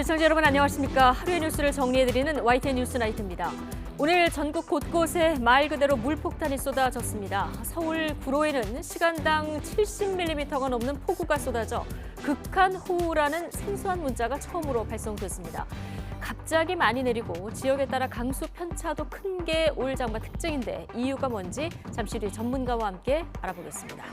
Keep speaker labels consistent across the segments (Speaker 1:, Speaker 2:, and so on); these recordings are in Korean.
Speaker 1: 시청자 여러분 안녕하십니까. 하루의 뉴스를 정리해드리는 YTN 뉴스나이트입니다. 오늘 전국 곳곳에 말 그대로 물폭탄이 쏟아졌습니다. 서울 구로에는 시간당 70mm가 넘는 폭우가 쏟아져 극한호우라는 생소한 문자가 처음으로 발송됐습니다. 갑자기 많이 내리고 지역에 따라 강수 편차도 큰 게 올 장마 특징인데 이유가 뭔지 잠시 뒤 전문가와 함께 알아보겠습니다.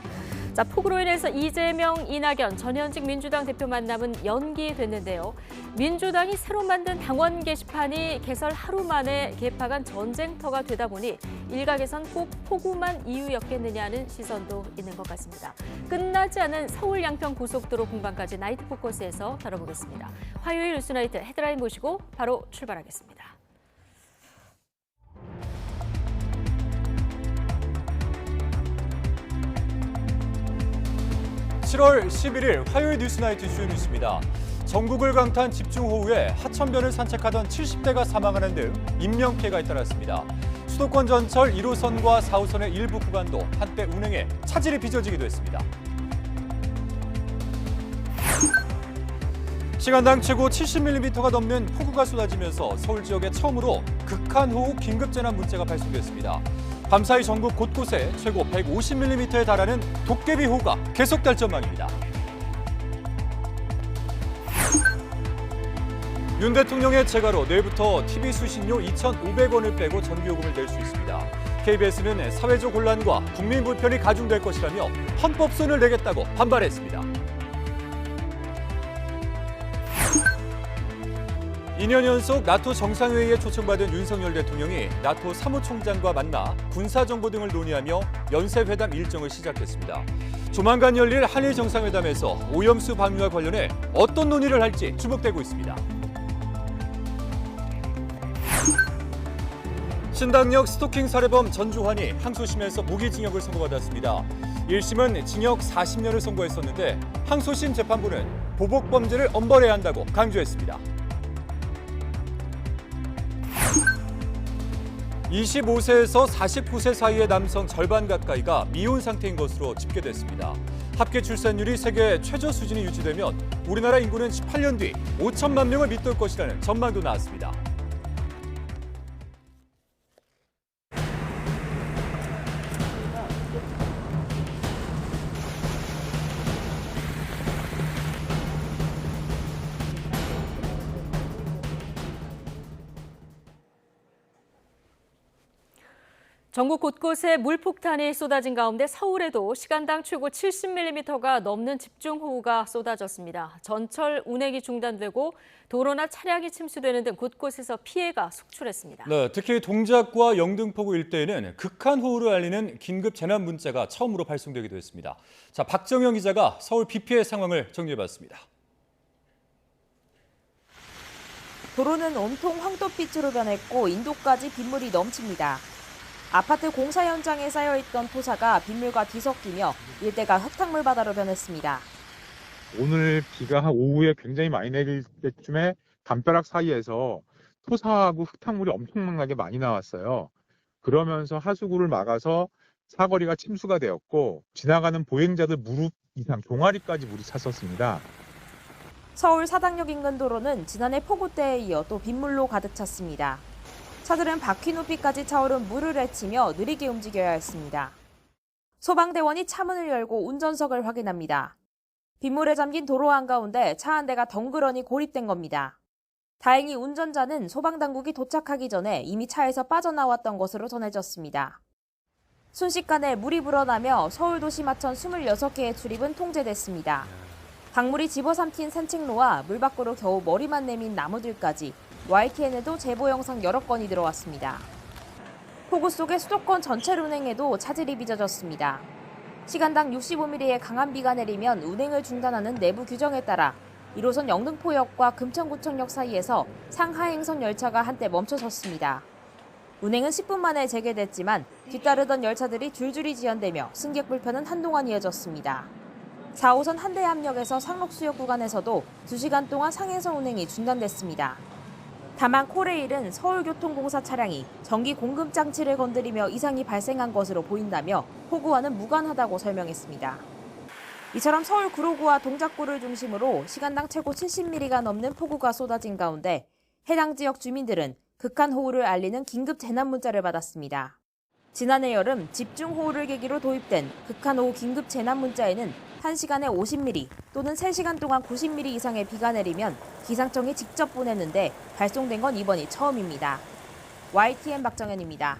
Speaker 1: 자, 폭우로 인해서 이재명, 이낙연, 전현직 민주당 대표 만남은 연기됐는데요. 민주당이 새로 만든 당원 게시판이 개설 하루 만에 개파간 전쟁터가 되다 보니 일각에선 꼭 폭우만 이유였겠느냐는 시선도 있는 것 같습니다. 끝나지 않은 서울 양평 고속도로 공방까지 나이트 포커스에서 다뤄보겠습니다. 화요일 뉴스나이트 헤드라인 보시고 바로 출발하겠습니다.
Speaker 2: 7월 11일 화요일 뉴스나이트 주요 뉴스입니다. 전국을 강타한 집중호우에 하천변을 산책하던 70대가 사망하는 등 인명피해가 잇따랐습니다. 수도권 전철 1호선과 4호선의 일부 구간도 한때 운행에 차질이 빚어지기도 했습니다. 시간당 최고 70mm가 넘는 폭우가 쏟아지면서 서울 지역에 처음으로 극한호우 긴급재난 문자가 발송됐습니다. 밤사이 전국 곳곳에 최고 150mm에 달하는 도깨비호우가 계속될 전망입니다. 윤 대통령의 재가로 내일부터 TV 수신료 2,500원을 빼고 전기요금을 낼 수 있습니다. KBS는 사회적 혼란과 국민 불편이 가중될 것이라며 헌법소원을 내겠다고 반발했습니다. 2년 연속 나토 정상회의에 초청받은 윤석열 대통령이 나토 사무총장과 만나 군사정보 등을 논의하며 연쇄회담 일정을 시작했습니다. 조만간 열릴 한일 정상회담에서 오염수 방류와 관련해 어떤 논의를 할지 주목되고 있습니다. 신당역 스토킹 살해범 전주환이 항소심에서 무기징역을 선고받았습니다. 1심은 징역 40년을 선고했었는데 항소심 재판부는 보복범죄를 엄벌해야 한다고 강조했습니다. 25세에서 49세 사이의 남성 절반 가까이가 미혼 상태인 것으로 집계됐습니다. 합계 출산율이 세계 최저 수준이 유지되면 우리나라 인구는 18년 뒤 5천만 명을 밑돌 것이라는 전망도 나왔습니다.
Speaker 1: 전국 곳곳에 물폭탄이 쏟아진 가운데 서울에도 시간당 최고 70mm가 넘는 집중호우가 쏟아졌습니다. 전철 운행이 중단되고 도로나 차량이 침수되는 등 곳곳에서 피해가 속출했습니다.
Speaker 2: 네, 특히 동작과 영등포구 일대에는 극한호우를 알리는 긴급 재난 문자가 처음으로 발송되기도 했습니다. 자, 박정영 기자가 서울 비 피해 상황을 정리해봤습니다.
Speaker 3: 도로는 온통 황토빛으로 변했고 인도까지 빗물이 넘칩니다. 아파트 공사 현장에 쌓여있던 토사가 빗물과 뒤섞이며 일대가 흙탕물 바다로 변했습니다.
Speaker 4: 오늘 비가 한 오후에 굉장히 많이 내릴 때쯤에 담벼락 사이에서 토사하고 흙탕물이 엄청나게 많이 나왔어요. 그러면서 하수구를 막아서 사거리가 침수가 되었고 지나가는 보행자들 무릎 이상 종아리까지 물이 찼었습니다.
Speaker 3: 서울 사당역 인근 도로는 지난해 폭우 때에 이어 또 빗물로 가득 찼습니다. 차들은 바퀴 높이까지 차오른 물을 헤치며 느리게 움직여야 했습니다. 소방대원이 차문을 열고 운전석을 확인합니다. 빗물에 잠긴 도로 한가운데 차 한 대가 덩그러니 고립된 겁니다. 다행히 운전자는 소방당국이 도착하기 전에 이미 차에서 빠져나왔던 것으로 전해졌습니다. 순식간에 물이 불어나며 서울도시마천 26개의 출입은 통제됐습니다. 강물이 집어삼킨 산책로와 물 밖으로 겨우 머리만 내민 나무들까지 YTN에도 제보 영상 여러 건이 들어왔습니다. 폭우 속에 수도권 전철 운행에도 차질이 빚어졌습니다. 시간당 65mm의 강한 비가 내리면 운행을 중단하는 내부 규정에 따라 1호선 영등포역과 금천구청역 사이에서 상하행선 열차가 한때 멈춰섰습니다. 운행은 10분 만에 재개됐지만 뒤따르던 열차들이 줄줄이 지연되며 승객 불편은 한동안 이어졌습니다. 4호선 한대암역에서 상록수역 구간에서도 2시간 동안 상행선 운행이 중단됐습니다. 다만 코레일은 서울교통공사 차량이 전기 공급 장치를 건드리며 이상이 발생한 것으로 보인다며 폭우와는 무관하다고 설명했습니다. 이처럼 서울 구로구와 동작구를 중심으로 시간당 최고 70mm가 넘는 폭우가 쏟아진 가운데 해당 지역 주민들은 극한호우를 알리는 긴급 재난 문자를 받았습니다. 지난해 여름 집중호우를 계기로 도입된 극한호우 긴급 재난 문자에는 1시간에 50mm 또는 3시간 동안 90mm 이상의 비가 내리면 기상청이 직접 보냈는데 발송된 건 이번이 처음입니다. YTN 박정현입니다.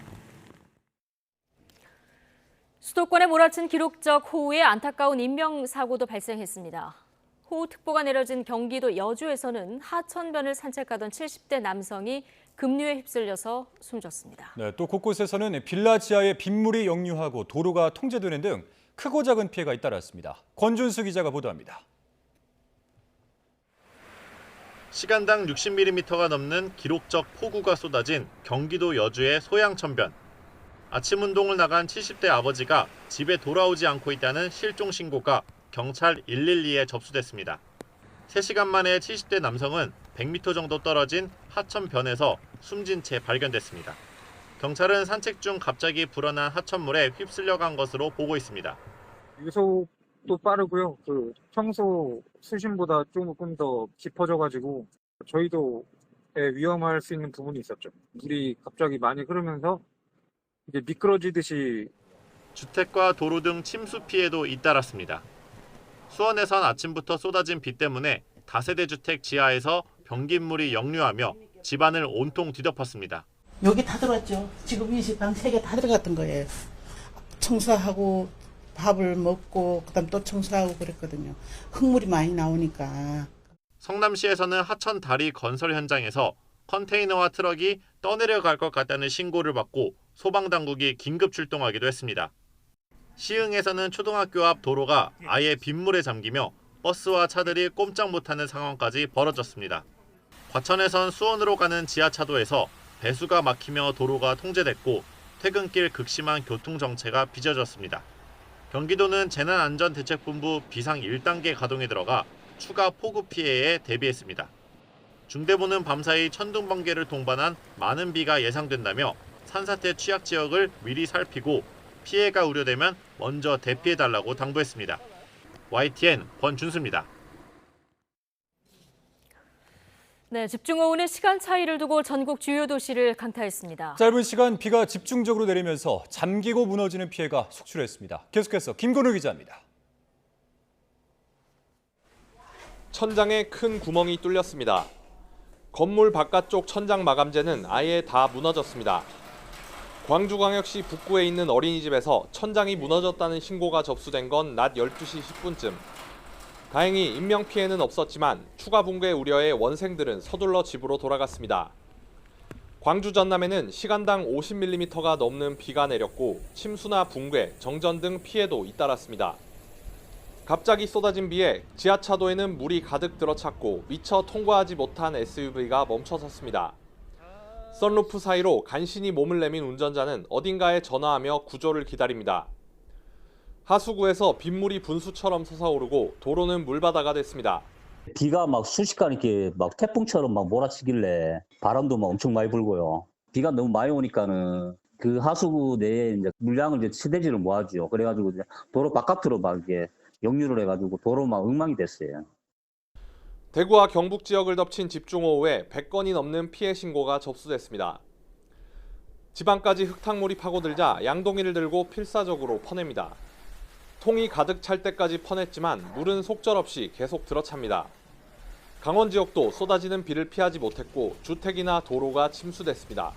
Speaker 1: 수도권에 몰아친 기록적 호우에 안타까운 인명사고도 발생했습니다. 호우특보가 내려진 경기도 여주에서는 하천변을 산책하던 70대 남성이 급류에 휩쓸려서 숨졌습니다.
Speaker 2: 네, 또 곳곳에서는 빌라 지하에 빗물이 역류하고 도로가 통제되는 등 크고 작은 피해가 잇따랐습니다. 권준수 기자가 보도합니다.
Speaker 5: 시간당 60mm가 넘는 기록적 폭우가 쏟아진 경기도 여주의 소양천변. 아침 운동을 나간 70대 아버지가 집에 돌아오지 않고 있다는 실종 신고가 경찰 112에 접수됐습니다. 3시간 만에 70대 남성은 100m 정도 떨어진 하천변에서 숨진 채 발견됐습니다. 경찰은 산책 중 갑자기 불어난 하천물에 휩쓸려간 것으로 보고 있습니다.
Speaker 6: 유속도 빠르고요. 평소 수심보다 조금 더 깊어져가지고 저희도 위험할 수 있는 부분이 있었죠. 물이 갑자기 많이 흐르면서 이게 미끄러지듯이
Speaker 5: 주택과 도로 등 침수 피해도 잇따랐습니다. 수원에선 아침부터 쏟아진 비 때문에 다세대 주택 지하에서 변기물이 역류하며 집안을 온통 뒤덮었습니다.
Speaker 7: 여기 다 들어왔죠. 지금 이 집 방 3개 다 들어갔던 거예요. 청소하고 밥을 먹고 그다음 또 청소하고 그랬거든요. 흙물이 많이 나오니까.
Speaker 5: 성남시에서는 하천 다리 건설 현장에서 컨테이너와 트럭이 떠내려갈 것 같다는 신고를 받고 소방당국이 긴급 출동하기도 했습니다. 시흥에서는 초등학교 앞 도로가 아예 빗물에 잠기며 버스와 차들이 꼼짝 못하는 상황까지 벌어졌습니다. 과천에선 수원으로 가는 지하차도에서 배수가 막히며 도로가 통제됐고 퇴근길 극심한 교통정체가 빚어졌습니다. 경기도는 재난안전대책본부 비상 1단계 가동에 들어가 추가 폭우 피해에 대비했습니다. 중대본은 밤사이 천둥번개를 동반한 많은 비가 예상된다며 산사태 취약 지역을 미리 살피고 피해가 우려되면 먼저 대피해달라고 당부했습니다. YTN 권준수입니다.
Speaker 1: 네, 집중호우는 시간 차이를 두고 전국 주요 도시를 강타했습니다.
Speaker 2: 짧은 시간 비가 집중적으로 내리면서 잠기고 무너지는 피해가 속출했습니다. 계속해서 김건우 기자입니다.
Speaker 8: 천장에 큰 구멍이 뚫렸습니다. 건물 바깥쪽 천장 마감재는 아예 다 무너졌습니다. 광주광역시 북구에 있는 어린이집에서 천장이 무너졌다는 신고가 접수된 건 낮 12시 10분쯤. 다행히 인명피해는 없었지만 추가 붕괴 우려에 원생들은 서둘러 집으로 돌아갔습니다. 광주 전남에는 시간당 50mm가 넘는 비가 내렸고 침수나 붕괴, 정전 등 피해도 잇따랐습니다. 갑자기 쏟아진 비에 지하차도에는 물이 가득 들어찼고 미처 통과하지 못한 SUV가 멈춰섰습니다. 선루프 사이로 간신히 몸을 내민 운전자는 어딘가에 전화하며 구조를 기다립니다. 하수구에서 빗물이 분수처럼 솟아오르고 도로는 물바다가 됐습니다.
Speaker 9: 비가 막 순식간에 이렇게 막 태풍처럼 막 몰아치길래 바람도 막 엄청 많이 불고요. 비가 너무 많이 오니까는 그 하수구 내에 이제 물량을 이제 치대지를 못하죠. 그래가지고 이제 도로 바깥으로 막 이렇게 역류를 해가지고 도로 막 엉망이 됐어요.
Speaker 8: 대구와 경북 지역을 덮친 집중호우에 100건이 넘는 피해 신고가 접수됐습니다. 집안까지 흙탕물이 파고들자 양동이를 들고 필사적으로 퍼냅니다. 통이 가득 찰 때까지 퍼냈지만 물은 속절없이 계속 들어찹니다. 강원 지역도 쏟아지는 비를 피하지 못했고 주택이나 도로가 침수됐습니다.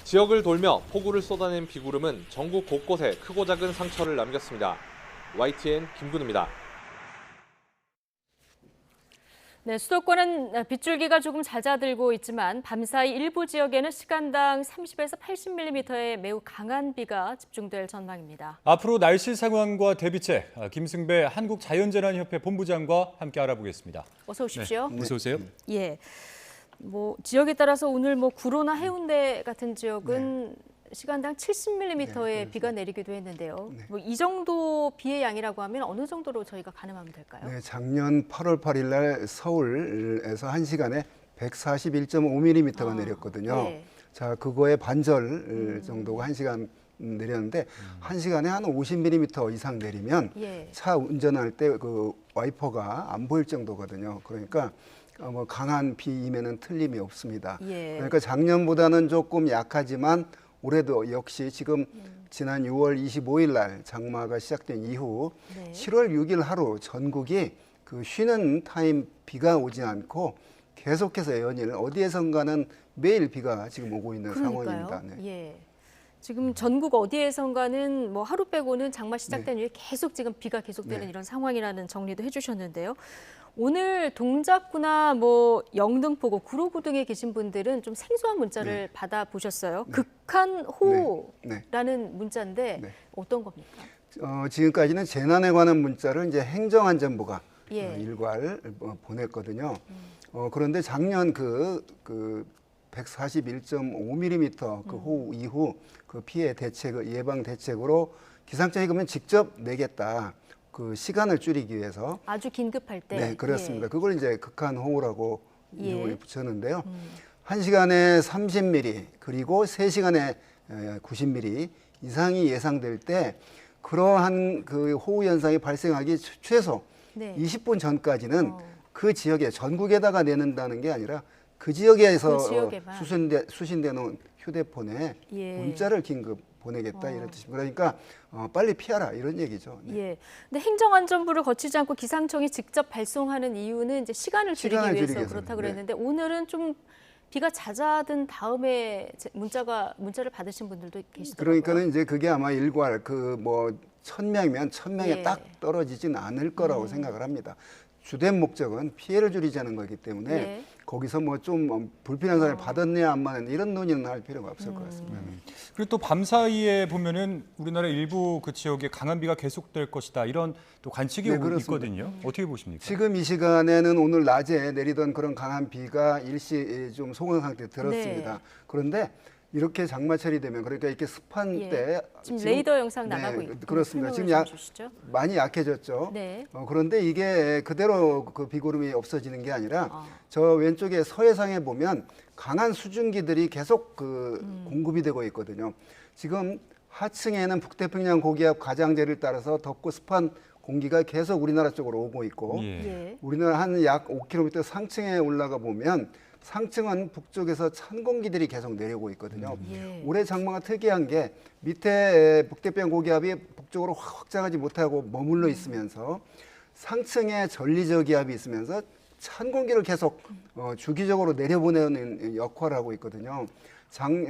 Speaker 8: 지역을 돌며 폭우를 쏟아낸 비구름은 전국 곳곳에 크고 작은 상처를 남겼습니다. YTN 김근우입니다.
Speaker 1: 네, 수도권은 빗줄기가 조금 잦아들고 있지만 밤사이 일부 지역에는 시간당 30에서 80mm의 매우 강한 비가 집중될 전망입니다.
Speaker 2: 앞으로 날씨 상황과 대비책 김승배 한국자연재난협회 본부장과 함께 알아보겠습니다.
Speaker 1: 어서 오십시오.
Speaker 2: 네, 어서 오세요.
Speaker 1: 예, 지역에 따라서 오늘 구로나 해운대 같은 지역은 시간당 70mm의 비가 내리기도 했는데요. 이 정도 비의 양이라고 하면 어느 정도로 저희가 가늠하면 될까요?
Speaker 10: 네, 작년 8월 8일 날 서울에서 1시간에 141.5mm가 내렸거든요.
Speaker 1: 네.
Speaker 10: 자, 그거의 반절 정도가 1시간 내렸는데 1시간에 한 50mm 이상 내리면
Speaker 1: 예.
Speaker 10: 차 운전할 때 그 와이퍼가 안 보일 정도거든요. 그러니까 뭐 강한 비임에는 틀림이 없습니다.
Speaker 1: 예.
Speaker 10: 그러니까 작년보다는 조금 약하지만 올해도 역시 지금 지난 6월 25일 날 장마가 시작된 이후
Speaker 1: 네.
Speaker 10: 7월 6일 하루 전국이 그 쉬는 타임 비가 오지 않고 계속해서 연일 어디에선가는 매일 비가 지금 오고 있는 상황입니다. 네.
Speaker 1: 예. 지금 전국 어디에선가는 뭐 하루 빼고는 장마 시작된 이후에 계속 지금 비가 계속되는
Speaker 10: 네.
Speaker 1: 이런 상황이라는 정리도 해주셨는데요. 오늘 동작구나 뭐 영등포구, 구로구 등에 계신 분들은 좀 생소한 문자를 받아보셨어요. 극한 호우라는 문자인데
Speaker 10: 네.
Speaker 1: 어떤 겁니까?
Speaker 10: 지금까지는 재난에 관한 문자를 이제 행정안전부가
Speaker 1: 예.
Speaker 10: 일괄 보냈거든요. 그런데 작년 그 141.5mm 그 호우 이후 그 피해 대책 예방 대책으로 기상청이 그러면 직접 내겠다. 그 시간을 줄이기 위해서.
Speaker 1: 아주 긴급할 때.
Speaker 10: 네, 그렇습니다.
Speaker 1: 예.
Speaker 10: 그걸 이제 극한 호우라고
Speaker 1: 예.
Speaker 10: 이름을 붙였는데요. 1시간에 30mm 그리고 3시간에 90mm 이상이 예상될 때 그러한 그 호우 현상이 발생하기 최소
Speaker 1: 네.
Speaker 10: 20분 전까지는 그 지역에 전국에다가 내는다는 게 아니라 그 지역에서
Speaker 1: 그 지역에만.
Speaker 10: 수신돼 놓은 휴대폰에
Speaker 1: 예.
Speaker 10: 문자를 긴급 보내겠다 이런 뜻입니다. 그러니까 빨리 피하라 이런 얘기죠. 네.
Speaker 1: 예. 근데 행정안전부를 거치지 않고 기상청이 직접 발송하는 이유는 이제 시간을 줄이기
Speaker 10: 시간을
Speaker 1: 위해서
Speaker 10: 줄이기
Speaker 1: 그렇다
Speaker 10: 위해서.
Speaker 1: 그랬는데 오늘은 좀 비가 잦아든 다음에 문자를 받으신 분들도 계시더라고요.
Speaker 10: 그러니까는 이제 그게 아마 일괄 그 뭐 1000명이면 1000명에
Speaker 1: 예.
Speaker 10: 딱 떨어지진 않을 거라고 생각을 합니다. 주된 목적은 피해를 줄이자는 거기 때문에
Speaker 1: 예.
Speaker 10: 거기서 뭐 좀 불필요한 사람이 받았냐 안 받았냐 이런 논의는 할 필요가 없을 것 같습니다.
Speaker 2: 그리고 또 밤사이에 보면은 우리나라 일부 그 지역에 강한 비가 계속될 것이다 이런 또 관측이
Speaker 10: 네,
Speaker 2: 오고
Speaker 10: 그렇습니다.
Speaker 2: 있거든요. 어떻게 보십니까?
Speaker 10: 지금 이 시간에는 오늘 낮에 내리던 그런 강한 비가 일시 좀 소강 상태에 들었습니다.
Speaker 1: 네.
Speaker 10: 그런데 이렇게 장마철이 되면 그러니까 이렇게 습한
Speaker 1: 예.
Speaker 10: 때
Speaker 1: 지금 레이더 영상
Speaker 10: 네,
Speaker 1: 나가고 있고
Speaker 10: 그렇습니다. 지금
Speaker 1: 설명을 좀 주시죠.
Speaker 10: 많이 약해졌죠.
Speaker 1: 네.
Speaker 10: 그런데 이게 그대로 그 비구름이 없어지는 게 아니라
Speaker 1: 아.
Speaker 10: 저 왼쪽에 서해상에 보면 강한 수증기들이 계속 그 공급이 되고 있거든요. 지금 하층에는 북태평양 고기압 가장자리를 따라서 덥고 습한 공기가 계속 우리나라 쪽으로 오고 있고
Speaker 2: 예.
Speaker 1: 예.
Speaker 10: 우리나라 한 약 5km 상층에 올라가 보면 상층은 북쪽에서 찬 공기들이 계속 내려오고 있거든요.
Speaker 1: 예.
Speaker 10: 올해 장마가 특이한 게 밑에 북태평양 고기압이 북쪽으로 확장하지 못하고 머물러 있으면서 상층에 전리적 기압이 있으면서 찬 공기를 계속 주기적으로 내려보내는 역할을 하고 있거든요.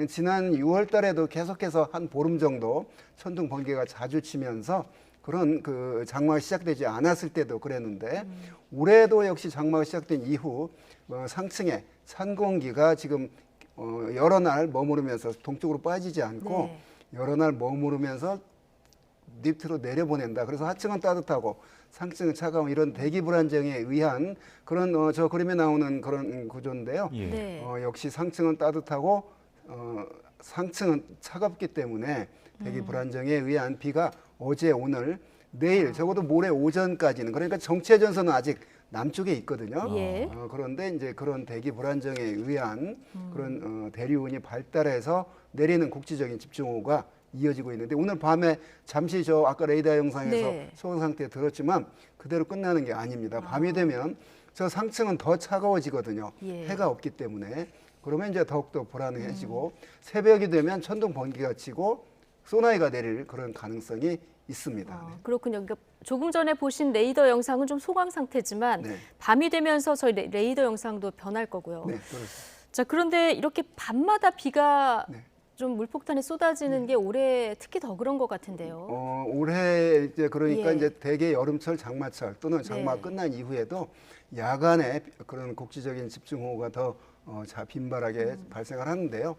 Speaker 10: 지난 6월 달에도 계속해서 한 보름 정도 천둥 번개가 자주 치면서 그런 그 장마가 시작되지 않았을 때도 그랬는데 올해도 역시 장마가 시작된 이후 상층에 찬 공기가 지금 여러 날 머무르면서 동쪽으로 빠지지 않고
Speaker 1: 네.
Speaker 10: 여러 날 머무르면서 밑으로 내려보낸다. 그래서 하층은 따뜻하고 상층은 차가운 이런 대기 불안정에 의한 그런 저 그림에 나오는 그런 구조인데요.
Speaker 2: 예.
Speaker 1: 네.
Speaker 10: 역시 상층은 따뜻하고 상층은 차갑기 때문에 대기 불안정에 의한 비가 어제 오늘 내일 적어도 모레 오전까지는 그러니까 정체 전선은 아직 남쪽에 있거든요.
Speaker 1: 예.
Speaker 10: 그런데 이제 그런 대기 불안정에 의한 그런 대류운이 발달해서 내리는 국지적인 집중호우가 이어지고 있는데 오늘 밤에 잠시 저 아까 레이더 영상에서
Speaker 1: 네.
Speaker 10: 소강 상태에 들었지만 그대로 끝나는 게 아닙니다. 밤이 되면 저 상층은 더 차가워지거든요.
Speaker 1: 예.
Speaker 10: 해가 없기 때문에 그러면 이제 더욱더 불안해지고 새벽이 되면 천둥 번개가 치고 소나기가 내릴 그런 가능성이 있습니다. 네.
Speaker 1: 그렇군요. 그러니까 조금 전에 보신 레이더 영상은 좀 소강 상태지만
Speaker 10: 네.
Speaker 1: 밤이 되면서 저희 레이더 영상도 변할 거고요.
Speaker 10: 네, 그렇습니다.
Speaker 1: 자, 그런데 이렇게 밤마다 비가
Speaker 10: 네.
Speaker 1: 좀 물폭탄이 쏟아지는 게 올해 특히 더 그런 것 같은데요.
Speaker 10: 올해 이제 그러니까
Speaker 1: 예.
Speaker 10: 이제 대개 여름철, 장마철 또는 장마
Speaker 1: 네.
Speaker 10: 끝난 이후에도 야간에 그런 국지적인 집중호우가 더 빈발하게 발생을 하는데요.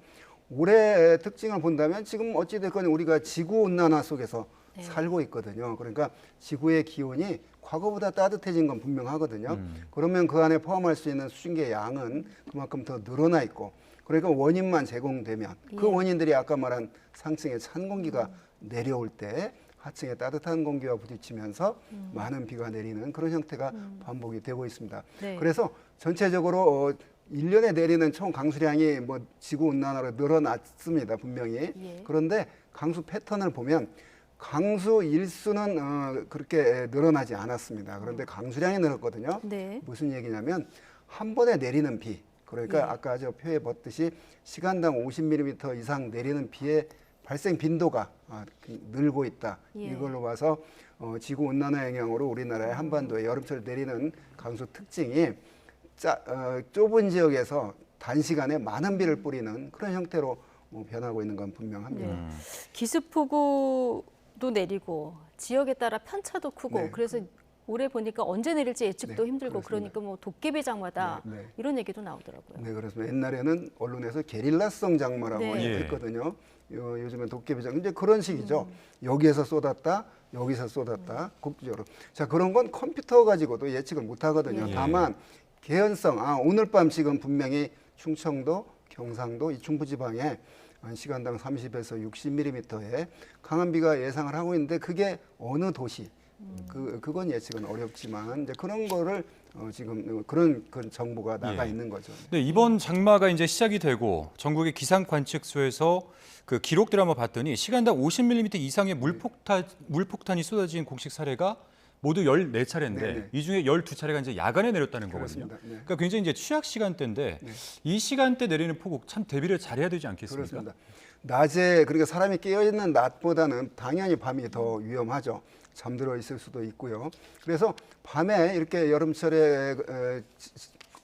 Speaker 10: 올해 특징을 본다면 지금 어찌됐건 우리가 지구 온난화 속에서
Speaker 1: 네.
Speaker 10: 살고 있거든요. 그러니까 지구의 기온이 과거보다 따뜻해진 건 분명하거든요. 그러면 그 안에 포함할 수 있는 수증기의 양은 그만큼 더 늘어나 있고 그러니까 원인만 제공되면 그
Speaker 1: 예.
Speaker 10: 원인들이 아까 말한 상층에 찬 공기가 내려올 때 하층에 따뜻한 공기와 부딪히면서 많은 비가 내리는 그런 형태가 반복이 되고 있습니다.
Speaker 1: 네.
Speaker 10: 그래서 전체적으로 1년에 내리는 총 강수량이 뭐 지구 온난화로 늘어났습니다, 분명히.
Speaker 1: 예.
Speaker 10: 그런데 강수 패턴을 보면 강수 일수는 그렇게 늘어나지 않았습니다. 그런데 강수량이 늘었거든요.
Speaker 1: 네.
Speaker 10: 무슨 얘기냐면 한 번에 내리는 비, 그러니까
Speaker 1: 예.
Speaker 10: 아까 저 표에 봤듯이 시간당 50mm 이상 내리는 비의 발생 빈도가 늘고 있다.
Speaker 1: 예.
Speaker 10: 이걸로 봐서 지구 온난화 영향으로 우리나라의 한반도에 여름철 내리는 강수 특징이 좁은 지역에서 단시간에 많은 비를 뿌리는 그런 형태로 변하고 있는 건 분명합니다.
Speaker 1: 네. 기습폭우도 내리고 지역에 따라 편차도 크고
Speaker 10: 네.
Speaker 1: 그래서 올해 보니까 언제 내릴지 예측도
Speaker 10: 네,
Speaker 1: 힘들고
Speaker 10: 그렇습니다.
Speaker 1: 그러니까 뭐 도깨비 장마다
Speaker 10: 네, 네.
Speaker 1: 이런 얘기도 나오더라고요.
Speaker 10: 네, 그래서 옛날에는 언론에서 게릴라성 장마라고
Speaker 1: 네.
Speaker 10: 했거든요. 요즘엔 도깨비 장마. 이제 그런 식이죠. 여기에서 쏟았다, 여기서 쏟았다, 국지적으로. 자, 그런 건 컴퓨터 가지고도 예측을 못 하거든요.
Speaker 1: 예.
Speaker 10: 다만 개연성, 오늘 밤 지금 분명히 충청도, 경상도, 이 중부지방에 한 시간당 30에서 60mm의 강한 비가 예상을 하고 있는데 그게 어느 도시, 그건 예측은 어렵지만 이제 그런 거를 지금 그런 정보가 나가
Speaker 2: 예.
Speaker 10: 있는 거죠.
Speaker 2: 네, 이번 장마가 이제 시작이 되고 전국의 기상 관측소에서 그 기록들을 한번 봤더니 시간당 50mm 이상의 물폭탄이 쏟아진 공식 사례가 모두 14차례인데
Speaker 10: 네네.
Speaker 2: 이 중에 12차례가 이제 야간에 내렸다는 거거든요.
Speaker 10: 그렇습니다. 네.
Speaker 2: 그러니까 굉장히 이제 취약 시간대인데
Speaker 10: 네.
Speaker 2: 이 시간대 내리는 폭우 참 대비를 잘해야 되지 않겠습니까?
Speaker 10: 그렇습니다. 낮에 그러니까 사람이 깨어 있는 낮보다는 당연히 밤이 더 위험하죠. 잠들어 있을 수도 있고요. 그래서 밤에 이렇게 여름철에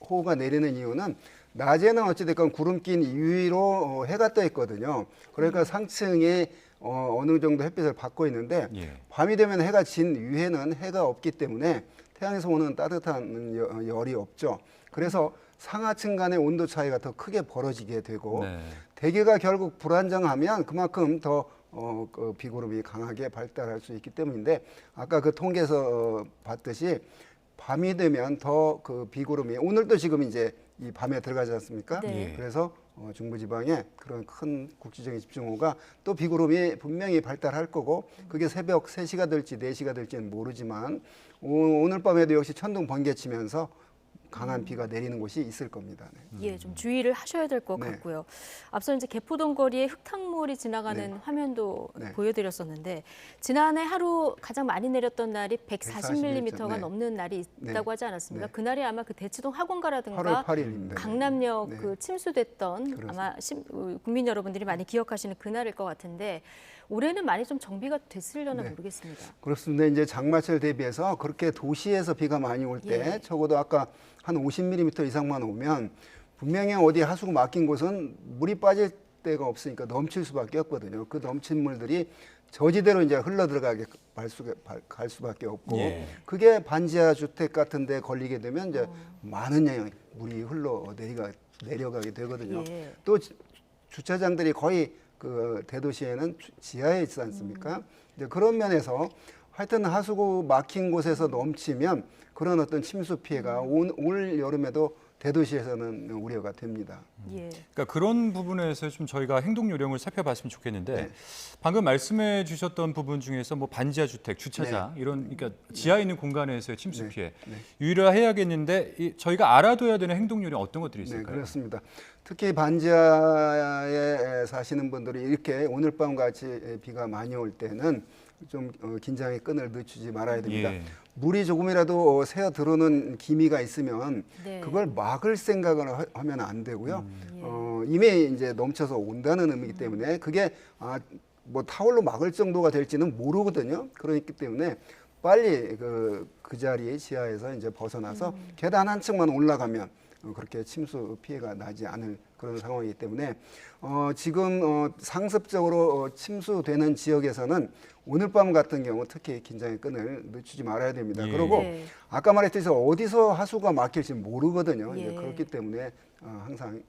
Speaker 10: 호우가 내리는 이유는 낮에는 어찌됐건 구름 낀 위로 해가 떠 있거든요. 그러니까 상층에 어느 정도 햇빛을 받고 있는데
Speaker 2: 예.
Speaker 10: 밤이 되면 해가 진 위에는 해가 없기 때문에 태양에서 오는 따뜻한 열이 없죠. 그래서 상하층 간의 온도 차이가 더 크게 벌어지게 되고
Speaker 2: 네.
Speaker 10: 대기가 결국 불안정하면 그만큼 더 그 비구름이 강하게 발달할 수 있기 때문인데 아까 그 통계에서 봤듯이 밤이 되면 더 그 비구름이 오늘도 지금 이제 이 밤에 들어가지 않습니까?
Speaker 1: 네.
Speaker 10: 그래서 중부지방에 그런 큰 국지적인 집중호우가 또 비구름이 분명히 발달할 거고 그게 새벽 3시가 될지 4시가 될지는 모르지만 오늘 밤에도 역시 천둥 번개 치면서 강한 비가 내리는 곳이 있을 겁니다. 네.
Speaker 1: 예, 좀 주의를 하셔야 될 것
Speaker 10: 네.
Speaker 1: 같고요. 앞서 이제 개포동 거리에 흙탕물이 지나가는
Speaker 10: 네.
Speaker 1: 화면도
Speaker 10: 네.
Speaker 1: 보여드렸었는데 지난해 하루 가장 많이 내렸던 날이 140mm가
Speaker 10: 네.
Speaker 1: 넘는 날이 있다고
Speaker 10: 네.
Speaker 1: 하지 않았습니까?
Speaker 10: 네.
Speaker 1: 그날이 아마 그 대치동 학원가라든가
Speaker 10: 8월 8일입니다.
Speaker 1: 강남역
Speaker 10: 네.
Speaker 1: 그 침수됐던
Speaker 10: 그렇습니다.
Speaker 1: 아마 국민 여러분들이 많이 기억하시는 그날일 것 같은데 올해는 많이 좀 정비가 됐으려나
Speaker 10: 네.
Speaker 1: 모르겠습니다.
Speaker 10: 그렇습니다. 이제 장마철 대비해서 그렇게 도시에서 비가 많이 올 때
Speaker 1: 예.
Speaker 10: 적어도 아까 한 50mm 이상만 오면 분명히 어디 하수구 막힌 곳은 물이 빠질 데가 없으니까 넘칠 수밖에 없거든요. 그 넘친 물들이 저지대로 이제 흘러 들어가게 갈 수밖에 없고
Speaker 2: 예.
Speaker 10: 그게 반지하 주택 같은 데 걸리게 되면 이제 많은 양의 물이 흘러 내려가게 되거든요.
Speaker 1: 예.
Speaker 10: 또 주차장들이 거의 그 대도시에는 지하에 있지 않습니까? 이제 그런 면에서 하여튼 하수구 막힌 곳에서 넘치면 그런 어떤 침수 피해가 올 여름에도 대도시에서는 우려가 됩니다.
Speaker 1: 예.
Speaker 2: 그러니까 그런 부분에서 좀 저희가 행동 요령을 살펴봤으면 좋겠는데
Speaker 10: 네.
Speaker 2: 방금 말씀해 주셨던 부분 중에서 뭐 반지하 주택, 주차장 이런 그러니까 지하에 있는 공간에서의 침수
Speaker 10: 네.
Speaker 2: 피해
Speaker 10: 네.
Speaker 2: 유의해야겠는데 저희가 알아둬야 되는 행동 요령 어떤 것들이
Speaker 10: 네,
Speaker 2: 있을까요?
Speaker 10: 그렇습니다. 특히 반지하에 사시는 분들이 이렇게 오늘 밤 같이 비가 많이 올 때는 좀 긴장의 끈을 늦추지 말아야 됩니다.
Speaker 2: 예.
Speaker 10: 물이 조금이라도 새어 들어오는 기미가 있으면
Speaker 1: 네.
Speaker 10: 그걸 막을 생각을 하면 안 되고요.
Speaker 1: 예.
Speaker 10: 이미 이제 넘쳐서 온다는 의미이기 때문에 그게 뭐 타월로 막을 정도가 될지는 모르거든요. 그렇기 때문에 빨리 그 자리 지하에서 이제 벗어나서 계단 한 층만 올라가면 그렇게 침수 피해가 나지 않을 그런 상황이기 때문에 지금 상습적으로 침수되는 지역에서는 오늘 밤 같은 경우 특히 긴장의 끈을 늦추지 말아야 됩니다.
Speaker 2: 예.
Speaker 10: 그리고
Speaker 1: 네.
Speaker 10: 아까 말했듯이 어디서 하수가 막힐지 모르거든요.
Speaker 1: 예.
Speaker 10: 이제 그렇기 때문에 항상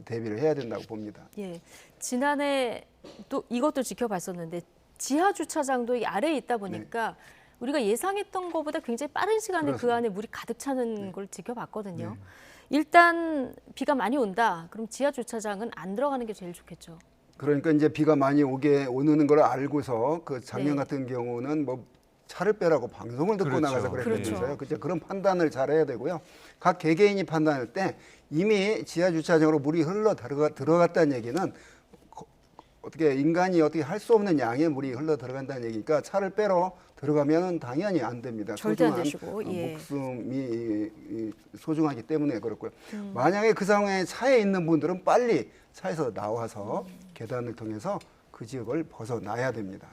Speaker 10: 대비를 해야 된다고 봅니다.
Speaker 1: 예, 지난해 또 이것도 지켜봤었는데 지하 주차장도 이 아래에 있다 보니까 우리가 예상했던 것보다 굉장히 빠른 시간에 그
Speaker 10: 그렇습니다.
Speaker 1: 안에 물이 가득 차는 걸 지켜봤거든요. 일단 비가 많이 온다. 그럼 지하 주차장은 안 들어가는 게 제일 좋겠죠.
Speaker 10: 그러니까 이제 비가 많이 오는 걸 알고서 그 작년
Speaker 1: 네.
Speaker 10: 같은 경우는 뭐 차를 빼라고 방송을 듣고
Speaker 2: 그렇죠.
Speaker 10: 나가서 그랬다면서요.
Speaker 1: 그렇죠.
Speaker 10: 그죠? 그런 판단을 잘해야 되고요. 각 개개인이 판단할 때 이미 지하 주차장으로 물이 흘러 들어갔다는 얘기는 어떻게 인간이 어떻게 할 수 없는 양의 물이 흘러 들어간다는 얘기니까 차를 빼러 들어가면 당연히 안 됩니다.
Speaker 1: 절대 안
Speaker 10: 소중한
Speaker 1: 되시고, 예.
Speaker 10: 목숨이 소중하기 때문에 그렇고요. 만약에 그 상황에 차에 있는 분들은 빨리 차에서 나와서 계단을 통해서 그 지역을 벗어나야 됩니다.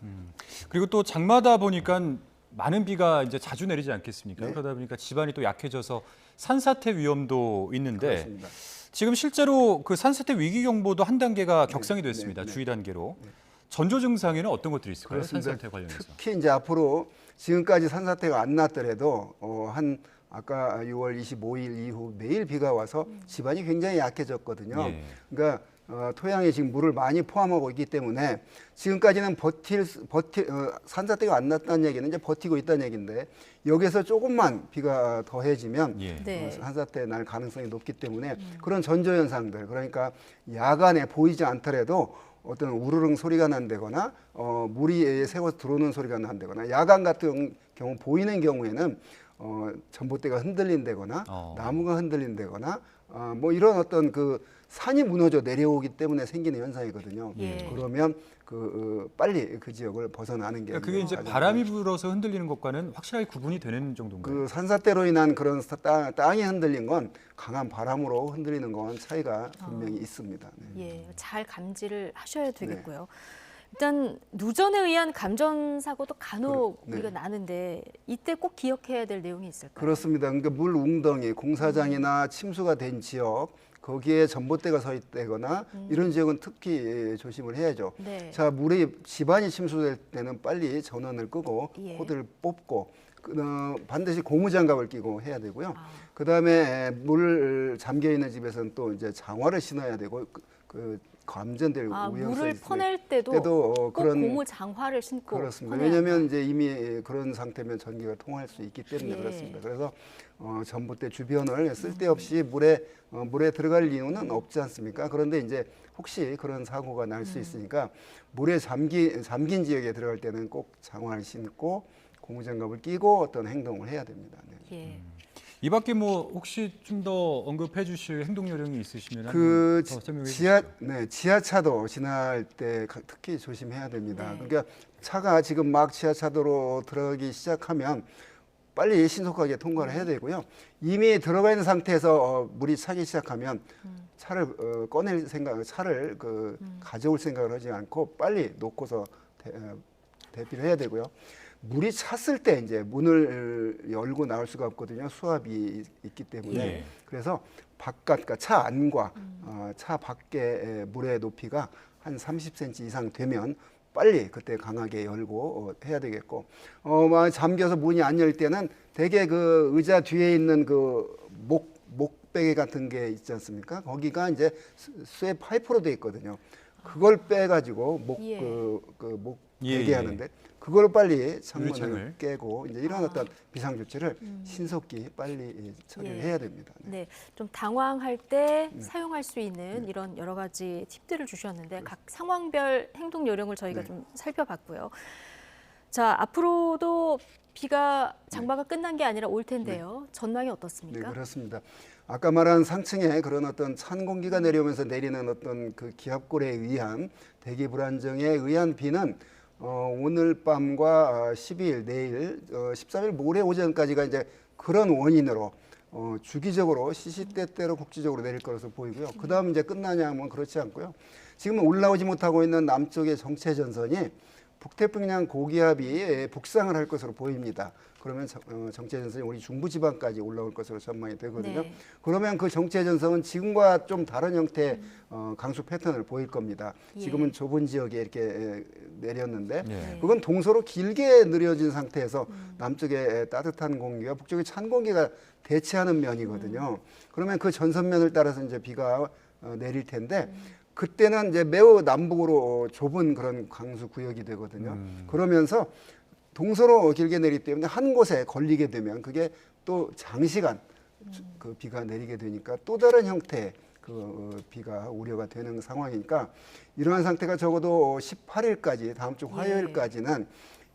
Speaker 2: 그리고 또 장마다 보니까 많은 비가 이제 자주 내리지 않겠습니까?
Speaker 10: 네.
Speaker 2: 그러다 보니까 집안이 또 약해져서 산사태 위험도 있는데
Speaker 10: 그렇습니다.
Speaker 2: 지금 실제로 그 산사태 위기 경보도 한 단계가 격상이
Speaker 10: 네,
Speaker 2: 됐습니다.
Speaker 10: 네.
Speaker 2: 주의 단계로. 전조 증상에는 어떤 것들이 있을까요?
Speaker 10: 그렇습니다.
Speaker 2: 산사태 관련해서.
Speaker 10: 특히 이제 앞으로 지금까지 산사태가 안 났더라도 아까 6월 25일 이후 매일 비가 와서 집안이 굉장히 약해졌거든요.
Speaker 2: 예.
Speaker 10: 그러니까 토양에 지금 물을 많이 포함하고 있기 때문에 지금까지는 산사태가 안 났다는 얘기는 이제 버티고 있다는 얘기인데 여기서 조금만 비가 더해지면
Speaker 2: 예.
Speaker 1: 네.
Speaker 10: 산사태 날 가능성이 높기 때문에 그런 전조 현상들, 그러니까 야간에 보이지 않더라도 어떤 우르릉 소리가 난다거나 물이 새고 들어오는 소리가 난다거나 야간 같은 경우 보이는 경우에는 전봇대가 흔들린다거나 나무가 흔들린다거나 뭐 이런 어떤 그 산이 무너져 내려오기 때문에 생기는 현상이거든요.
Speaker 1: 예.
Speaker 10: 그러면 빨리 그 지역을 벗어나는 게
Speaker 2: 그러니까 그게 이제
Speaker 10: 가장
Speaker 2: 바람이 불어서 흔들리는 것과는 확실하게 구분이 되는 정도인가요?
Speaker 10: 그 산사태로 인한 그런 땅이 흔들린 건 강한 바람으로 흔들리는 건 차이가 분명히 있습니다. 네.
Speaker 1: 예, 잘 감지를 하셔야 되겠고요. 일단 누전에 의한 감전 사고도 간혹
Speaker 10: 네.
Speaker 1: 우리가 나는데 이때 꼭 기억해야 될 내용이 있을까요?
Speaker 10: 그렇습니다. 그러니까 물 웅덩이, 공사장이나 침수가 된 지역, 거기에 전봇대가 서 있다거나 이런 지역은 특히 조심을 해야죠.
Speaker 1: 네.
Speaker 10: 자, 물이 집안이 침수될 때는 빨리 전원을 끄고
Speaker 1: 예.
Speaker 10: 코드를 뽑고 반드시 고무장갑을 끼고 해야 되고요.
Speaker 1: 아.
Speaker 10: 그다음에 물 잠겨 있는 집에서는 또 이제 장화를 신어야 되고 그 감전될 위험성이
Speaker 1: 물을
Speaker 10: 있으니
Speaker 1: 퍼낼 때도
Speaker 10: 꼭
Speaker 1: 꼭 고무 장화를 신고
Speaker 10: 그렇습니다.
Speaker 1: 퍼내야
Speaker 10: 왜냐하면 이제 이미 그런 상태면 전기가 통할 수 있기 때문에
Speaker 1: 예.
Speaker 10: 그렇습니다. 그래서 전봇대 주변을 쓸데없이 물에 들어갈 이유는 없지 않습니까? 그런데 이제 혹시 그런 사고가 날 수 있으니까 물에 잠긴 지역에 들어갈 때는 꼭 장화를 신고 고무장갑을 끼고 어떤 행동을 해야 됩니다. 네.
Speaker 1: 예.
Speaker 2: 이 밖에 뭐 혹시 좀 더 언급해 주실 행동 요령이 있으시면
Speaker 10: 그
Speaker 2: 더 설명해 주시죠.
Speaker 10: 지하차도 지날 때 특히 조심해야 됩니다.
Speaker 1: 네.
Speaker 10: 그러니까 차가 지금 막 지하차도로 들어가기 시작하면 빨리 신속하게 통과를 해야 되고요. 이미 들어가 있는 상태에서 물이 차기 시작하면 차를 꺼낼 생각, 차를 가져올 생각을 하지 않고 빨리 놓고서 대피를 해야 되고요. 물이 찼을 때 이제 문을 열고 나올 수가 없거든요. 수압이 있기 때문에.
Speaker 2: 예.
Speaker 10: 그래서 바깥과 차 안과 차 밖의 물의 높이가 한 30cm 이상 되면 빨리 그때 강하게 열고 해야 되겠고, 잠겨서 문이 안 열 때는 대개 그 의자 뒤에 있는 그 목베개 같은 게 있지 않습니까? 거기가 이제 쇠 파이프로 돼 있거든요. 그걸 빼가지고 목 베개 하는데 그걸 빨리 창문을
Speaker 2: 유리창을.
Speaker 10: 깨고 이제 이런 어떤 비상 조치를 신속히 빨리 처리를
Speaker 1: 예.
Speaker 10: 해야 됩니다. 네.
Speaker 1: 네, 좀 당황할 때 사용할 수 있는 이런 여러 가지 팁들을 주셨는데 각 상황별 행동 요령을 저희가
Speaker 10: 네.
Speaker 1: 좀 살펴봤고요. 자, 앞으로도 비가 장마가 끝난 게 아니라 올 텐데요. 전망이
Speaker 10: 네,
Speaker 1: 어떻습니까?
Speaker 10: 그렇습니다. 아까 말한 상층에 그런 어떤 찬 공기가 내려오면서 내리는 어떤 그 기압골에 의한 대기 불안정에 의한 비는 오늘 밤과 12일 내일 13일 모레 오전까지가 이제 그런 원인으로 주기적으로 시시때때로 국지적으로 내릴 것으로 보이고요. 그다음 이제 끝나냐 하면 그렇지 않고요. 지금 올라오지 못하고 있는 남쪽의 정체 전선이 북태평양 고기압이 북상을 할 것으로 보입니다. 그러면 정체 전선이 우리 중부지방까지 올라올 것으로 전망이 되거든요.
Speaker 1: 네.
Speaker 10: 그러면 그 정체 전선은 지금과 좀 다른 형태의 강수 패턴을 보일 겁니다. 지금은 좁은 지역에 이렇게 내렸는데
Speaker 2: 네.
Speaker 10: 그건 동서로 길게 느려진 상태에서 남쪽에 따뜻한 공기와 북쪽에 찬 공기가 대치하는 면이거든요. 그러면 그 전선면을 따라서 이제 비가 내릴 텐데 그때는 이제 매우 남북으로 좁은 그런 강수 구역이 되거든요. 그러면서 동서로 길게 내리기 때문에 한 곳에 걸리게 되면 그게 또 장시간 그 비가 내리게 되니까 또 다른 형태의 그 비가 우려가 되는 상황이니까 이러한 상태가 적어도 18일까지 다음 주 화요일까지는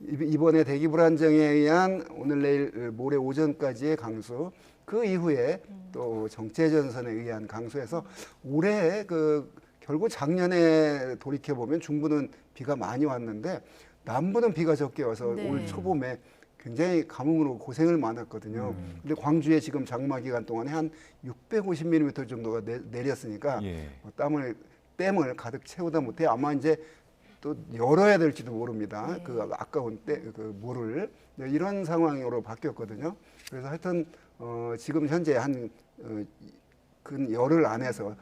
Speaker 10: 이번에 대기 불안정에 의한 오늘 내일 모레 오전까지의 강수, 그 이후에 또 정체 전선에 의한 강수에서 올해 결국 작년에 돌이켜 보면 중부는 비가 많이 왔는데 남부는 비가 적게 와서
Speaker 1: 네.
Speaker 10: 올 초봄에 굉장히 가뭄으로 고생을 많았거든요. 근데 광주에 지금 장마 기간 동안에 한 650mm 정도가 내렸으니까
Speaker 2: 예.
Speaker 10: 댐을 가득 채우다 못해 아마 이제 또 열어야 될지도 모릅니다.
Speaker 1: 네.
Speaker 10: 그 아까운 물을 이런 상황으로 바뀌었거든요. 그래서 하여튼 지금 현재 근 열흘 안에서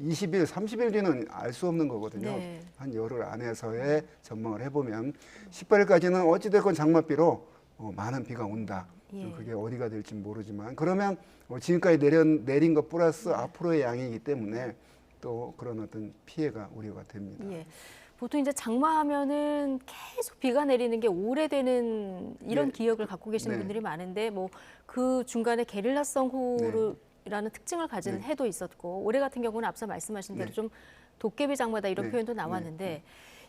Speaker 10: 20일, 30일 뒤는 알 수 없는 거거든요.
Speaker 1: 네.
Speaker 10: 한 열흘 안에서의 전망을 해보면 18일까지는 어찌됐건 장맛비로 많은 비가 온다.
Speaker 1: 예.
Speaker 10: 그게 어디가 될지 모르지만 그러면 지금까지 내린 것 플러스 앞으로의 양이기 때문에 또 그런 어떤 피해가 우려가 됩니다.
Speaker 1: 예. 보통 이제 장마하면은 계속 비가 내리는 게 오래되는 이런
Speaker 10: 네.
Speaker 1: 기억을 갖고 계시는
Speaker 10: 네.
Speaker 1: 분들이 많은데 뭐 그 중간에 게릴라성 호우라는 특징을 가진
Speaker 10: 네.
Speaker 1: 해도 있었고 올해 같은 경우는 앞서 말씀하신 대로
Speaker 10: 네.
Speaker 1: 좀 도깨비 장마다 이런
Speaker 10: 네.
Speaker 1: 표현도 나왔는데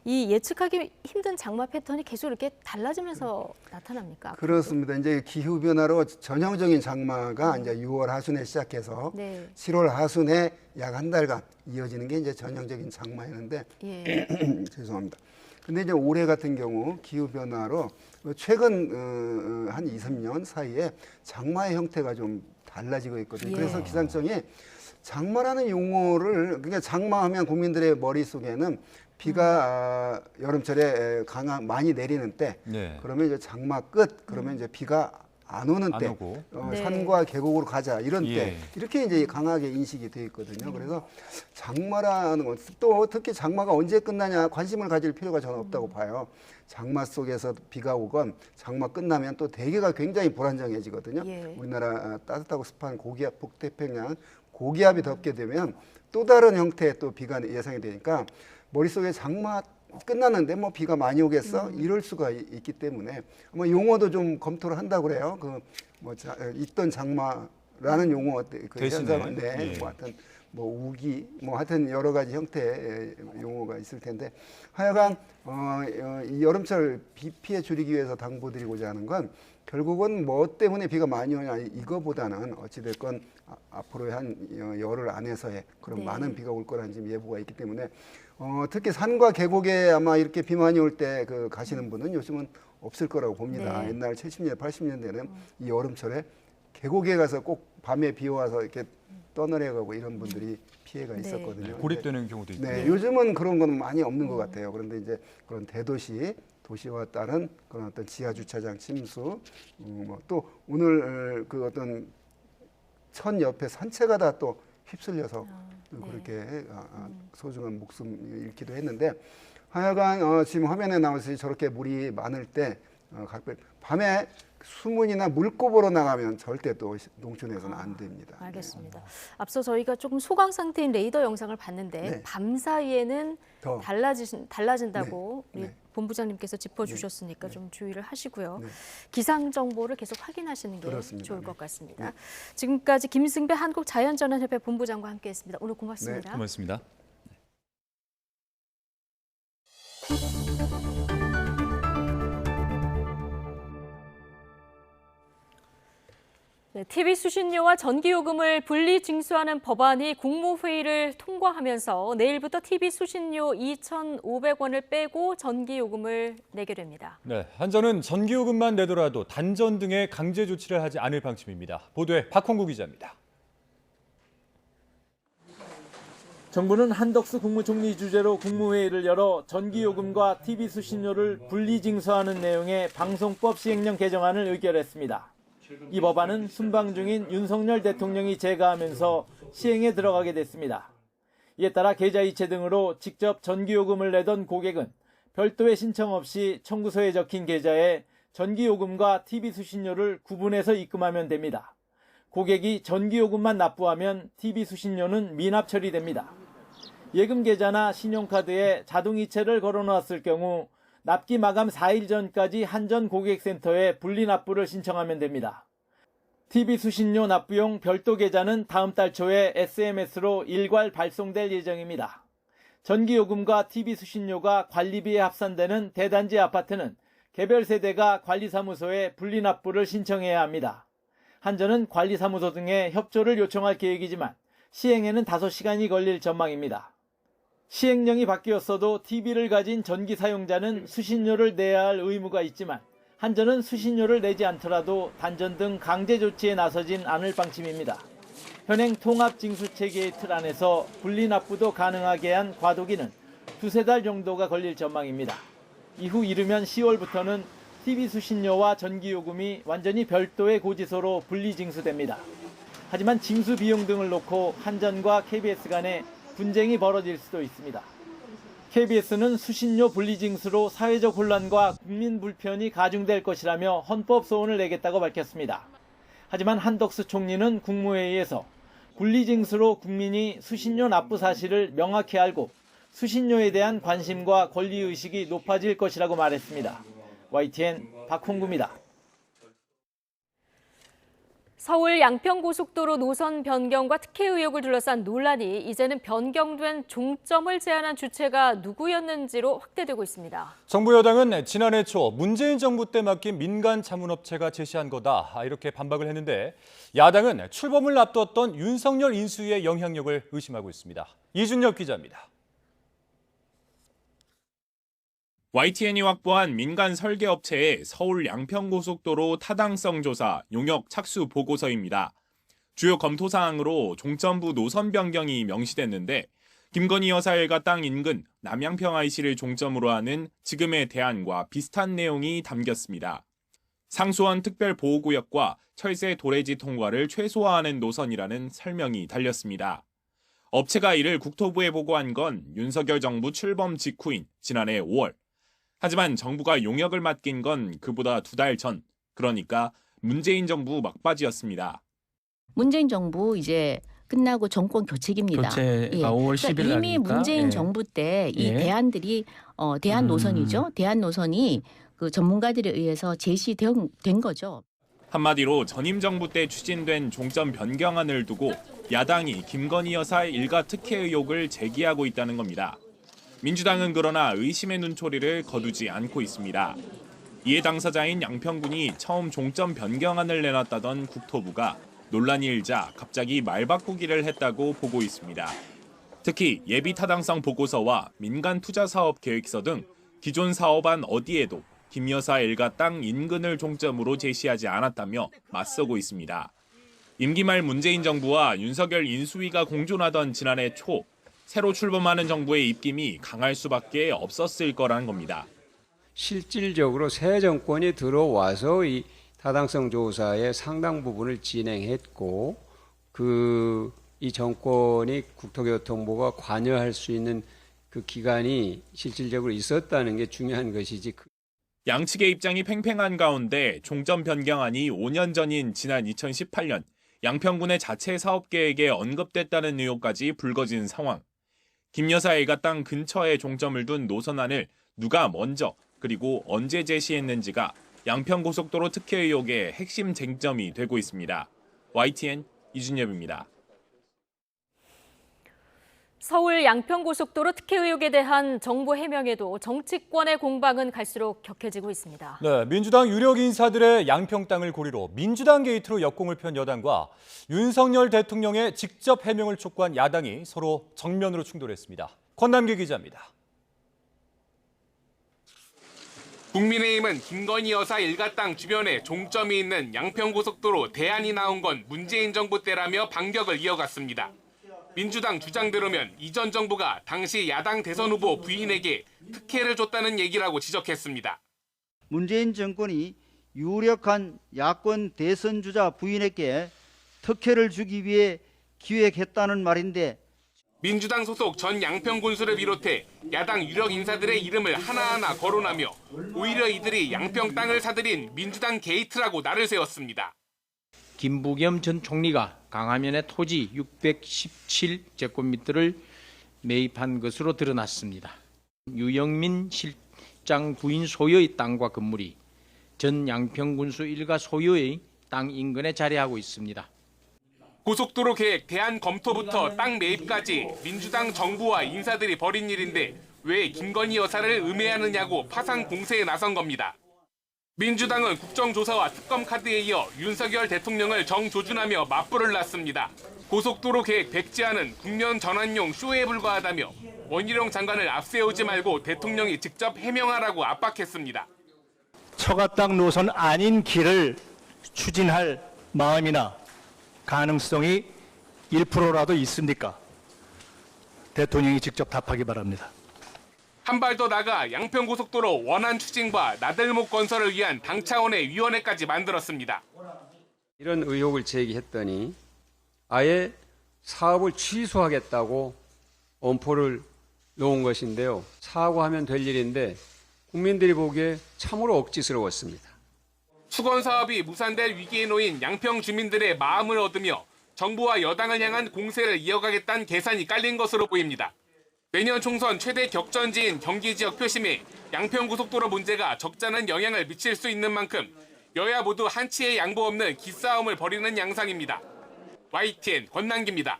Speaker 1: 이 예측하기 힘든 장마 패턴이 계속 이렇게 달라지면서 나타납니까?
Speaker 10: 그렇습니다. 이제 기후 변화로 전형적인 장마가 이제 6월 하순에 시작해서
Speaker 1: 네.
Speaker 10: 7월 하순에 약 한 달간 이어지는 게 이제 전형적인 장마였는데
Speaker 1: 예.
Speaker 10: 죄송합니다. 근데 이제 올해 같은 경우 기후 변화로 최근 한 2, 3년 사이에 장마의 형태가 좀 달라지고 있거든요.
Speaker 1: 예.
Speaker 10: 그래서 기상청이 장마라는 용어를 그러니까 장마하면 국민들의 머릿속에는 비가 여름철에 많이 내리는 때
Speaker 2: 네.
Speaker 10: 그러면 이제 장마 끝 그러면 이제 비가 안 오는
Speaker 2: 안
Speaker 10: 때
Speaker 2: 오고.
Speaker 1: 네.
Speaker 10: 산과 계곡으로 가자 이런
Speaker 2: 예.
Speaker 10: 때 이렇게 이제 강하게 인식이 돼 있거든요. 그래서 장마라는 건 또 특히 장마가 언제 끝나냐 관심을 가질 필요가 저는 없다고 봐요. 장마 속에서 비가 오건 장마 끝나면 또 대기가 굉장히 불안정해지거든요.
Speaker 1: 예.
Speaker 10: 우리나라 따뜻하고 습한 고기압 북태평양 고기압이 덮게 되면 또 다른 형태의 또 비가 예상이 되니까 머릿속에 장마 끝났는데 뭐 비가 많이 오겠어? 이럴 수가 있기 때문에 아마 용어도 좀 검토를 한다고 그래요. 있던 장마라는 용어 그
Speaker 2: 대신에,
Speaker 10: 현상은
Speaker 2: 예.
Speaker 10: 뭐 하여튼 뭐 우기 뭐 하여튼 여러 가지 형태의 용어가 있을 텐데 하여간 이 여름철 비 피해 줄이기 위해서 당부드리고자 하는 건 결국은 뭐 때문에 비가 많이 오냐 이거보다는 어찌됐건 앞으로의 한 열흘 안에서의 그런
Speaker 1: 네.
Speaker 10: 많은 비가 올 거라는 지금 예보가 있기 때문에 특히 산과 계곡에 아마 이렇게 비 많이 올 때 가시는 분은 요즘은 없을 거라고 봅니다.
Speaker 1: 네.
Speaker 10: 옛날 70년, 80년대는 이 여름철에 계곡에 가서 꼭 밤에 비 와서 이렇게 떠내려가고 이런 분들이 피해가
Speaker 1: 네.
Speaker 10: 있었거든요.
Speaker 2: 고립되는 경우도 있고.
Speaker 10: 네, 요즘은 그런 건 많이 없는 것 같아요. 그런데 이제 그런 도시와 따른 그런 어떤 지하 주차장 침수, 또 오늘 그 어떤 천 옆에 산채가 또 휩쓸려서
Speaker 1: 네.
Speaker 10: 그렇게 소중한 목숨 잃기도 했는데 하여간 지금 화면에 나오듯이 저렇게 물이 많을 때 밤에 수문이나 물고보로 나가면 절대 또 농촌에서는 안 됩니다.
Speaker 1: 알겠습니다. 앞서 저희가 조금 소강 상태인 레이더 영상을 봤는데
Speaker 10: 네.
Speaker 1: 밤 사이에는
Speaker 10: 더.
Speaker 1: 달라진다고
Speaker 10: 네.
Speaker 1: 우리
Speaker 10: 네.
Speaker 1: 본부장님께서 짚어주셨으니까 좀 주의를 하시고요.
Speaker 10: 네.
Speaker 1: 기상 정보를 계속 확인하시는 게
Speaker 10: 그렇습니다.
Speaker 1: 좋을 것
Speaker 10: 네.
Speaker 1: 같습니다.
Speaker 10: 네.
Speaker 1: 지금까지 김승배 한국자연전환협회 본부장과 함께했습니다. 오늘 고맙습니다.
Speaker 2: 네, 고맙습니다. 네, TV 수신료와 전기요금을 분리 징수하는 법안이 국무회의를 통과하면서 내일부터 TV 수신료 2,500원을 빼고 전기요금을 내게 됩니다. 네, 한전은 전기요금만 내더라도 단전 등의 강제 조치를 하지 않을 방침입니다. 보도에 박홍구 기자입니다.
Speaker 11: 정부는 한덕수 국무총리 주재로 국무회의를 열어 전기요금과 TV 수신료를 분리 징수하는 내용의 방송법 시행령 개정안을 의결했습니다. 이 법안은 순방 중인 윤석열 대통령이 제거하면서 시행에 들어가게 됐습니다. 이에 따라 계좌이체 등으로 직접 전기요금을 내던 고객은 별도의 신청 없이 청구서에 적힌 계좌에 전기요금과 TV 수신료를 구분해서 입금하면 됩니다. 고객이 전기요금만 납부하면 TV 수신료는 미납 처리됩니다. 예금 계좌나 신용카드에 자동이체를 걸어놓았을 경우 납기 마감 4일 전까지 한전 고객센터에 분리 납부를 신청하면 됩니다. TV 수신료 납부용 별도 계좌는 다음 달 초에 SMS로 일괄 발송될 예정입니다. 전기요금과 TV 수신료가 관리비에 합산되는 대단지 아파트는 개별 세대가 관리사무소에 분리납부를 신청해야 합니다. 한전은 관리사무소 등의 협조를 요청할 계획이지만 시행에는 5시간이 걸릴 전망입니다. 시행령이 바뀌었어도 TV를 가진 전기 사용자는 수신료를 내야 할 의무가 있지만 한전은 수신료를 내지 않더라도 단전 등 강제 조치에 나서진 않을 방침입니다. 현행 통합징수체계의 틀 안에서 분리납부도 가능하게 한 과도기는 2-3달 정도가 걸릴 전망입니다. 이후 이르면 10월부터는 TV 수신료와 전기요금이 완전히 별도의 고지서로 분리징수됩니다. 하지만 징수 비용 등을 놓고 한전과 KBS 간에 분쟁이 벌어질 수도 있습니다. KBS는 수신료 분리징수로 사회적 혼란과 국민 불편이 가중될 것이라며 헌법 소원을 내겠다고 밝혔습니다. 하지만 한덕수 총리는 국무회의에서 분리징수로 국민이 수신료 납부 사실을 명확히 알고 수신료에 대한 관심과 권리의식이 높아질 것이라고 말했습니다. YTN 박홍구입니다.
Speaker 1: 서울 양평고속도로 노선 변경과 특혜 의혹을 둘러싼 논란이 이제는 변경된 종점을 제안한 주체가 누구였는지로 확대되고 있습니다.
Speaker 2: 정부 여당은 지난해 초 문재인 정부 때 맡긴 민간 자문업체가 제시한 거다 이렇게 반박을 했는데 야당은 출범을 앞뒀던 윤석열 인수위의 영향력을 의심하고 있습니다. 이준엽 기자입니다.
Speaker 12: YTN이 확보한 민간 설계업체의 서울 양평고속도로 타당성 조사 용역 착수 보고서입니다. 주요 검토 사항으로 종점부 노선 변경이 명시됐는데 김건희 여사 일가 땅 인근 남양평 IC를 종점으로 하는 지금의 대안과 비슷한 내용이 담겼습니다. 상수원 특별보호구역과 철새 도래지 통과를 최소화하는 노선이라는 설명이 달렸습니다. 업체가 이를 국토부에 보고한 건 윤석열 정부 출범 직후인 지난해 5월. 하지만 정부가 용역을 맡긴 건 그보다 2달 전, 그러니까 문재인 정부 막바지였습니다.
Speaker 13: 문재인 정부 이제 끝나고 정권 교체기입니다.
Speaker 14: 교체가 5월 10일
Speaker 13: 그러니까 이미
Speaker 14: 날이니까.
Speaker 13: 문재인
Speaker 14: 예.
Speaker 13: 정부 때 이
Speaker 14: 예.
Speaker 13: 대안들이 대안 노선이죠. 대안 노선이 그 전문가들에 의해서 제시된 거죠.
Speaker 12: 한마디로 전임 정부 때 추진된 종점 변경안을 두고 야당이 김건희 여사 일가 특혜 의혹을 제기하고 있다는 겁니다. 민주당은 그러나 의심의 눈초리를 거두지 않고 있습니다. 이에 당사자인 양평군이 처음 종점 변경안을 내놨다던 국토부가 논란이 일자 갑자기 말 바꾸기를 했다고 보고 있습니다. 특히 예비 타당성 보고서와 민간 투자 사업 계획서 등 기존 사업안 어디에도 김 여사 일가 땅 인근을 종점으로 제시하지 않았다며 맞서고 있습니다. 임기 말 문재인 정부와 윤석열 인수위가 공존하던 지난해 초 새로 출범하는 정부의 입김이 강할 수밖에 없었을 거란 겁니다.
Speaker 15: 실질적으로 새 정권이 들어와서 이 타당성 조사의 상당 부분을 진행했고 이 정권이 국토교통부가 관여할 수 있는 그 기간이 실질적으로 있었다는 게 중요한 것이지.
Speaker 12: 양측의 입장이 팽팽한 가운데 종점 변경안이 5년 전인 지난 2018년 양평군의 자체 사업 계획에 언급됐다는 의혹까지 불거진 상황. 김 여사 일가 땅 근처에 종점을 둔 노선안을 누가 먼저 그리고 언제 제시했는지가 양평고속도로 특혜 의혹의 핵심 쟁점이 되고 있습니다. YTN 이준엽입니다.
Speaker 1: 서울 양평고속도로 특혜 의혹에 대한 정부 해명에도 정치권의 공방은 갈수록 격해지고 있습니다.
Speaker 2: 네, 민주당 유력 인사들의 양평 땅을 고리로 민주당 게이트로 역공을 편 여당과 윤석열 대통령의 직접 해명을 촉구한 야당이 서로 정면으로 충돌했습니다. 권남기 기자입니다.
Speaker 16: 국민의힘은 김건희 여사 일가 땅 주변에 종점이 있는 양평고속도로 대안이 나온 건 문재인 정부 때라며 반격을 이어갔습니다. 민주당 주장대로면 이전 정부가 당시 야당 대선 후보 부인에게 특혜를 줬다는 얘기라고 지적했습니다.
Speaker 17: 문재인 정권이 유력한 야권 대선 주자 부인에게 특혜를 주기 위해 기획했다는 말인데
Speaker 16: 민주당 소속 전 양평군수를 비롯해 야당 유력 인사들의 이름을 하나하나 거론하며 오히려 이들이 양평 땅을 사들인 민주당 게이트라고 날을 세웠습니다.
Speaker 18: 김부겸 전 총리가 강화면의 토지 617제곱미터를 매입한 것으로 드러났습니다. 유영민 실장 부인 소유의 땅과 건물이 전 양평군수 일가 소유의 땅 인근에 자리하고 있습니다.
Speaker 16: 고속도로 계획 대안 검토부터 땅 매입까지 민주당 정부와 인사들이 벌인 일인데 왜 김건희 여사를 음해하느냐고 파상 공세에 나선 겁니다. 민주당은 국정조사와 특검 카드에 이어 윤석열 대통령을 정조준하며 맞불을 놨습니다. 고속도로 계획 백지화는 국면 전환용 쇼에 불과하다며 원희룡 장관을 앞세우지 말고 대통령이 직접 해명하라고 압박했습니다.
Speaker 14: 처가당 노선 아닌 길을 추진할 마음이나 가능성이 1%라도 있습니까? 대통령이 직접 답하기 바랍니다.
Speaker 16: 한 발 더 나가 양평고속도로 원안 추진과 나들목 건설을 위한 당 차원의 위원회까지 만들었습니다.
Speaker 15: 이런 의혹을 제기했더니 아예 사업을 취소하겠다고 엄포를 놓은 것인데요. 사과하면 될 일인데 국민들이 보기에 참으로 억지스러웠습니다.
Speaker 16: 수건 사업이 무산될 위기에 놓인 양평 주민들의 마음을 얻으며 정부와 여당을 향한 공세를 이어가겠다는 계산이 깔린 것으로 보입니다. 내년 총선 최대 격전지인 경기 지역 표심에 양평고속도로 문제가 적잖은 영향을 미칠 수 있는 만큼 여야 모두 한치의 양보 없는 기싸움을 벌이는 양상입니다. YTN 권남기입니다.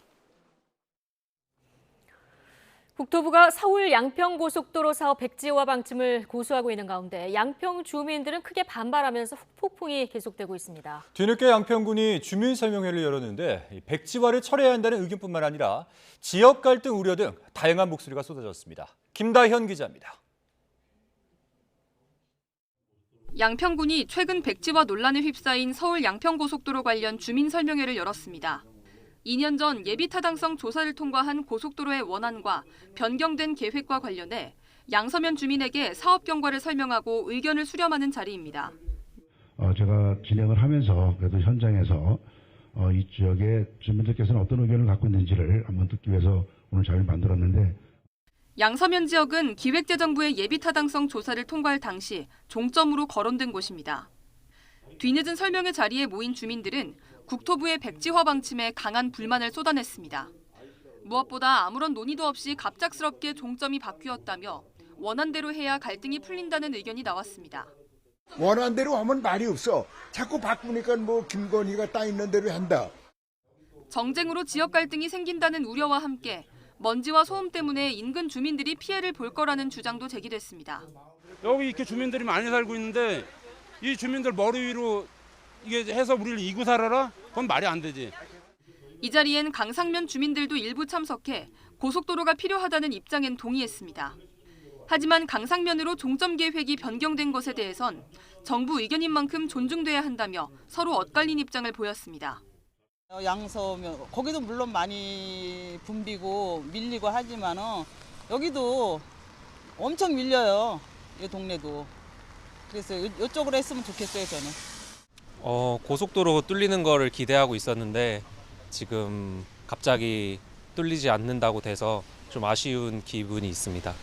Speaker 1: 국토부가 서울 양평고속도로 사업 백지화 방침을 고수하고 있는 가운데 양평 주민들은 크게 반발하면서 폭풍이 계속되고 있습니다.
Speaker 2: 뒤늦게 양평군이 주민 설명회를 열었는데 백지화를 철회해야 한다는 의견뿐만 아니라 지역 갈등 우려 등 다양한 목소리가 쏟아졌습니다. 김다현 기자입니다.
Speaker 19: 양평군이 최근 백지화 논란에 휩싸인 서울 양평고속도로 관련 주민 설명회를 열었습니다. 2년 전 예비 타당성 조사를 통과한 고속도로의 원안과 변경된 계획과 관련해 양서면 주민에게 사업 경과를 설명하고 의견을 수렴하는 자리입니다.
Speaker 20: 제가 진행을 하면서 그래도 현장에서 이 지역의 주민들께서는 어떤 의견을 갖고 있는지를 한번 듣기 위해서 오늘 자리를 만들었는데
Speaker 19: 양서면 지역은 기획재정부의 예비 타당성 조사를 통과할 당시 종점으로 거론된 곳입니다. 뒤늦은 설명회 자리에 모인 주민들은 국토부의 백지화 방침에 강한 불만을 쏟아냈습니다. 무엇보다 아무런 논의도 없이 갑작스럽게 종점이 바뀌었다며 원안대로 해야 갈등이 풀린다는 의견이 나왔습니다.
Speaker 21: 원안대로 하면 말이 없어. 자꾸 바꾸니까 뭐 김건희가 따 있는 대로 한다.
Speaker 19: 정쟁으로 지역 갈등이 생긴다는 우려와 함께 먼지와 소음 때문에 인근 주민들이 피해를 볼 거라는 주장도 제기됐습니다.
Speaker 22: 여기 이렇게 주민들이 많이 살고 있는데 이 주민들 머리 위로 이게 해서 우리를 이고 살아라? 그건 말이 안 되지.
Speaker 19: 이 자리엔 강상면 주민들도 일부 참석해 고속도로가 필요하다는 입장엔 동의했습니다. 하지만 강상면으로 종점 계획이 변경된 것에 대해선 정부 의견인 만큼 존중돼야 한다며 서로 엇갈린 입장을 보였습니다.
Speaker 23: 양서면 거기도 물론 많이 붐비고 밀리고 하지만은 여기도 엄청 밀려요. 이 동네도. 그래서 이쪽으로 했으면 좋겠어요, 저는.
Speaker 24: 고속도로 뚫리는 거를 기대하고 있었는데 지금 갑자기 뚫리지 않는다고 돼서 좀 아쉬운 기분이 있습니다.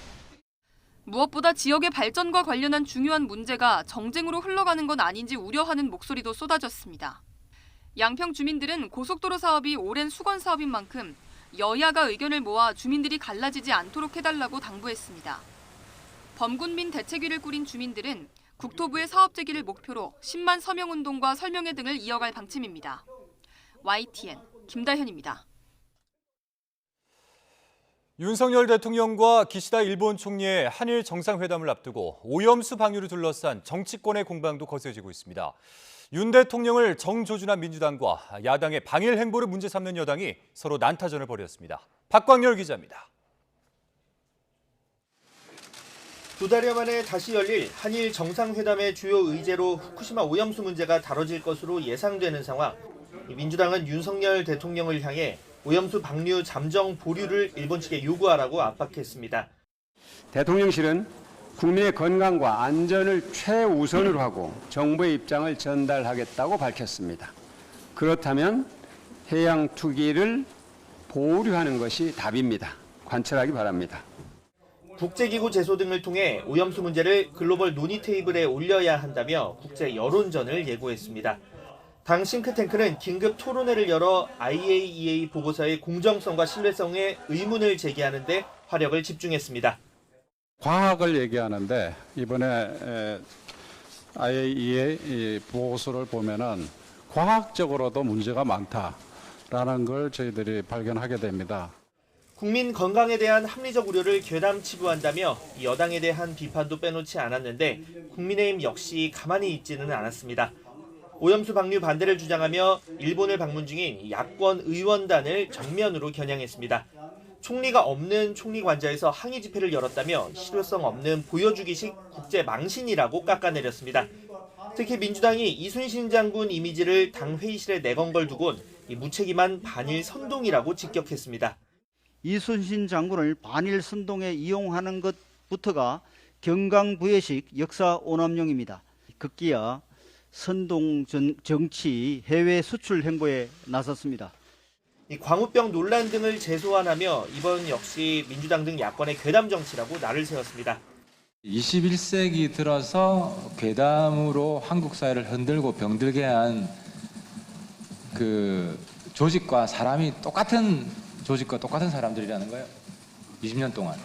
Speaker 19: 무엇보다 지역의 발전과 관련한 중요한 문제가 정쟁으로 흘러가는 건 아닌지 우려하는 목소리도 쏟아졌습니다. 양평 주민들은 고속도로 사업이 오랜 수건 사업인 만큼 여야가 의견을 모아 주민들이 갈라지지 않도록 해달라고 당부했습니다. 범군민 대책위를 꾸린 주민들은 국토부의 사업 제기를 목표로 10만 서명운동과 설명회 등을 이어갈 방침입니다. YTN 김다현입니다.
Speaker 2: 윤석열 대통령과 기시다 일본 총리의 한일 정상회담을 앞두고 오염수 방류를 둘러싼 정치권의 공방도 거세지고 있습니다. 윤 대통령을 정조준한 민주당과 야당의 방일 행보를 문제 삼는 여당이 서로 난타전을 벌였습니다. 박광열 기자입니다.
Speaker 25: 두 달여 만에 다시 열릴 한일 정상회담의 주요 의제로 후쿠시마 오염수 문제가 다뤄질 것으로 예상되는 상황. 민주당은 윤석열 대통령을 향해 오염수 방류 잠정 보류를 일본 측에 요구하라고 압박했습니다.
Speaker 15: 대통령실은 국민의 건강과 안전을 최우선으로 하고 정부의 입장을 전달하겠다고 밝혔습니다. 그렇다면 해양 투기를 보류하는 것이 답입니다. 관철하기 바랍니다.
Speaker 25: 국제기구 제소 등을 통해 오염수 문제를 글로벌 논의 테이블에 올려야 한다며 국제 여론전을 예고했습니다. 당 싱크탱크는 긴급 토론회를 열어 IAEA 보고서의 공정성과 신뢰성에 의문을 제기하는 데 화력을 집중했습니다.
Speaker 26: 과학을 얘기하는데 이번에 IAEA 보고서를 보면은 과학적으로도 문제가 많다라는 걸 저희들이 발견하게 됩니다.
Speaker 25: 국민 건강에 대한 합리적 우려를 괴담 치부한다며 여당에 대한 비판도 빼놓지 않았는데 국민의힘 역시 가만히 있지는 않았습니다. 오염수 방류 반대를 주장하며 일본을 방문 중인 야권 의원단을 정면으로 겨냥했습니다. 총리가 없는 총리관저에서 항의 집회를 열었다며 실효성 없는 보여주기식 국제 망신이라고 깎아내렸습니다. 특히 민주당이 이순신 장군 이미지를 당 회의실에 내건 걸 두곤 무책임한 반일 선동이라고 직격했습니다.
Speaker 17: 이순신 장군을 반일 선동에 이용하는 것부터가 경강부회식 역사 오남용입니다. 급기야 선동 정치 해외 수출 행보에 나섰습니다.
Speaker 25: 광우병 논란 등을 재소환하며 이번 역시 민주당 등 야권의 괴담 정치라고 날을 세웠습니다.
Speaker 3: 21세기 들어서 괴담으로 한국 사회를 흔들고 병들게 한 그 조직과 사람이 똑같은 조직과 똑같은 사람들이라는 거예요. 20년 동안.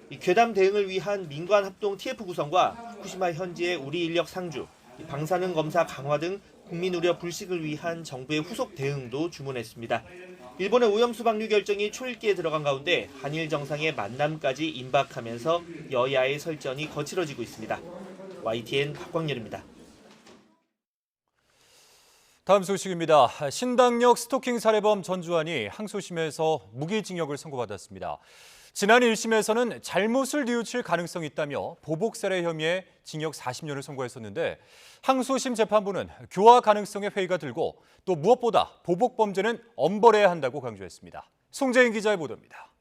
Speaker 25: 이 괴담 대응을 위한 민관 합동 TF 구성과 후쿠시마 현지의 우리 인력 상주, 방사능 검사 강화 등 국민 우려 불식을 위한 정부의 후속 대응도 주문했습니다. 일본의 오염수 방류 결정이 초읽기에 들어간 가운데 한일 정상의 만남까지 임박하면서 여야의 설전이 거칠어지고 있습니다. YTN 박광렬입니다.
Speaker 2: 다음 소식입니다. 신당역 스토킹 살해범 전주환이 항소심에서 무기징역을 선고받았습니다. 지난 1심에서는 잘못을 뉘우칠 가능성이 있다며 보복 살해 혐의에 징역 40년을 선고했었는데 항소심 재판부는 교화 가능성의 회의가 들고 또 무엇보다 보복 범죄는 엄벌해야 한다고 강조했습니다. 송재인 기자의 보도입니다.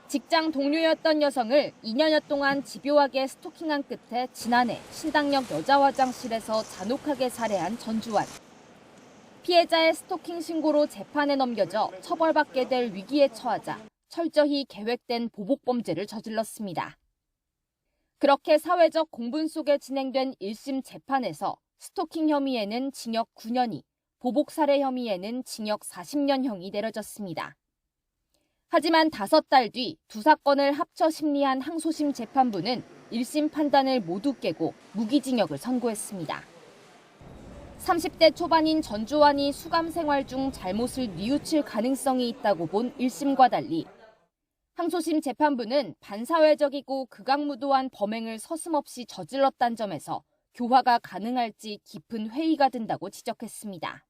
Speaker 4: 직장 동료였던 여성을 2년여 동안 집요하게 스토킹한 끝에 지난해 신당역 여자 화장실에서 잔혹하게 살해한 전주환. 피해자의 스토킹 신고로 재판에 넘겨져 처벌받게 될 위기에 처하자 철저히 계획된 보복 범죄를 저질렀습니다. 그렇게 사회적 공분 속에 진행된 1심 재판에서 스토킹 혐의에는 징역 9년이, 보복 살해 혐의에는 징역 40년형이 내려졌습니다. 하지만 5달 뒤 두 사건을 합쳐 심리한 항소심 재판부는 1심 판단을 모두 깨고 무기징역을 선고했습니다. 30대 초반인 전주환이 수감 생활 중 잘못을 뉘우칠 가능성이 있다고 본 1심과 달리 항소심 재판부는 반사회적이고 극악무도한 범행을 서슴없이 저질렀다는 점에서 교화가 가능할지 깊은 회의가 든다고 지적했습니다.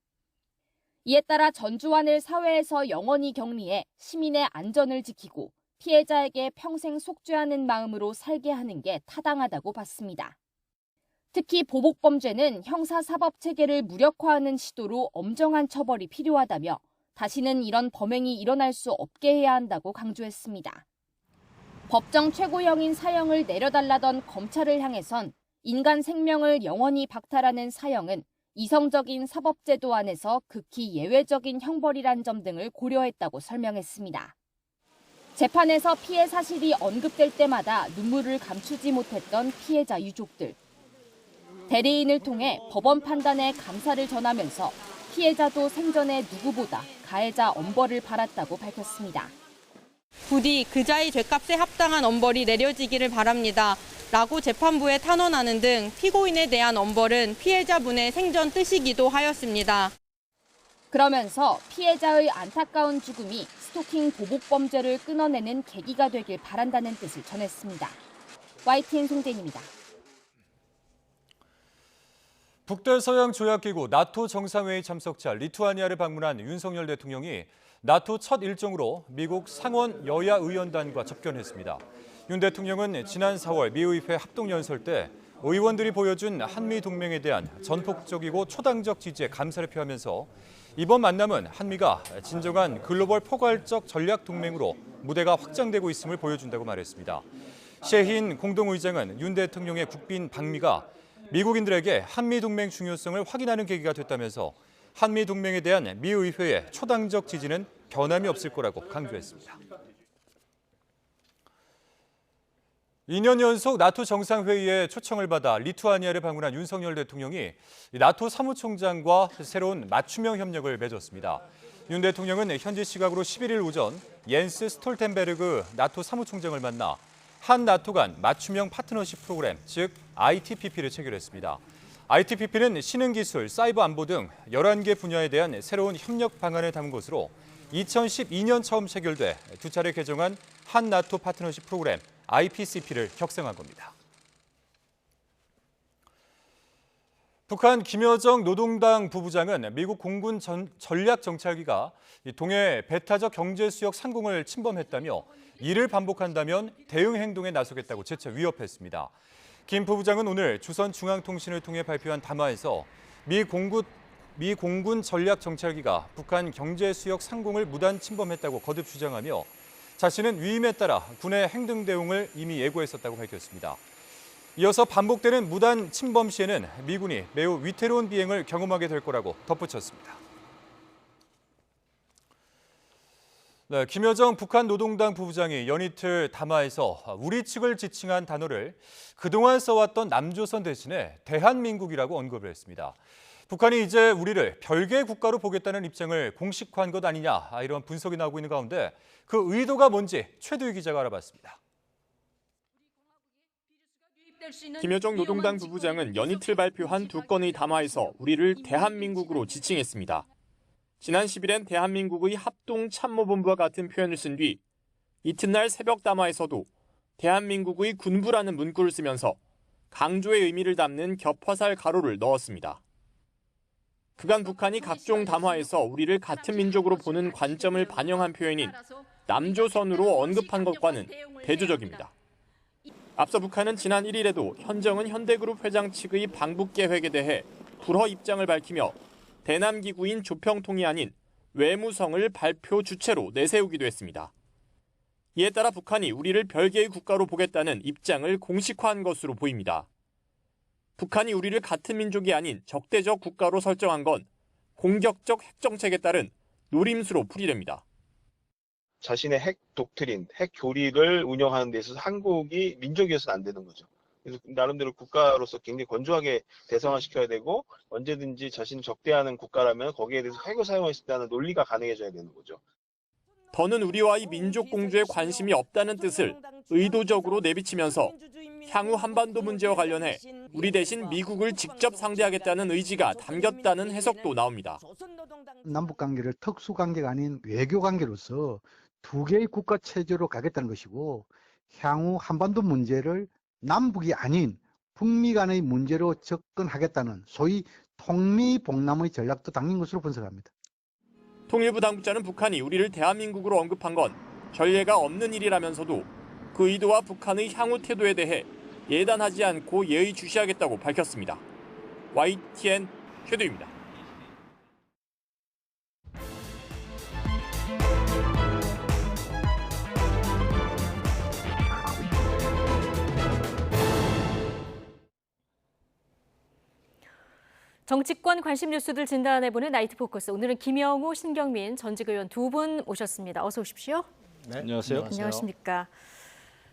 Speaker 4: 이에 따라 전주환을 사회에서 영원히 격리해 시민의 안전을 지키고 피해자에게 평생 속죄하는 마음으로 살게 하는 게 타당하다고 봤습니다. 특히 보복범죄는 형사사법체계를 무력화하는 시도로 엄정한 처벌이 필요하다며 다시는 이런 범행이 일어날 수 없게 해야 한다고 강조했습니다. 법정 최고형인 사형을 내려달라던 검찰을 향해선 인간 생명을 영원히 박탈하는 사형은 이성적인 사법제도 안에서 극히 예외적인 형벌이란 점 등을 고려했다고 설명했습니다. 재판에서 피해 사실이 언급될 때마다 눈물을 감추지 못했던 피해자 유족들. 대리인을 통해 법원 판단에 감사를 전하면서 피해자도 생전에 누구보다 가해자 엄벌을 바랐다고 밝혔습니다.
Speaker 5: 부디 그자의 죄값에 합당한 엄벌이 내려지기를 바랍니다. 라고 재판부에 탄원하는 등 피고인에 대한 엄벌은 피해자분의 생전 뜻이기도 하였습니다.
Speaker 4: 그러면서 피해자의 안타까운 죽음이 스토킹 보복범죄를 끊어내는 계기가 되길 바란다는 뜻을 전했습니다. YTN 송재인입니다.
Speaker 2: 북대서양 조약기구 나토 정상회의 참석자 리투아니아를 방문한 윤석열 대통령이 나토 첫 일정으로 미국 상원 여야 의원단과 접견했습니다. 윤 대통령은 지난 4월 미의회 합동연설 때 의원들이 보여준 한미 동맹에 대한 전폭적이고 초당적 지지에 감사를 표하면서 이번 만남은 한미가 진정한 글로벌 포괄적 전략 동맹으로 무대가 확장되고 있음을 보여준다고 말했습니다. 셰힌 공동의장은 윤 대통령의 국빈 방미가 미국인들에게 한미 동맹 중요성을 확인하는 계기가 됐다면서 한미 동맹에 대한 미 의회의 초당적 지지는 변함이 없을 거라고 강조했습니다. 2년 연속 나토 정상회의에 초청을 받아 리투아니아를 방문한 윤석열 대통령이 나토 사무총장과 새로운 맞춤형 협력을 맺었습니다. 윤 대통령은 현지 시각으로 11일 오전 옌스 스톨텐베르그 나토 사무총장을 만나 한 나토 간 맞춤형 파트너십 프로그램, 즉 ITPP를 체결했습니다. ITPP는 신흥기술, 사이버 안보 등 11개 분야에 대한 새로운 협력 방안을 담은 것으로 2012년 처음 체결돼 두 차례 개정한 한나토 파트너십 프로그램 IPCP를 격상한 겁니다. 북한 김여정 노동당 부부장은 미국 공군 전략정찰기가 동해 배타적 경제 수역 상공을 침범했다며 이를 반복한다면 대응 행동에 나서겠다고 재차 위협했습니다. 김 부부장은 오늘 조선중앙통신을 통해 발표한 담화에서 미 공군 전략정찰기가 북한 경제 수역 상공을 무단 침범했다고 거듭 주장하며 자신은 위임에 따라 군의 행동 대응을 이미 예고했었다고 밝혔습니다. 이어서 반복되는 무단 침범 시에는 미군이 매우 위태로운 비행을 경험하게 될 거라고 덧붙였습니다. 네, 김여정 북한 노동당 부부장이 연이틀 담화에서 우리 측을 지칭한 단어를 그동안 써왔던 남조선 대신에 대한민국이라고 언급을 했습니다. 북한이 이제 우리를 별개의 국가로 보겠다는 입장을 공식화한 것 아니냐, 이런 분석이 나오고 있는 가운데 그 의도가 뭔지 최두희 기자가 알아봤습니다.
Speaker 6: 김여정 노동당 부부장은 연이틀 발표한 두 건의 담화에서 우리를 대한민국으로 지칭했습니다. 지난 10일엔 대한민국의 합동참모본부와 같은 표현을 쓴 뒤 이튿날 새벽 담화에서도 대한민국의 군부라는 문구를 쓰면서 강조의 의미를 담는 겹화살 가로를 넣었습니다. 그간 북한이 각종 담화에서 우리를 같은 민족으로 보는 관점을 반영한 표현인 남조선으로 언급한 것과는 대조적입니다. 앞서 북한은 지난 1일에도 현정은 현대그룹 회장 측의 방북 계획에 대해 불허 입장을 밝히며 대남기구인 조평통이 아닌 외무성을 발표 주체로 내세우기도 했습니다. 이에 따라 북한이 우리를 별개의 국가로 보겠다는 입장을 공식화한 것으로 보입니다. 북한이 우리를 같은 민족이 아닌 적대적 국가로 설정한 건 공격적 핵정책에 따른 노림수로 풀이됩니다.
Speaker 7: 자신의 핵 독트린, 핵 교리를 운영하는 데 있어서 한국이 민족이어서는 안 되는 거죠. 그래서 나름대로 국가로서 굉장히 건조하게 대성화시켜야 되고 언제든지 자신을 적대하는 국가라면 거기에 대해서 핵을 사용할 수 있다는 논리가 가능해져야 되는 거죠.
Speaker 6: 더는 우리와의 민족 공조에 관심이 없다는 뜻을 의도적으로 내비치면서 향후 한반도 문제와 관련해 우리 대신 미국을 직접 상대하겠다는 의지가 담겼다는 해석도 나옵니다.
Speaker 8: 남북관계를 특수관계가 아닌 외교관계로서 두 개의 국가 체제로 가겠다는 것이고 향후 한반도 문제를 남북이 아닌 북미 간의 문제로 접근하겠다는 소위 통미봉남의 전략도 담긴 것으로 분석합니다.
Speaker 6: 통일부 당국자는 북한이 우리를 대한민국으로 언급한 건 전례가 없는 일이라면서도 그 의도와 북한의 향후 태도에 대해 예단하지 않고 예의주시하겠다고 밝혔습니다. YTN 최두희입니다.
Speaker 1: 정치권 관심 뉴스들 진단해보는 나이트 포커스. 오늘은 김영우, 신경민 전직 의원 두 분 모셨습니다. 어서 오십시오.
Speaker 9: 네, 안녕하세요.
Speaker 1: 안녕하십니까.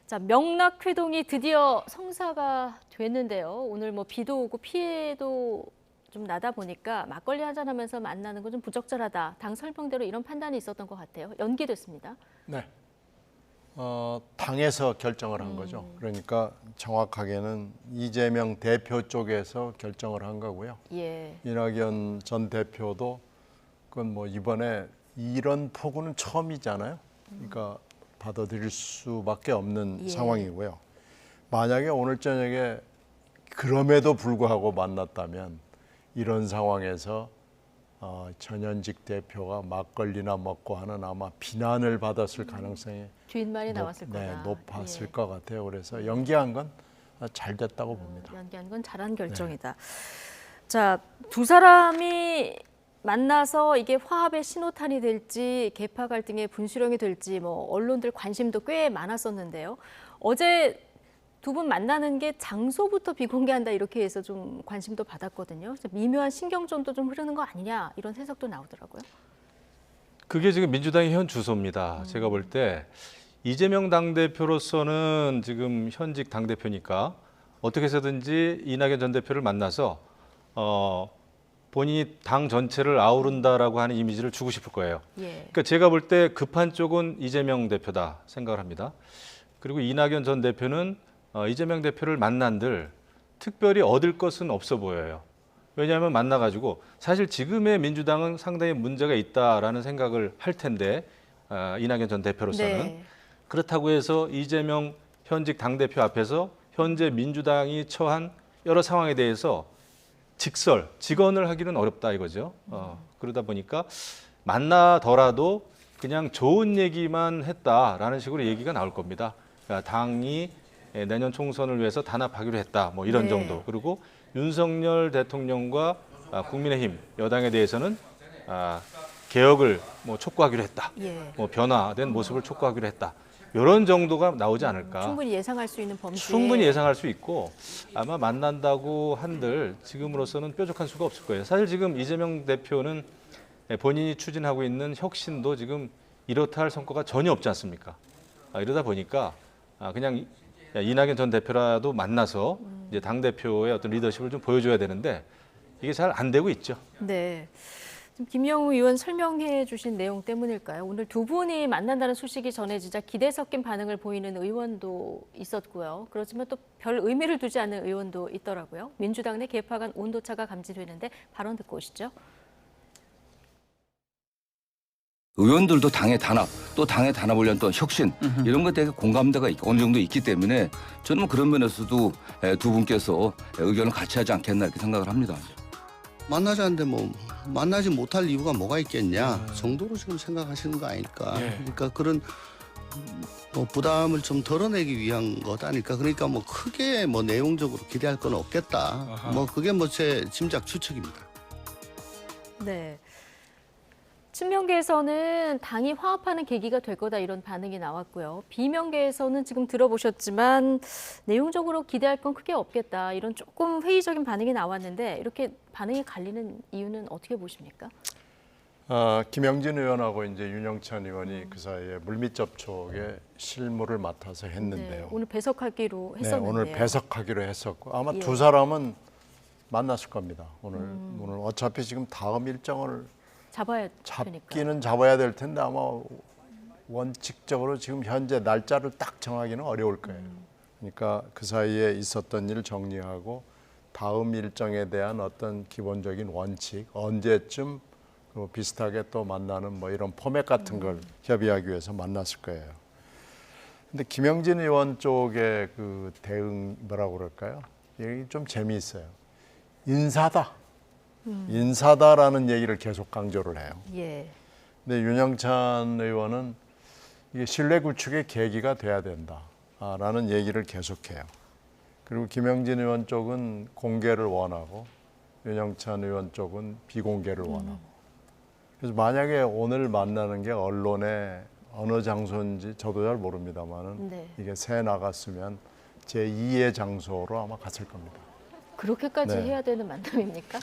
Speaker 1: 자, 명락회동이 드디어 성사가 됐는데요. 오늘 뭐 비도 오고 피해도 좀 나다 보니까 막걸리 한잔하면서 만나는 건 좀 부적절하다. 당 설명대로 이런 판단이 있었던 것 같아요. 연기됐습니다.
Speaker 9: 네. 당에서 결정을 한 거죠. 그러니까 정확하게는 이재명 대표 쪽에서 결정을 한 거고요.
Speaker 1: 예.
Speaker 9: 이낙연 전 대표도 그건 뭐 이번에 이런 폭우는 처음이잖아요. 그러니까 받아들일 수밖에 없는 상황이고요. 만약에 오늘 저녁에 그럼에도 불구하고 만났다면 이런 상황에서 전현직 대표가 막걸리나 먹고 하는 아마 비난을 받았을 가능성이
Speaker 1: 뒷말이 나왔을 거다.
Speaker 9: 높았을 것 같아요. 그래서 연기한 건 잘 됐다고 봅니다.
Speaker 1: 연기한 건 잘한 결정이다. 자, 두 사람이 만나서 이게 화합의 신호탄이 될지 계파 갈등의 분수령이 될지 뭐 언론들 관심도 꽤 많았었는데요. 어제 두 분 만나는 게 장소부터 비공개한다 이렇게 해서 좀 관심도 받았거든요. 미묘한 신경전도 좀 흐르는 거 아니냐 이런 해석도 나오더라고요.
Speaker 10: 그게 지금 민주당의 현 주소입니다. 제가 볼 때 이재명 당대표로서는 지금 현직 당대표니까 어떻게 해서든지 이낙연 전 대표를 만나서 본인이 당 전체를 아우른다라고 하는 이미지를 주고 싶을 거예요. 그러니까 제가 볼 때 급한 쪽은 이재명 대표다 생각을 합니다. 그리고 이낙연 전 대표는 이재명 대표를 만난들 특별히 얻을 것은 없어 보여요. 왜냐하면 만나가지고 사실 지금의 민주당은 상당히 문제가 있다라는 생각을 할 텐데 이낙연 전 대표로서는
Speaker 1: 네.
Speaker 10: 그렇다고 해서 이재명 현직 당대표 앞에서 현재 민주당이 처한 여러 상황에 대해서 직언을 하기는 어렵다 이거죠. 그러다 보니까 만나더라도 그냥 좋은 얘기만 했다라는 식으로 얘기가 나올 겁니다. 그러니까 당이 내년 총선을 위해서 단합하기로 했다, 뭐 이런
Speaker 1: 네.
Speaker 10: 정도. 그리고 윤석열 대통령과 국민의힘 여당에 대해서는 개혁을 뭐 촉구하기로 했다,
Speaker 1: 예.
Speaker 10: 뭐 변화된 모습을 촉구하기로 했다. 이런 정도가 나오지 않을까.
Speaker 1: 충분히 예상할 수 있는 범주에.
Speaker 10: 충분히 예상할 수 있고 아마 만난다고 한들 지금으로서는 뾰족한 수가 없을 거예요. 사실 지금 이재명 대표는 본인이 추진하고 있는 혁신도 지금 이렇다 할 성과가 전혀 없지 않습니까? 이러다 보니까 그냥 이낙연 전 대표라도 만나서 이제 당 대표의 어떤 리더십을 좀 보여줘야 되는데 이게 잘 안 되고 있죠.
Speaker 1: 네. 지금 김영우 의원 설명해 주신 내용 때문일까요? 오늘 두 분이 만난다는 소식이 전해지자 기대 섞인 반응을 보이는 의원도 있었고요. 그렇지만 또 별 의미를 두지 않는 의원도 있더라고요. 민주당 내 계파 간 온도차가 감지되는데 발언 듣고 오시죠.
Speaker 11: 의원들도 당의 단합, 또 당의 단합을 위한 또 혁신 이런 것에 대해 공감대가 어느 정도 있기 때문에 저는 그런 면에서도 두 분께서 의견을 같이 하지 않겠나 이렇게 생각을 합니다.
Speaker 12: 만나지 않는데 뭐 만나지 못할 이유가 뭐가 있겠냐 정도로 지금 생각하시는 거 아닐까. 그러니까 그런 뭐 부담을 좀 덜어내기 위한 것 아닐까. 그러니까 뭐 크게 뭐 내용적으로 기대할 건 없겠다. 뭐 그게 뭐 제 짐작 추측입니다.
Speaker 1: 네. 친명계에서는 당이 화합하는 계기가 될 거다 이런 반응이 나왔고요. 비명계에서는 지금 들어보셨지만 내용적으로 기대할 건 크게 없겠다 이런 조금 회의적인 반응이 나왔는데 이렇게 반응이 갈리는 이유는 어떻게 보십니까?
Speaker 9: 김영진 의원하고 이제 윤영찬 의원이 그 사이에 물밑 접촉에 실무를 맡아서 했는데요.
Speaker 1: 네, 오늘 배석하기로
Speaker 9: 네,
Speaker 1: 했었는데요.
Speaker 9: 오늘 배석하기로 했었고 아마
Speaker 1: 예.
Speaker 9: 두 사람은 만났을 겁니다. 오늘 어차피 지금 다음 일정을
Speaker 1: 잡아야 되니까.
Speaker 9: 잡기는 잡아야 될 텐데 아마 원칙적으로 지금 현재 날짜를 딱 정하기는 어려울 거예요. 그러니까 그 사이에 있었던 일 정리하고 다음 일정에 대한 어떤 기본적인 원칙, 언제쯤 비슷하게 또 만나는 뭐 이런 포맷 같은 걸 협의하기 위해서 만났을 거예요. 근데 김영진 의원 쪽의 그 대응 뭐라고 그럴까요? 이게 좀 재미있어요. 인사다. 인사다라는 얘기를 계속 강조를 해요.
Speaker 1: 예.
Speaker 9: 근데 윤영찬 의원은 이게 신뢰 구축의 계기가 돼야 된다라는 얘기를 계속해요. 그리고 김영진 의원 쪽은 공개를 원하고 윤영찬 의원 쪽은 비공개를 원하고. 그래서 만약에 오늘 만나는 게 언론의 어느 장소인지 저도 잘 모릅니다만은
Speaker 1: 네.
Speaker 9: 이게 새 나갔으면 제2의 장소로 아마 갔을 겁니다.
Speaker 1: 그렇게까지
Speaker 9: 네.
Speaker 1: 해야 되는 만남입니까?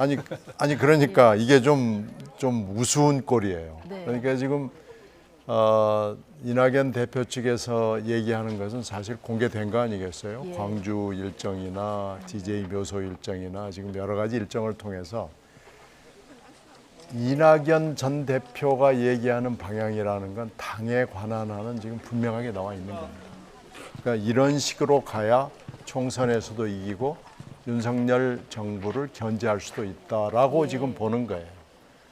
Speaker 9: 아니 그러니까 이게 좀 우스운 꼴이에요.
Speaker 1: 네.
Speaker 9: 그러니까 지금 이낙연 대표 측에서 얘기하는 것은 사실 공개된 거 아니겠어요?
Speaker 1: 예.
Speaker 9: 광주 일정이나 DJ 묘소 일정이나 지금 여러 가지 일정을 통해서 이낙연 전 대표가 얘기하는 방향이라는 건 당에 관한 한은 지금 분명하게 나와 있는 겁니다. 그러니까 이런 식으로 가야 총선에서도 이기고 윤석열 정부를 견제할 수도 있다라고 지금 보는 거예요.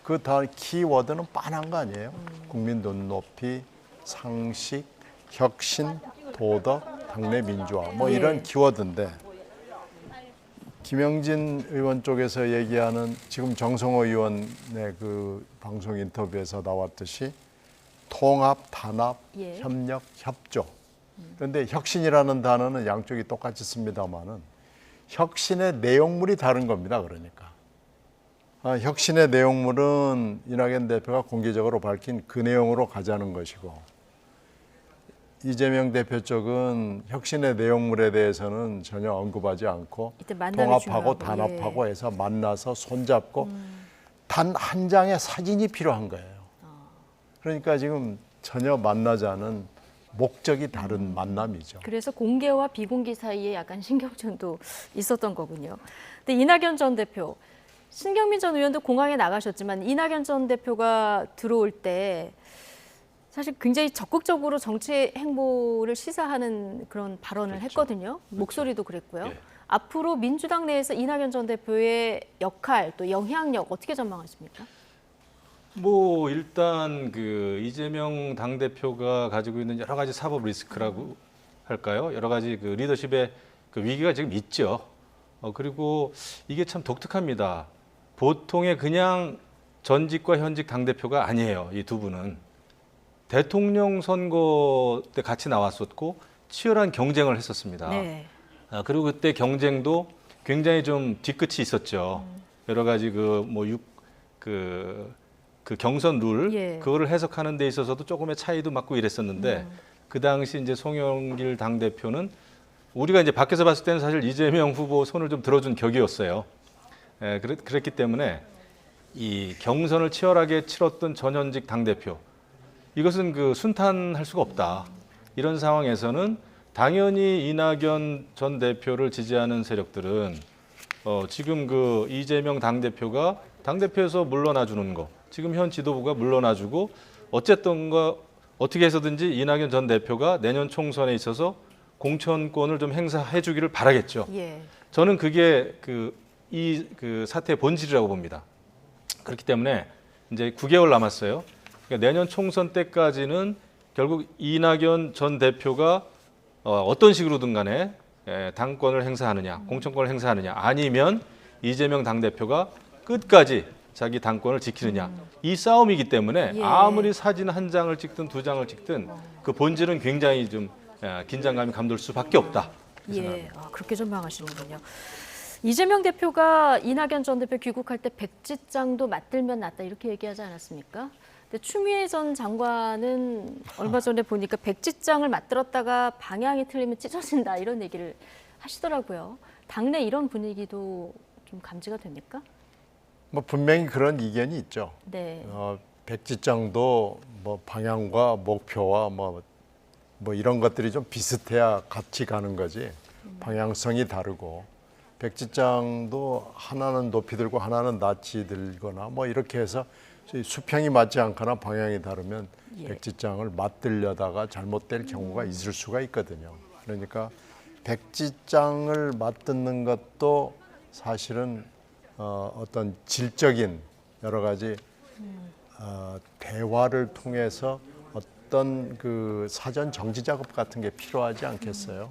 Speaker 9: 그 다 키워드는 빤한 거 아니에요? 국민 눈높이, 상식, 혁신, 도덕, 당내 민주화 뭐 이런 키워드인데 김영진 의원 쪽에서 얘기하는 지금 정성호 의원의 그 방송 인터뷰에서 나왔듯이 통합, 단합,
Speaker 1: 예.
Speaker 9: 협력, 협조. 그런데 혁신이라는 단어는 양쪽이 똑같이 씁니다만은 혁신의 내용물이 다른 겁니다. 그러니까 혁신의 내용물은 이낙연 대표가 공개적으로 밝힌 그 내용으로 가자는 것이고 이재명 대표 쪽은 혁신의 내용물에 대해서는 전혀 언급하지 않고 통합하고 단합하고 해서 만나서 손잡고 단 한 장의 사진이 필요한 거예요. 그러니까 지금 전혀 만나자는 목적이 다른 만남이죠.
Speaker 1: 그래서 공개와 비공개 사이에 약간 신경전도 있었던 거군요. 근데 이낙연 전 대표, 신경민 전 의원도 공항에 나가셨지만 이낙연 전 대표가 들어올 때 사실 굉장히 적극적으로 정치 행보를 시사하는 그런 발언을 했거든요. 목소리도 그랬고요. 앞으로 민주당 내에서 이낙연 전 대표의 역할 또 영향력 어떻게 전망하십니까?
Speaker 10: 뭐 일단 그 이재명 당대표가 가지고 있는 여러 가지 사법 리스크라고 할까요? 여러 가지 그 리더십의 그 위기가 지금 있죠. 그리고 이게 참 독특합니다. 보통의 그냥 전직과 현직 당대표가 아니에요. 이 두 분은. 대통령 선거 때 같이 나왔었고 치열한 경쟁을 했었습니다.
Speaker 1: 네.
Speaker 10: 그리고 그때 경쟁도 굉장히 좀 뒤끝이 있었죠. 여러 가지 그 경선 룰
Speaker 1: 예.
Speaker 10: 그거를 해석하는 데 있어서도 조금의 차이도 맞고 이랬었는데 그 당시 이제 송영길 당대표는 우리가 이제 밖에서 봤을 때는 사실 이재명 후보 손을 좀 들어준 격이었어요. 그랬기 때문에 이 경선을 치열하게 치렀던 전현직 당대표 이것은 그 순탄할 수가 없다. 이런 상황에서는 당연히 이낙연 전 대표를 지지하는 세력들은 지금 그 이재명 당대표가 당대표에서 물러나 주는 거 지금 현 지도부가 물러나 주고 어떻게 해서든지 이낙연 전 대표가 내년 총선에 있어서 공천권을 좀 행사해 주기를 바라겠죠.
Speaker 1: 예.
Speaker 10: 저는 그게 이 사태의 본질이라고 봅니다. 그렇기 때문에 이제 9개월 남았어요. 그러니까 내년 총선 때까지는 결국 이낙연 전 대표가 어떤 식으로든 간에 당권을 행사하느냐, 공천권을 행사하느냐, 아니면 이재명 당대표가 끝까지 자기 당권을 지키느냐. 이 싸움이기 때문에
Speaker 1: 예.
Speaker 10: 아무리 사진 한 장을 찍든 두 장을 찍든 그 본질은 굉장히 좀 긴장감이 감돌 수밖에 없다.
Speaker 1: 예, 그렇게 전망하시는군요. 이재명 대표가 이낙연 전 대표 귀국할 때 백지장도 맞들면 낫다 이렇게 얘기하지 않았습니까? 근데 추미애 전 장관은 얼마 전에 보니까 백지장을 맞들었다가 방향이 틀리면 찢어진다 이런 얘기를 하시더라고요. 당내 이런 분위기도 좀 감지가 됩니까?
Speaker 9: 뭐 분명히 그런 이견이 있죠.
Speaker 1: 네.
Speaker 9: 백지장도 뭐 방향과 목표와 뭐 이런 것들이 좀 비슷해야 같이 가는 거지. 방향성이 다르고 백지장도 하나는 높이 들고 하나는 낮이 들거나 뭐 이렇게 해서 수평이 맞지 않거나 방향이 다르면 백지장을 맞들려다가 잘못될 경우가 있을 수가 있거든요. 그러니까 백지장을 맞듣는 것도 사실은 어떤 질적인 여러 가지 대화를 통해서 어떤 그 사전 정지 작업 같은 게 필요하지 않겠어요?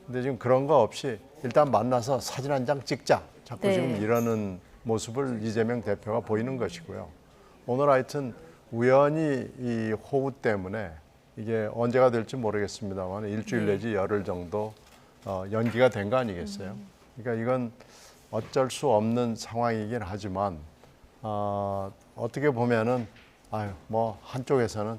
Speaker 9: 근데 지금 그런 거 없이 일단 만나서 사진 한 장 찍자. 자꾸
Speaker 1: 네.
Speaker 9: 지금 이러는 모습을 이재명 대표가 보이는 것이고요. 오늘 하여튼 우연히 이 호우 때문에 이게 언제가 될지 모르겠습니다만 일주일 내지 열흘 정도 연기가 된 거 아니겠어요? 그러니까 이건 어쩔 수 없는 상황이긴 하지만 어떻게 보면은 뭐 한쪽에서는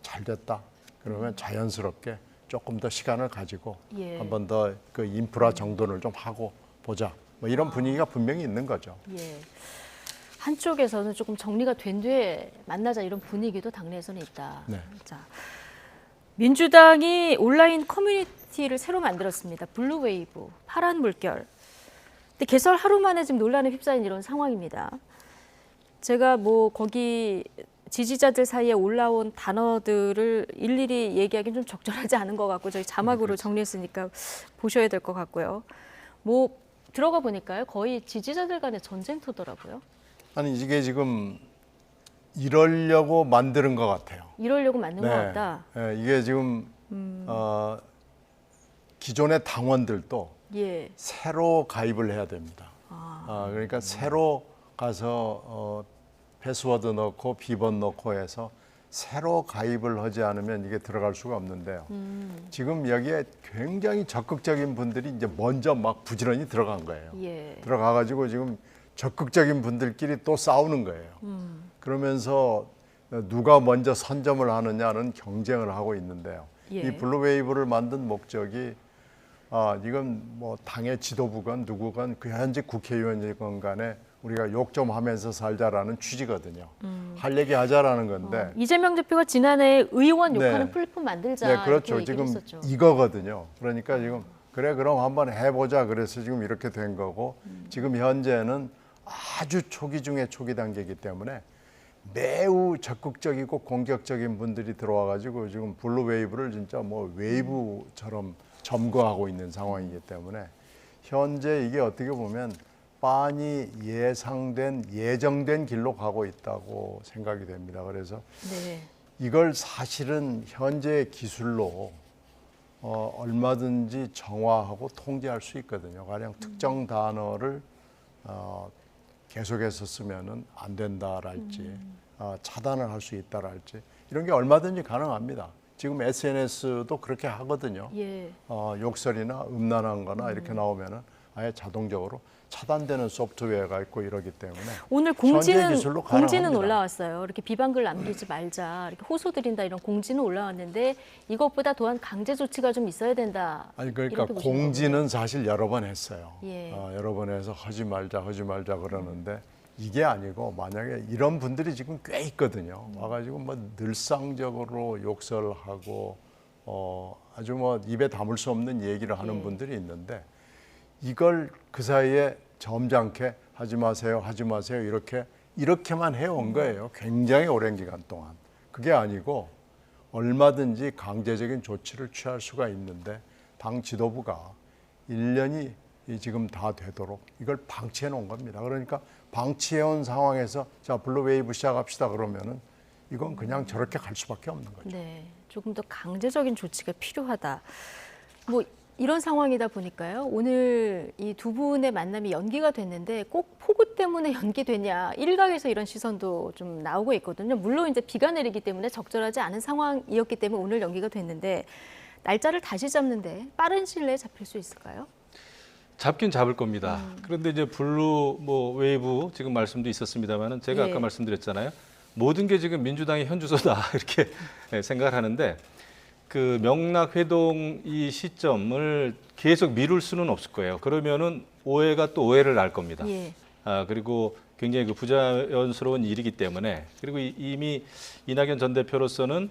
Speaker 9: 잘 됐다. 그러면 자연스럽게 조금 더 시간을 가지고 한 번 더 그 인프라 정돈을 좀 하고 보자. 뭐 이런 분위기가 분명히 있는 거죠.
Speaker 1: 예. 한쪽에서는 조금 정리가 된 뒤에 만나자 이런 분위기도 당내에서는 있다.
Speaker 9: 네.
Speaker 1: 자, 민주당이 온라인 커뮤니티를 새로 만들었습니다. 블루웨이브, 파란 물결. 근데 개설 하루 만에 지금 논란에 휩싸인 이런 상황입니다. 제가 뭐 거기 지지자들 사이에 올라온 단어들을 일일이 얘기하기는 좀 적절하지 않은 것 같고 저희 자막으로 정리했으니까 보셔야 될 것 같고요. 뭐 들어가 보니까요. 거의 지지자들 간의 전쟁터더라고요.
Speaker 9: 아니 이게 지금 이러려고 만드는 것 같아요.
Speaker 1: 이러려고 만든 것 같다.
Speaker 9: 네, 이게 지금 기존의 당원들도
Speaker 1: 예.
Speaker 9: 새로 가입을 해야 됩니다. 그러니까 새로 가서 패스워드 넣고 비번 넣고 해서 새로 가입을 하지 않으면 이게 들어갈 수가 없는데요. 지금 여기에 굉장히 적극적인 분들이 이제 먼저 막 부지런히 들어간 거예요.
Speaker 1: 예.
Speaker 9: 들어가가지고 지금 적극적인 분들끼리 또 싸우는 거예요. 그러면서 누가 먼저 선점을 하느냐는 경쟁을 하고 있는데요.
Speaker 1: 예.
Speaker 9: 이 블루웨이브를 만든 목적이 이건 뭐 당의 지도부건 누구건 그 현직 국회의원이건 간에 우리가 욕 좀 하면서 살자라는 취지거든요. 할 얘기 하자라는 건데.
Speaker 1: 이재명 대표가 지난해 의원 욕하는
Speaker 9: 네.
Speaker 1: 플랫폼 만들자
Speaker 9: 네, 그렇죠.
Speaker 1: 이렇게
Speaker 9: 지금
Speaker 1: 얘기를 했었죠.
Speaker 9: 이거거든요. 그러니까 지금 그래 그럼 한번 해보자 그래서 지금 이렇게 된 거고 지금 현재는 아주 초기 중에 초기 단계이기 때문에 매우 적극적이고 공격적인 분들이 들어와가지고 지금 블루웨이브를 진짜 뭐 웨이브처럼 점거하고 있는 상황이기 때문에 현재 이게 어떻게 보면 빤히 예정된 길로 가고 있다고 생각이 됩니다. 그래서
Speaker 1: 네.
Speaker 9: 이걸 사실은 현재의 기술로 얼마든지 정화하고 통제할 수 있거든요. 가령 특정 단어를 계속해서 쓰면은 안 된다랄지 차단을 할 수 있다랄지 이런 게 얼마든지 가능합니다. 지금 SNS도 그렇게 하거든요.
Speaker 1: 예.
Speaker 9: 욕설이나 음란한 거나 이렇게 나오면은 아예 자동적으로 차단되는 소프트웨어가 있고 이러기 때문에
Speaker 1: 오늘
Speaker 9: 현재
Speaker 1: 공지는
Speaker 9: 기술로 가능합니다.
Speaker 1: 올라왔어요. 이렇게 비방글 남기지 말자, 이렇게 호소드린다 이런 공지는 올라왔는데 이것보다 또한 강제 조치가 좀 있어야 된다.
Speaker 9: 아니 그러니까
Speaker 1: 이렇게 보시는
Speaker 9: 공지는
Speaker 1: 거고요.
Speaker 9: 사실 여러 번 했어요.
Speaker 1: 예.
Speaker 9: 여러 번 해서 하지 말자 그러는데 이게 아니고 만약에 이런 분들이 지금 꽤 있거든요. 와가지고 뭐 늘상적으로 욕설하고 아주 뭐 입에 담을 수 없는 얘기를 하는 분들이 있는데 이걸 그 사이에 점잖게 하지 마세요 이렇게만 해온 거예요. 굉장히 오랜 기간 동안. 그게 아니고 얼마든지 강제적인 조치를 취할 수가 있는데 당 지도부가 1년이 지금 다 되도록 이걸 방치해 놓은 겁니다. 그러니까 방치해 온 상황에서 자 블루웨이브 시작합시다 그러면은 이건 그냥 저렇게 갈 수밖에 없는 거죠.
Speaker 1: 네, 조금 더 강제적인 조치가 필요하다. 뭐 이런 상황이다 보니까요. 오늘 이 두 분의 만남이 연기가 됐는데 꼭 폭우 때문에 연기되냐 일각에서 이런 시선도 좀 나오고 있거든요. 물론 이제 비가 내리기 때문에 적절하지 않은 상황이었기 때문에 오늘 연기가 됐는데 날짜를 다시 잡는데 빠른 시일 내에 잡힐 수 있을까요?
Speaker 10: 잡긴 잡을 겁니다. 그런데 이제 블루 웨이브 지금 말씀도 있었습니다만은 제가
Speaker 1: 예.
Speaker 10: 아까 말씀드렸잖아요. 모든 게 지금 민주당의 현주소다 이렇게 생각을 하는데 그 명락 회동 이 시점을 계속 미룰 수는 없을 거예요. 그러면은 오해가 또 오해를 낳을 겁니다.
Speaker 1: 예.
Speaker 10: 그리고 굉장히 그 부자연스러운 일이기 때문에 그리고 이미 이낙연 전 대표로서는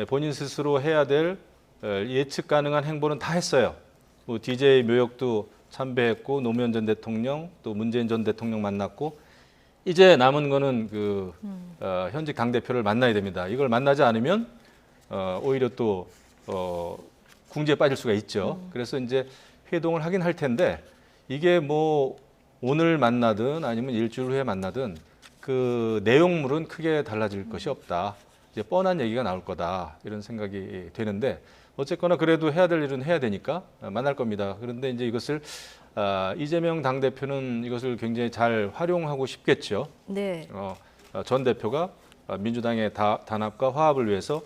Speaker 10: 본인 스스로 해야 될 예측 가능한 행보는 다 했어요. 뭐 DJ 묘역도 참배했고 노무현 전 대통령 또 문재인 전 대통령 만났고 이제 남은 거는 그 현직 당 대표를 만나야 됩니다. 이걸 만나지 않으면 오히려 또 궁지에 빠질 수가 있죠. 그래서 이제 회동을 하긴 할 텐데 이게 뭐 오늘 만나든 아니면 일주일 후에 만나든 그 내용물은 크게 달라질 것이 없다. 이제 뻔한 얘기가 나올 거다 이런 생각이 되는데 어쨌거나 그래도 해야 될 일은 해야 되니까 만날 겁니다. 그런데 이제 이것을 이재명 당대표는 이것을 굉장히 잘 활용하고 싶겠죠.
Speaker 1: 네.
Speaker 10: 전 대표가 민주당의 단합과 화합을 위해서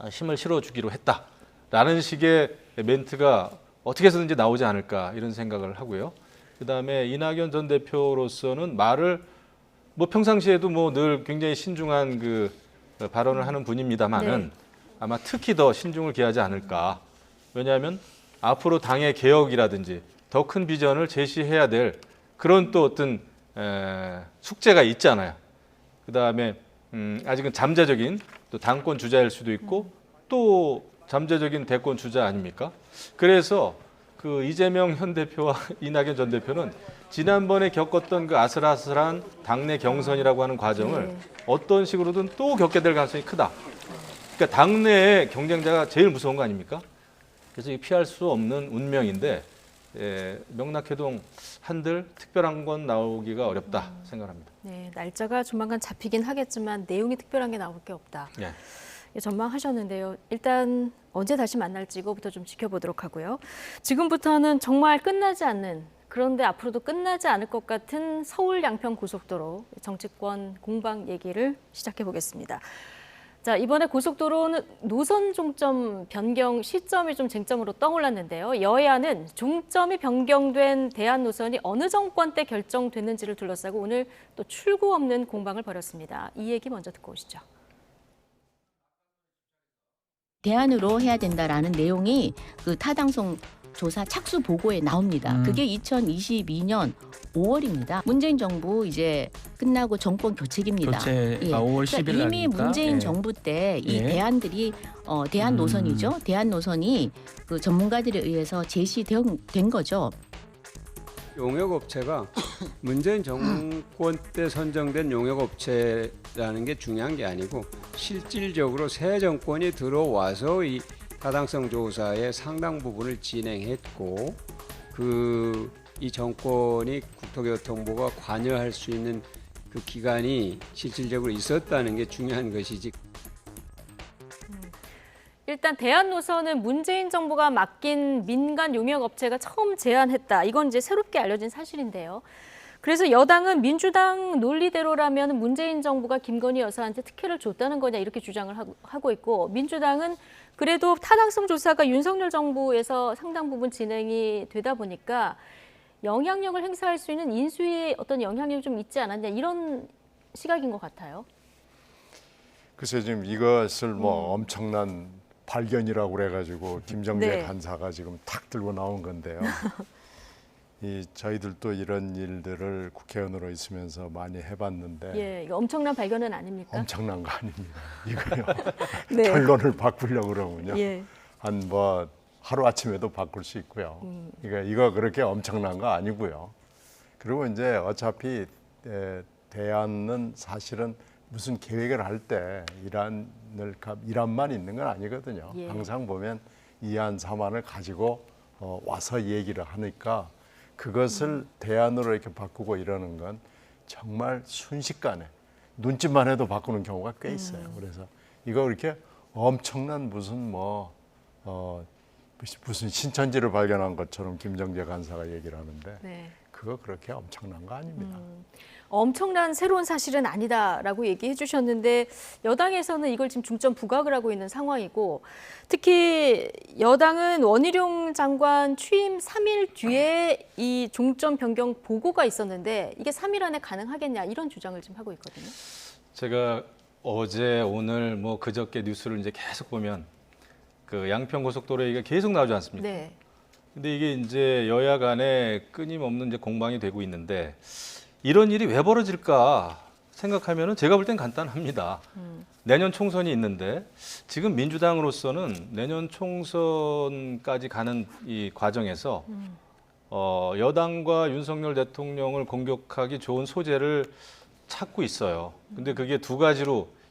Speaker 10: 힘을 실어주기로 했다라는 식의 멘트가 어떻게 해서든지 나오지 않을까 이런 생각을 하고요. 그다음에 이낙연 전 대표로서는 말을 뭐 평상시에도 뭐 늘 굉장히 신중한 그 발언을 하는 분입니다만은
Speaker 1: 네.
Speaker 10: 아마 특히 더 신중을 기하지 않을까. 왜냐하면 앞으로 당의 개혁이라든지 더 큰 비전을 제시해야 될 그런 또 어떤 숙제가 있잖아요. 그다음에 아직은 잠재적인 또 당권 주자일 수도 있고 또 잠재적인 대권 주자 아닙니까? 그래서 그 이재명 현 대표와 이낙연 전 대표는 지난번에 겪었던 그 아슬아슬한 당내 경선이라고 하는 과정을 어떤 식으로든 또 겪게 될 가능성이 크다. 그러니까 당내의 경쟁자가 제일 무서운 거 아닙니까? 그래서 이 피할 수 없는 운명인데 명락회동 한들 특별한 건 나오기가 어렵다 생각합니다.
Speaker 1: 네, 날짜가 조만간 잡히긴 하겠지만 내용이 특별한 게 나올 게 없다.
Speaker 10: 네.
Speaker 1: 전망하셨는데요. 일단 언제 다시 만날지 이거부터 좀 지켜보도록 하고요. 지금부터는 정말 끝나지 않는 그런데 앞으로도 끝나지 않을 것 같은 서울 양평 고속도로 정치권 공방 얘기를 시작해 보겠습니다. 자, 이번에 고속도로는 노선 종점 변경 시점이 좀 쟁점으로 떠올랐는데요. 여야는 종점이 변경된 대안 노선이 어느 정권 때 결정됐는지를 둘러싸고 오늘 또 출구 없는 공방을 벌였습니다. 이 얘기 먼저 듣고 오시죠.
Speaker 13: 대안으로 해야 된다라는 내용이 그 타당성 조사 착수 보고에 나옵니다. 그게 2022년 5월입니다. 문재인 정부 이제 끝나고 정권 교체기입니다.
Speaker 14: 5월 10일
Speaker 13: 그러니까 이미
Speaker 14: 아닙니까?
Speaker 13: 문재인 정부 때 이 대안들이 대안 노선이죠. 대안 노선이 그 전문가들에 의해서 제시된 거죠.
Speaker 15: 용역업체가 문재인 정권 때 선정된 용역업체라는 게 중요한 게 아니고 실질적으로 새 정권이 들어와서 이 타당성 조사의 상당 부분을 진행했고 그 이 정권이 국토교통부가 관여할 수 있는 그 기간이 실질적으로 있었다는 게 중요한 것이지.
Speaker 1: 일단 대한노선은 문재인 정부가 맡긴 민간 용역 업체가 처음 제안했다. 이건 이제 새롭게 알려진 사실인데요. 그래서 여당은 민주당 논리대로라면 문재인 정부가 김건희 여사한테 특혜를 줬다는 거냐 이렇게 주장을 하고 있고, 민주당은 그래도 타당성 조사가 윤석열 정부에서 상당 부분 진행이 되다 보니까 영향력을 행사할 수 있는 인수위에 어떤 영향력이 좀 있지 않았냐 이런 시각인 것 같아요.
Speaker 9: 글쎄 지금 이것을 뭐 엄청난 발견이라고 그래가지고 김정재
Speaker 1: 네.
Speaker 9: 간사가 지금 탁 들고 나온 건데요. 저희들도 이런 일들을 국회의원으로 있으면서 많이 해봤는데
Speaker 1: 예, 이거 엄청난 발견은 아닙니까?
Speaker 9: 엄청난 거 아닙니다. 이거요.
Speaker 1: 네.
Speaker 9: 결론을 바꾸려고 그러면요.
Speaker 1: 예.
Speaker 9: 한 뭐 하루 아침에도 바꿀 수 있고요. 그러니까 이거 그렇게 엄청난 거 아니고요. 그리고 이제 어차피 대안은 사실은 무슨 계획을 할 때 이란만 있는 건 아니거든요.
Speaker 14: 예.
Speaker 9: 항상 보면 이안 삼안을 가지고 와서 얘기를 하니까 그것을 대안으로 이렇게 바꾸고 이러는 건 정말 순식간에 눈짓만 해도 바꾸는 경우가 꽤 있어요. 그래서 이거 그렇게 엄청난 무슨 신천지를 발견한 것처럼 김정재 간사가 얘기를 하는데
Speaker 1: 네.
Speaker 9: 그거 그렇게 엄청난 거 아닙니다.
Speaker 1: 엄청난 새로운 사실은 아니다라고 얘기해 주셨는데 여당에서는 이걸 지금 중점 부각을 하고 있는 상황이고, 특히 여당은 원희룡 장관 취임 3일 뒤에 이 종점 변경 보고가 있었는데 이게 3일 안에 가능하겠냐 이런 주장을 지금 하고 있거든요.
Speaker 10: 제가 어제 오늘 뭐 그저께 뉴스를 이제 계속 보면 그 양평 고속도로 얘기가 계속 나오지 않습니까?
Speaker 1: 네.
Speaker 10: 근데 이게 이제 여야 간에 끊임없는 이제 공방이 되고 있는데 이런 일이 왜 벌어질까 생각하면은 제가 볼 땐 간단합니다. 내년 총선이 있는데 지금 민주당으로서는 내년 총선까지 가는 이 과정에서 여당과 윤석열 대통령을 공격하기 좋은 소재를 찾고 있어요. 근데 그게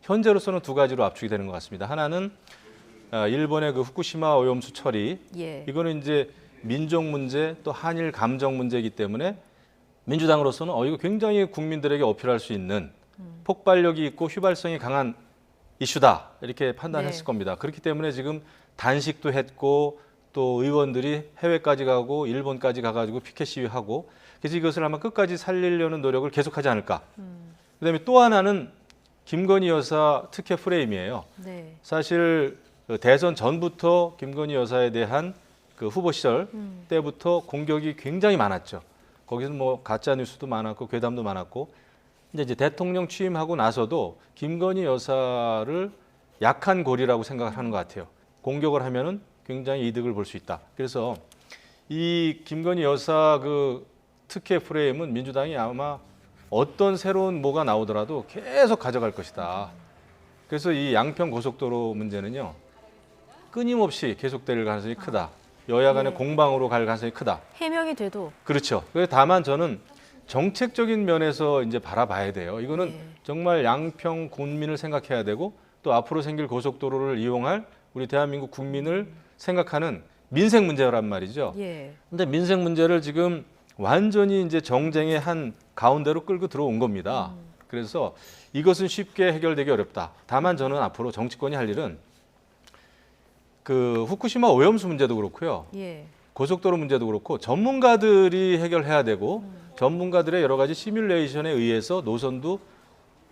Speaker 10: 현재로서는 두 가지로 압축이 되는 것 같습니다. 하나는 일본의 그 후쿠시마 오염수 처리,
Speaker 1: 예.
Speaker 10: 이거는 이제 민족 문제 또 한일 감정 문제이기 때문에 민주당으로서는 이거 굉장히 국민들에게 어필할 수 있는 폭발력이 있고 휘발성이 강한 이슈다 이렇게 판단했을
Speaker 1: 네.
Speaker 10: 겁니다. 그렇기 때문에 지금 단식도 했고 또 의원들이 해외까지 가고 일본까지 가가지고 피켓 시위하고, 그래서 이것을 아마 끝까지 살리려는 노력을 계속하지 않을까. 그다음에 또 하나는 김건희 여사 특혜 프레임이에요.
Speaker 1: 네.
Speaker 10: 사실 대선 전부터 김건희 여사에 대한 그 후보 시절 때부터 공격이 굉장히 많았죠. 거기서 뭐 가짜 뉴스도 많았고 괴담도 많았고, 이제 대통령 취임하고 나서도 김건희 여사를 약한 고리라고 생각을 하는 것 같아요. 공격을 하면은 굉장히 이득을 볼 수 있다. 그래서 이 김건희 여사 그 특혜 프레임은 민주당이 아마 어떤 새로운 뭐가 나오더라도 계속 가져갈 것이다. 그래서 이 양평 고속도로 문제는요, 끊임없이 계속될 가능성이 크다. 여야 간의 공방으로 갈 가능성이 크다.
Speaker 1: 해명이 돼도.
Speaker 10: 그렇죠. 다만 저는 정책적인 면에서 이제 바라봐야 돼요. 이거는 정말 양평 군민을 생각해야 되고 또 앞으로 생길 고속도로를 이용할 우리 대한민국 국민을 생각하는 민생 문제란 말이죠.
Speaker 1: 예.
Speaker 10: 근데 민생 문제를 지금 완전히 이제 정쟁의 한 가운데로 끌고 들어온 겁니다. 그래서 이것은 쉽게 해결되기 어렵다. 다만 저는 앞으로 정치권이 할 일은 그 후쿠시마 오염수 문제도 그렇고요.
Speaker 1: 예.
Speaker 10: 고속도로 문제도 그렇고 전문가들이 해결해야 되고 전문가들의 여러 가지 시뮬레이션에 의해서 노선도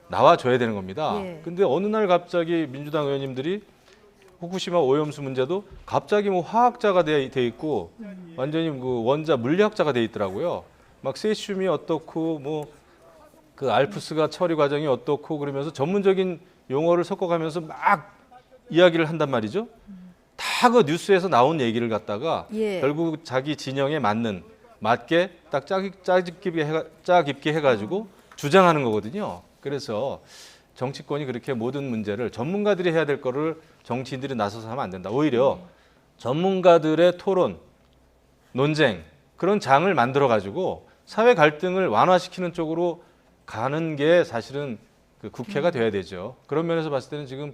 Speaker 10: 나와줘야 되는 겁니다.
Speaker 1: 예.
Speaker 10: 근데 어느 날 갑자기 민주당 의원님들이 후쿠시마 오염수 문제도 갑자기 뭐 화학자가 돼 있고 완전히 그 원자 물리학자가 돼 있더라고요. 막 세슘이 어떻고 뭐 그 알프스가 처리 과정이 어떻고 그러면서 전문적인 용어를 섞어가면서 막 이야기를 한단 말이죠. 다 그 뉴스에서 나온 얘기를 갖다가
Speaker 1: 예.
Speaker 10: 결국 자기 진영에 맞게 딱 짜 깊게 해가지고 주장하는 거거든요. 그래서 정치권이 그렇게 모든 문제를 전문가들이 해야 될 거를 정치인들이 나서서 하면 안 된다. 오히려 전문가들의 토론, 논쟁 그런 장을 만들어가지고 사회 갈등을 완화시키는 쪽으로 가는 게 사실은 그 국회가 돼야 되죠. 그런 면에서 봤을 때는 지금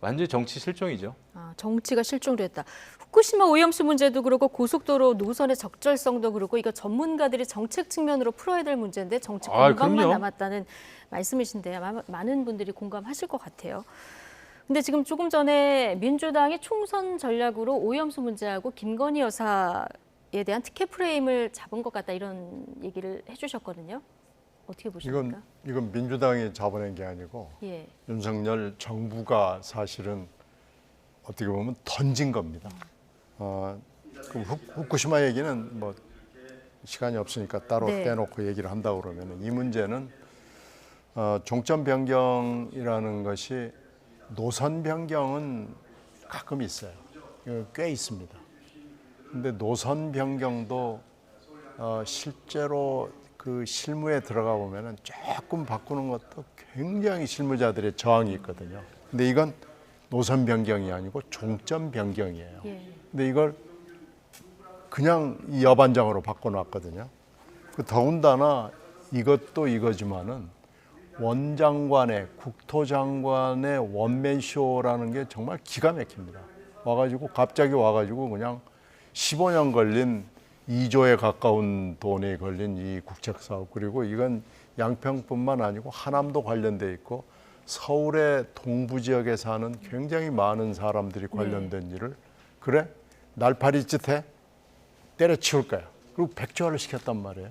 Speaker 10: 완전히 정치 실종이죠.
Speaker 1: 정치가 실종됐다. 후쿠시마 오염수 문제도 그렇고 고속도로 노선의 적절성도 그렇고 이거 전문가들이 정책 측면으로 풀어야 될 문제인데 정치 공방만
Speaker 10: 그럼요.
Speaker 1: 남았다는 말씀이신데 많은 분들이 공감하실 것 같아요. 근데 지금 조금 전에 민주당이 총선 전략으로 오염수 문제하고 김건희 여사에 대한 특혜 프레임을 잡은 것 같다 이런 얘기를 해주셨거든요. 어떻게 보십니까?
Speaker 9: 이건 민주당이 잡아낸 게 아니고
Speaker 1: 예.
Speaker 9: 윤석열 정부가 사실은 어떻게 보면 던진 겁니다. 그럼 후쿠시마 얘기는 뭐 시간이 없으니까 따로
Speaker 1: 네.
Speaker 9: 떼놓고 얘기를 한다고 그러면 이 문제는 종점 변경이라는 것이 노선 변경은 가끔 있어요. 꽤 있습니다. 근데 노선 변경도 실제로 그 실무에 들어가 보면은 조금 바꾸는 것도 굉장히 실무자들의 저항이 있거든요. 근데 이건 노선 변경이 아니고 종점 변경이에요. 근데 이걸 그냥 이 여반장으로 바꿔놨거든요. 더군다나 이것도 이거지만은 원장관의 국토장관의 원맨쇼라는 게 정말 기가 막힙니다. 갑자기 와가지고 그냥 15년 걸린 2조에 가까운 돈이 걸린 이 국책사업, 그리고 이건 양평뿐만 아니고 하남도 관련돼 있고 서울의 동부 지역에 사는 굉장히 많은 사람들이 관련된 일을 그래? 날파리짓 해? 때려치울 거야. 그리고 백지화를 시켰단 말이에요.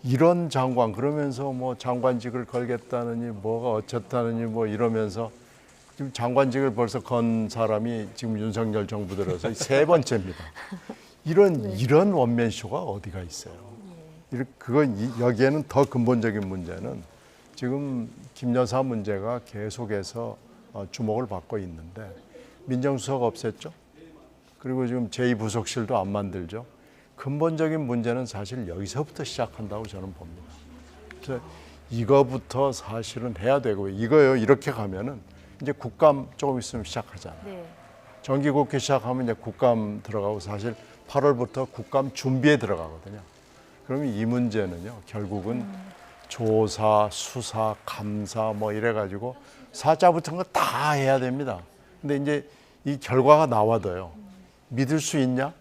Speaker 9: 이런 장관, 그러면서 뭐 장관직을 걸겠다느니 뭐가 어쨌다느니 뭐 이러면서 지금 장관직을 벌써 건 사람이 지금 윤석열 정부 들어서 3번째입니다. 이런 원맨쇼가 어디가 있어요. 여기에는 더 근본적인 문제는 지금 김 여사 문제가 계속해서 주목을 받고 있는데 민정수석 없앴죠. 그리고 지금 제2부속실도 안 만들죠. 근본적인 문제는 사실 여기서부터 시작한다고 저는 봅니다. 그래서 이거부터 사실은 해야 되고 이거요. 이렇게 가면은 이제 국감 조금 있으면 시작하잖아요.
Speaker 1: 네.
Speaker 9: 정기국회 시작하면 이제 국감 들어가고 사실 8월부터 국감 준비에 들어가거든요. 그러면 이 문제는요. 결국은 조사, 수사, 감사 뭐 이래가지고 사자 붙은 거 다 해야 됩니다. 근데 이제 이 결과가 나와도요. 믿을 수 있냐?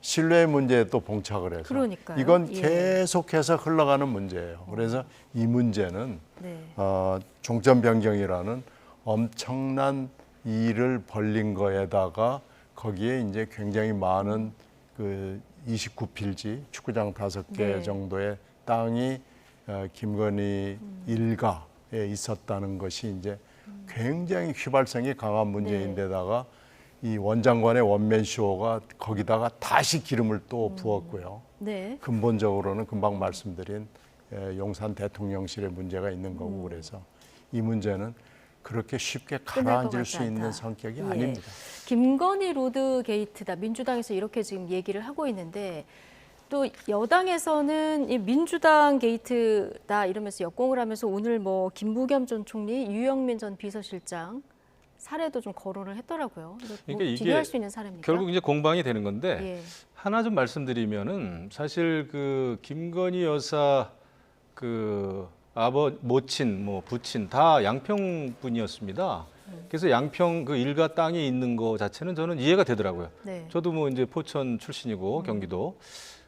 Speaker 9: 신뢰의 문제에 또 봉착을 해서
Speaker 1: 그러니까요.
Speaker 9: 이건 계속해서 흘러가는 문제예요. 그래서 이 문제는 종점 변경이라는 엄청난 일을 벌린 거에다가 거기에 이제 굉장히 많은 그 29필지 축구장 5개 정도의 땅이 김건희 일가에 있었다는 것이 이제 굉장히 휘발성이 강한 문제인데다가 이 원장관의 원맨쇼가 거기다가 다시 기름을 또 부었고요. 근본적으로는 금방 말씀드린 용산 대통령실에 문제가 있는 거고 그래서 이 문제는 그렇게 쉽게 가라앉을 수 있는 성격이 아닙니다.
Speaker 1: 김건희 로드 게이트다. 민주당에서 이렇게 지금 얘기를 하고 있는데 또 여당에서는 이 민주당 게이트다 이러면서 역공을 하면서 오늘 뭐 김부겸 전 총리, 유영민 전 비서실장 사례도 좀 거론을 했더라고요.
Speaker 10: 그러니까 이게
Speaker 1: 비교할 수 있는 사례입니까?
Speaker 10: 결국 이제 공방이 되는 건데 하나 좀 말씀드리면은 사실 그 김건희 여사 그 모친, 뭐 부친 다 양평 분이었습니다. 그래서 양평 그 일가 땅에 있는 거 자체는 저는 이해가 되더라고요. 저도 뭐 이제 포천 출신이고 경기도.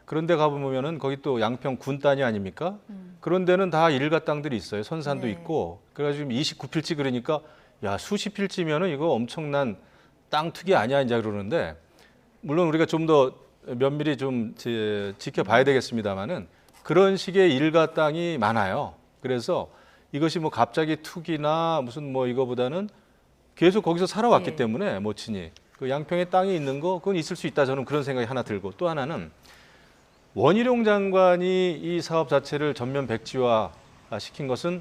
Speaker 10: 그런데 가보면은 거기 또 양평 군 땅이 아닙니까? 그런 데는 다 일가 땅들이 있어요. 선산도 있고. 그래가지고 29필지 그러니까 야 수십 필지면은 이거 엄청난 땅 투기 아니야 이제 그러는데 물론 우리가 좀 더 면밀히 좀 지켜봐야 되겠습니다만은 그런 식의 일가 땅이 많아요. 그래서 이것이 뭐 갑자기 투기나 무슨 뭐 이거보다는 계속 거기서 살아왔기 때문에 모친이 그 양평에 땅이 있는 거 그건 있을 수 있다 저는 그런 생각이 하나 들고 또 하나는 원희룡 장관이 이 사업 자체를 전면 백지화 시킨 것은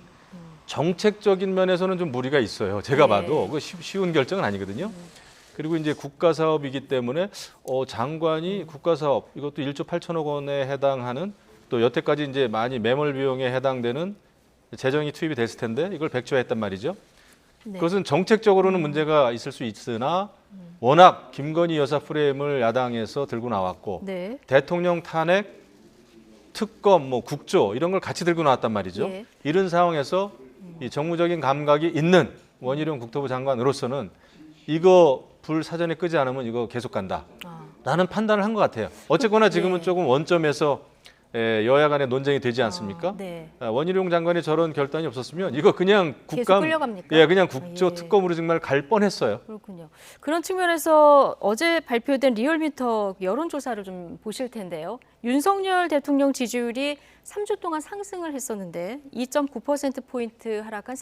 Speaker 10: 정책적인 면에서는 좀 무리가 있어요. 제가 봐도 그 쉬운 결정은 아니거든요. 그리고 이제 국가 사업이기 때문에 장관이 국가 사업 이것도 1조 8천억 원에 해당하는 또 여태까지 이제 많이 매몰 비용에 해당되는 재정이 투입이 됐을 텐데 이걸 백지화했단 말이죠. 그것은 정책적으로는 문제가 있을 수 있으나 워낙 김건희 여사 프레임을 야당에서 들고 나왔고 대통령 탄핵, 특검, 뭐 국조 이런 걸 같이 들고 나왔단 말이죠. 이런 상황에서 이 정무적인 감각이 있는 원희룡 국토부 장관으로서는 이거 불 사전에 끄지 않으면 이거 계속 간다. 라는 판단을 한 것 같아요. 어쨌거나 지금은 조금 원점에서 여야 간의 논쟁이 되지 않습니까?
Speaker 1: 네.
Speaker 10: 원희룡 장관이 저런 결단이 없었으면 이거 그냥
Speaker 1: 계속
Speaker 10: 국감,
Speaker 1: 끌려갑니까?
Speaker 10: 예, 그냥 국조특검으로 정말 갈 뻔했어요.
Speaker 1: 그렇군요. 그런 측면에서 어제 발표된 리얼미터 여론조사를 좀 보실 텐데요. 윤석열 대통령 지지율이 3주 동안 상승을 했었는데 2.9%포인트 하락한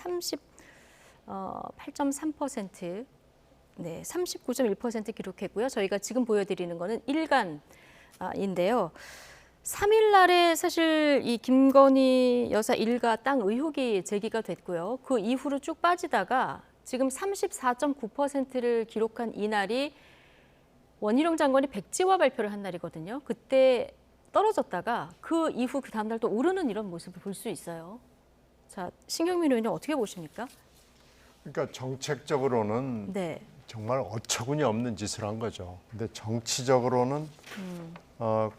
Speaker 1: 38.3%, 네, 39.1% 기록했고요. 저희가 지금 보여드리는 거는 일간인데요. 3일 날에 사실 이 김건희 여사 일가 땅 의혹이 제기가 됐고요. 그 이후로 쭉 빠지다가 지금 34.9%를 기록한 이날이 원희룡 장관이 백지화 발표를 한 날이거든요. 그때 떨어졌다가 그 이후 그 다음 날 또 오르는 이런 모습을 볼 수 있어요. 자, 신경민 의원님 어떻게 보십니까?
Speaker 9: 그러니까 정책적으로는
Speaker 1: 네.
Speaker 9: 정말 어처구니 없는 짓을 한 거죠. 근데 정치적으로는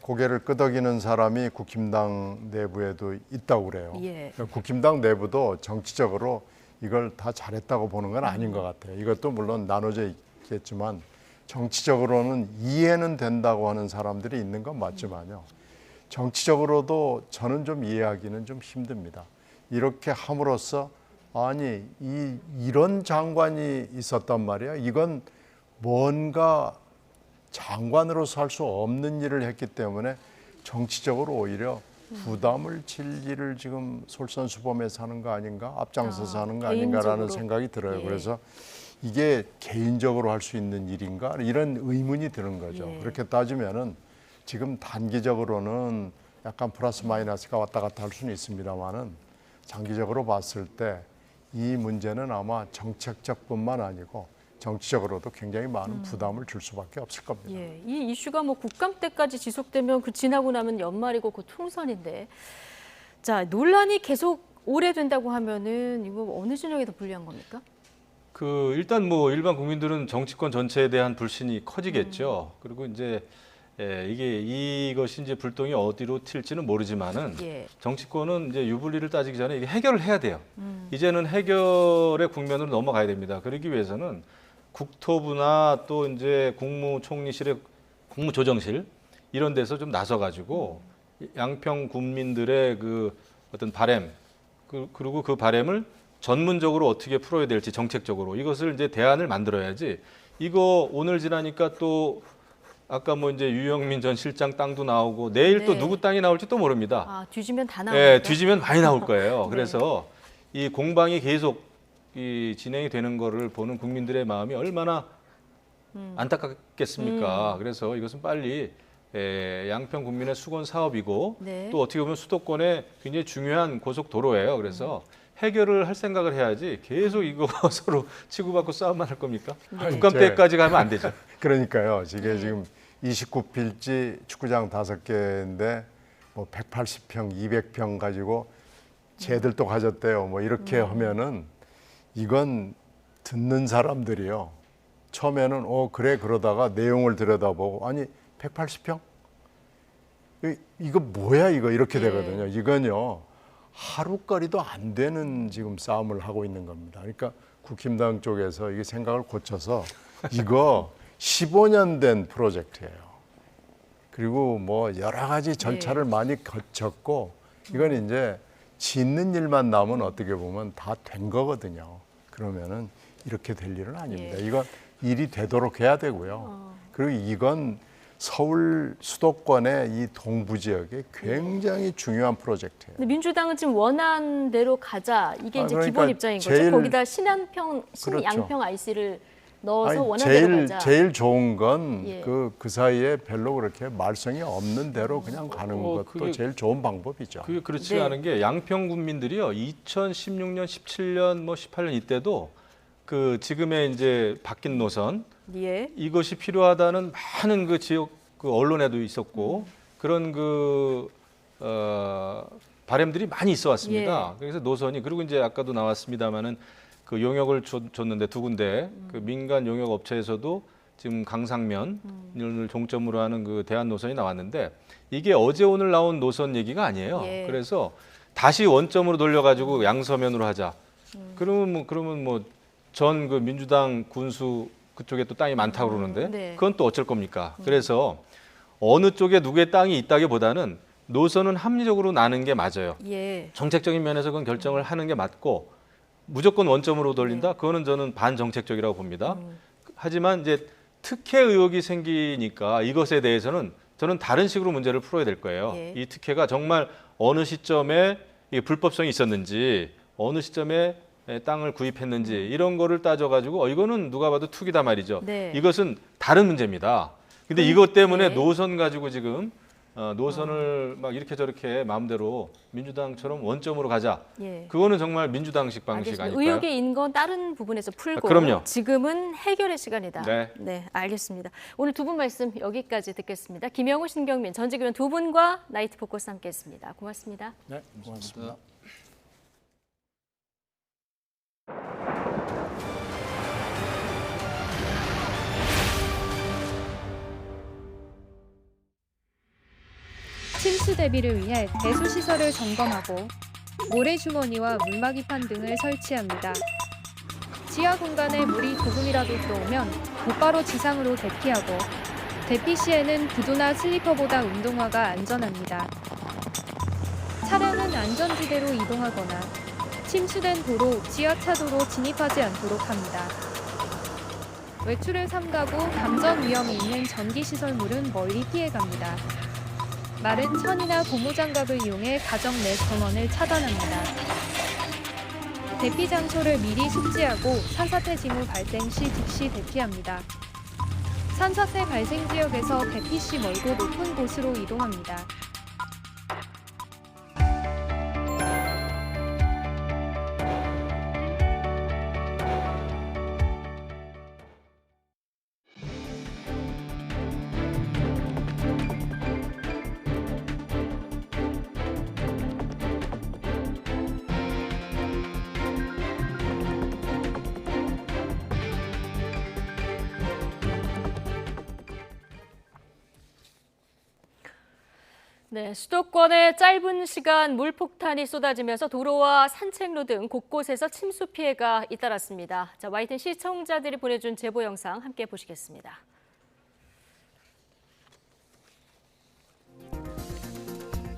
Speaker 9: 고개를 끄덕이는 사람이 국힘당 내부에도 있다고 그래요.
Speaker 1: 예.
Speaker 9: 그러니까 국힘당 내부도 정치적으로 이걸 다 잘했다고 보는 건 아닌 것 같아요. 이것도 물론 나눠져 있겠지만 정치적으로는 이해는 된다고 하는 사람들이 있는 건 맞지만요. 정치적으로도 저는 좀 이해하기는 좀 힘듭니다. 이렇게 함으로써 아니 이런 장관이 있었단 말이야. 이건 뭔가 장관으로서 할 수 없는 일을 했기 때문에 정치적으로 오히려 부담을 질 일을 지금 솔선수범해서 하는 거 아닌가, 앞장서서 하는 거 아닌가라는 생각이 들어요.
Speaker 1: 예.
Speaker 9: 그래서 이게 개인적으로 할 수 있는 일인가 이런 의문이 드는 거죠.
Speaker 1: 예.
Speaker 9: 그렇게 따지면은 지금 단기적으로는 약간 플러스 마이너스가 왔다 갔다 할 수는 있습니다만은 장기적으로 봤을 때 이 문제는 아마 정책적뿐만 아니고 정치적으로도 굉장히 많은 부담을 줄 수밖에 없을 겁니다.
Speaker 1: 예, 이 이슈가 뭐 국감 때까지 지속되면 그 지나고 나면 연말이고 그 총선인데, 자 논란이 계속 오래된다고 하면은 이거 어느 진영에 더 불리한 겁니까?
Speaker 10: 일단 뭐 일반 국민들은 정치권 전체에 대한 불신이 커지겠죠. 그리고 이제 이것이 이제 불똥이 어디로 튈지는 모르지만은
Speaker 1: 예.
Speaker 10: 정치권은 이제 유불리를 따지기 전에 이게 해결을 해야 돼요. 이제는 해결의 국면으로 넘어가야 됩니다. 그러기 위해서는 국토부나 또 이제 국무총리실의 국무조정실 이런 데서 좀 나서가지고 양평 국민들의 그 어떤 바램 그리고 그 바램을 전문적으로 어떻게 풀어야 될지 정책적으로 이것을 이제 대안을 만들어야지. 이거 오늘 지나니까 또 아까 뭐 이제 유영민 전 실장 땅도 나오고 내일 또 누구 땅이 나올지 또 모릅니다.
Speaker 1: 아, 뒤지면 다 나오니까.
Speaker 10: 네, 뒤지면 많이 나올 거예요.
Speaker 1: 네.
Speaker 10: 그래서 이 공방이 계속 진행이 되는 거를 보는 국민들의 마음이 얼마나 안타깝겠습니까? 그래서 이것은 빨리 양평 국민의 수건 사업이고
Speaker 1: 네.
Speaker 10: 또 어떻게 보면 수도권의 굉장히 중요한 고속도로예요. 그래서 해결을 할 생각을 해야지 계속 이거 서로 치고받고 싸움만 할 겁니까? 국감 때까지 가면 안 되죠.
Speaker 9: 그러니까요. 이게 지금 29필지 축구장 5개인데 뭐 180평, 200평 가지고 쟤들도 가졌대요. 뭐 이렇게 하면은 이건 듣는 사람들이요. 처음에는 그래 그러다가 내용을 들여다보고 아니 180평? 이거 뭐야 이거 이렇게 되거든요. 이건요. 하루거리도 안 되는 지금 싸움을 하고 있는 겁니다. 그러니까 국힘당 쪽에서 이게 생각을 고쳐서 이거 15년 된 프로젝트예요. 그리고 뭐 여러 가지 절차를 많이 거쳤고 이건 이제 짓는 일만 남은 어떻게 보면 다 된 거거든요. 그러면은 이렇게 될 일은 아닙니다. 이건 일이 되도록 해야 되고요. 그리고 이건 서울 수도권의 이 동부 지역에 굉장히 중요한 프로젝트예요.
Speaker 1: 근데 민주당은 지금 원한 대로 가자 이게 이제
Speaker 9: 그러니까
Speaker 1: 기본 입장인 거죠. 거기다 신양평 IC를 넣어서 원한 대로 가자.
Speaker 9: 제일 좋은 건 그 사이에 별로 그렇게 말썽이 없는 대로 그냥 가는 것도 제일 좋은 방법이죠.
Speaker 10: 그게 그렇지 않은 게 양평 국민들이요. 2016년, 17년, 뭐 18년 이때도 그 지금의 이제 바뀐 노선 이것이 필요하다는 많은 그 지역 그 언론에도 있었고 그런 바람들이 많이 있어 왔습니다. 그래서 노선이 그리고 이제 아까도 나왔습니다마는 그 용역을 줬는데 두 군데 그 민간 용역 업체에서도 지금 강상면을 종점으로 하는 그 대안 노선이 나왔는데 이게 어제 오늘 나온 노선 얘기가 아니에요. 그래서 다시 원점으로 돌려가지고 양서면으로 하자. 그러면 뭐 전 그 민주당 군수 그쪽에 또 땅이 많다고 그러는데
Speaker 1: 네.
Speaker 10: 그건 또 어쩔 겁니까? 그래서 어느 쪽에 누구의 땅이 있다기보다는 노선은 합리적으로 나는 게 맞아요.
Speaker 1: 예.
Speaker 10: 정책적인 면에서 그건 결정을 하는 게 맞고 무조건 원점으로 돌린다? 그거는 저는 반정책적이라고 봅니다. 하지만 이제 특혜 의혹이 생기니까 이것에 대해서는 저는 다른 식으로 문제를 풀어야 될 거예요.
Speaker 1: 예.
Speaker 10: 이 특혜가 정말 어느 시점에 이게 불법성이 있었는지, 어느 시점에 땅을 구입했는지 이런 거를 따져가지고 이거는 누가 봐도 투기다 말이죠.
Speaker 1: 네.
Speaker 10: 이것은 다른 문제입니다. 근데 이것 때문에
Speaker 1: 네.
Speaker 10: 노선 가지고 지금 노선을 막 이렇게 저렇게 마음대로 민주당처럼 원점으로 가자.
Speaker 1: 예.
Speaker 10: 그거는 정말 민주당식 방식
Speaker 1: 알겠습니다.
Speaker 10: 아닐까요?
Speaker 1: 의혹의 인건 다른 부분에서 풀고
Speaker 10: 그럼요.
Speaker 1: 지금은 해결의 시간이다.
Speaker 10: 네.
Speaker 1: 알겠습니다. 오늘 두 분 말씀 여기까지 듣겠습니다. 김영우, 신경민, 전직 의원 두 분과 나이트 포커스 함께했습니다. 고맙습니다.
Speaker 9: 네, 고맙습니다.
Speaker 14: 침수 대비를 위해 배수시설을 점검하고 모래주머니와 물막이판 등을 설치합니다. 지하 공간에 물이 조금이라도 들어오면 곧바로 지상으로 대피하고 대피 시에는 구두나 슬리퍼보다 운동화가 안전합니다. 차량은 안전지대로 이동하거나 침수된 도로, 지하차도로 진입하지 않도록 합니다. 외출을 삼가고 감전 위험이 있는 전기시설물은 멀리 피해갑니다. 마른 천이나 고무장갑을 이용해 가정 내 전원을 차단합니다. 대피 장소를 미리 숙지하고 산사태 징후 발생 시 즉시 대피합니다. 산사태 발생 지역에서 대피 시 멀고 높은 곳으로 이동합니다.
Speaker 1: 네, 수도권에 짧은 시간 물폭탄이 쏟아지면서 도로와 산책로 등 곳곳에서 침수 피해가 잇따랐습니다. 자, YTN 시청자들이 보내준 제보 영상 함께 보시겠습니다.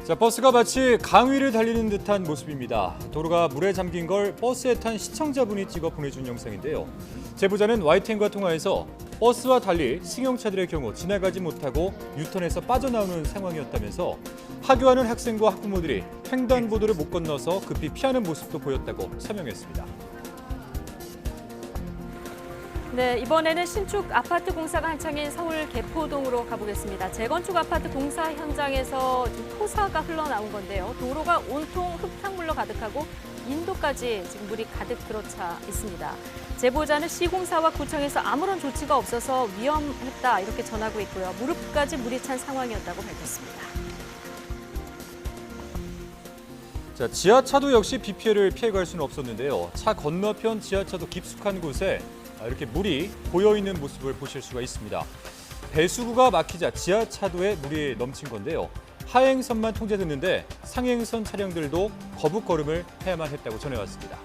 Speaker 2: 자, 버스가 마치 강 위를 달리는 듯한 모습입니다. 도로가 물에 잠긴 걸 버스에 탄 시청자분이 찍어 보내준 영상인데요. 제보자는 YTN과 통화해서 버스와 달리 승용차들의 경우 지나가지 못하고 유턴해서 빠져나오는 상황이었다면서 하교하는 학생과 학부모들이 횡단보도를 못 건너서 급히 피하는 모습도 보였다고 설명했습니다.
Speaker 1: 네, 이번에는 신축 아파트 공사가 한창인 서울 개포동으로 가보겠습니다. 재건축 아파트 공사 현장에서 토사가 흘러나온 건데요. 도로가 온통 흙탕물로 가득하고 인도까지 지금 물이 가득 들어차 있습니다. 제보자는 시공사와 구청에서 아무런 조치가 없어서 위험했다 이렇게 전하고 있고요. 무릎까지 물이 찬 상황이었다고 밝혔습니다.
Speaker 2: 자, 지하차도 역시 비 피해를 피해갈 수는 없었는데요. 차 건너편 지하차도 깊숙한 곳에 이렇게 물이 고여있는 모습을 보실 수가 있습니다. 배수구가 막히자 지하차도에 물이 넘친 건데요. 하행선만 통제됐는데 상행선 차량들도 거북걸음을 해야만 했다고 전해왔습니다.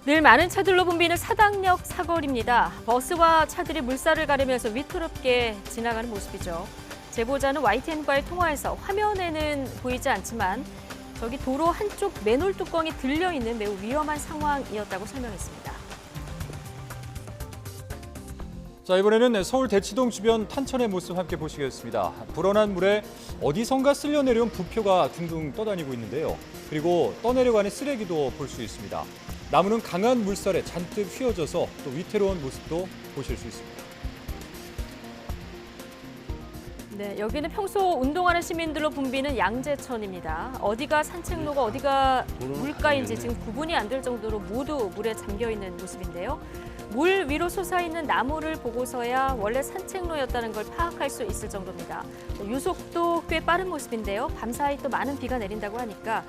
Speaker 1: 늘 많은 차들로 붐비는 사당역 사거리입니다. 버스와 차들이 물살을 가르면서 위태롭게 지나가는 모습이죠. 제보자는 YTN과의 통화에서 화면에는 보이지 않지만 저기 도로 한쪽 맨홀 뚜껑이 들려있는 매우 위험한 상황이었다고 설명했습니다.
Speaker 2: 자, 이번에는 서울 대치동 주변 탄천의 모습 함께 보시겠습니다. 불어난 물에 어디선가 쓸려 내려온 부표가 둥둥 떠다니고 있는데요. 그리고 떠내려가는 쓰레기도 볼 수 있습니다. 나무는 강한 물살에 잔뜩 휘어져서 또 위태로운 모습도 보실 수 있습니다.
Speaker 1: 네, 여기는 평소 운동하는 시민들로 붐비는 양재천입니다. 어디가 산책로가 어디가 물가인지 지금 구분이 안 될 정도로 모두 물에 잠겨 있는 모습인데요. 물 위로 솟아있는 나무를 보고서야 원래 산책로였다는 걸 파악할 수 있을 정도입니다. 유속도 꽤 빠른 모습인데요. 밤사이 또 많은 비가 내린다고 하니까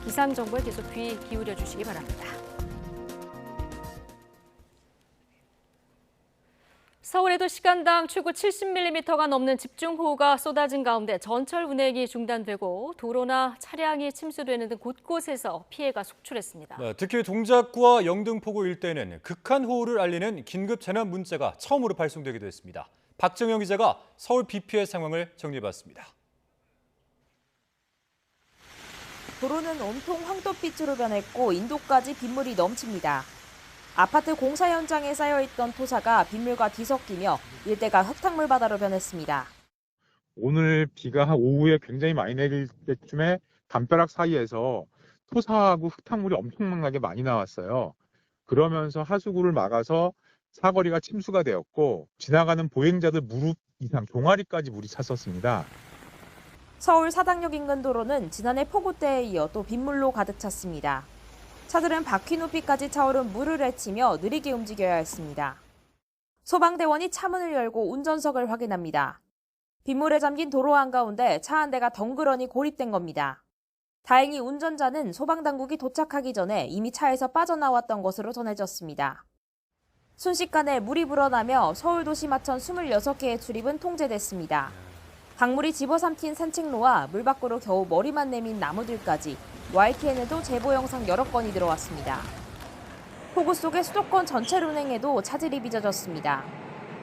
Speaker 1: 기상정보에 계속 귀 기울여 주시기 바랍니다. 서울에도 시간당 최고 70mm가 넘는 집중호우가 쏟아진 가운데 전철 운행이 중단되고 도로나 차량이 침수되는 등 곳곳에서 피해가 속출했습니다.
Speaker 2: 네, 특히 동작구와 영등포구 일대에는 극한 호우를 알리는 긴급 재난 문자가 처음으로 발송되기도 했습니다. 박정영 기자가 서울 비 피해 상황을 정리해봤습니다.
Speaker 16: 도로는 온통 황토빛으로 변했고 인도까지 빗물이 넘칩니다. 아파트 공사 현장에 쌓여있던 토사가 빗물과 뒤섞이며 일대가 흙탕물 바다로 변했습니다.
Speaker 18: 오늘 비가 한 오후에 굉장히 많이 내릴 때쯤에 담벼락 사이에서 토사하고 흙탕물이 엄청나게 많이 나왔어요. 그러면서 하수구를 막아서 사거리가 침수가 되었고 지나가는 보행자들 무릎 이상 종아리까지 물이 찼었습니다.
Speaker 16: 서울 사당역 인근 도로는 지난해 폭우 때에 이어 또 빗물로 가득 찼습니다. 차들은 바퀴 높이까지 차오른 물을 헤치며 느리게 움직여야 했습니다. 소방대원이 차문을 열고 운전석을 확인합니다. 빗물에 잠긴 도로 한가운데 차 한 대가 덩그러니 고립된 겁니다. 다행히 운전자는 소방당국이 도착하기 전에 이미 차에서 빠져나왔던 것으로 전해졌습니다. 순식간에 물이 불어나며 서울도시마천 26개의 출입은 통제됐습니다. 강물이 집어삼킨 산책로와 물 밖으로 겨우 머리만 내민 나무들까지 YTN에도 제보 영상 여러 건이 들어왔습니다. 폭우 속에 수도권 전철 운행에도 차질이 빚어졌습니다.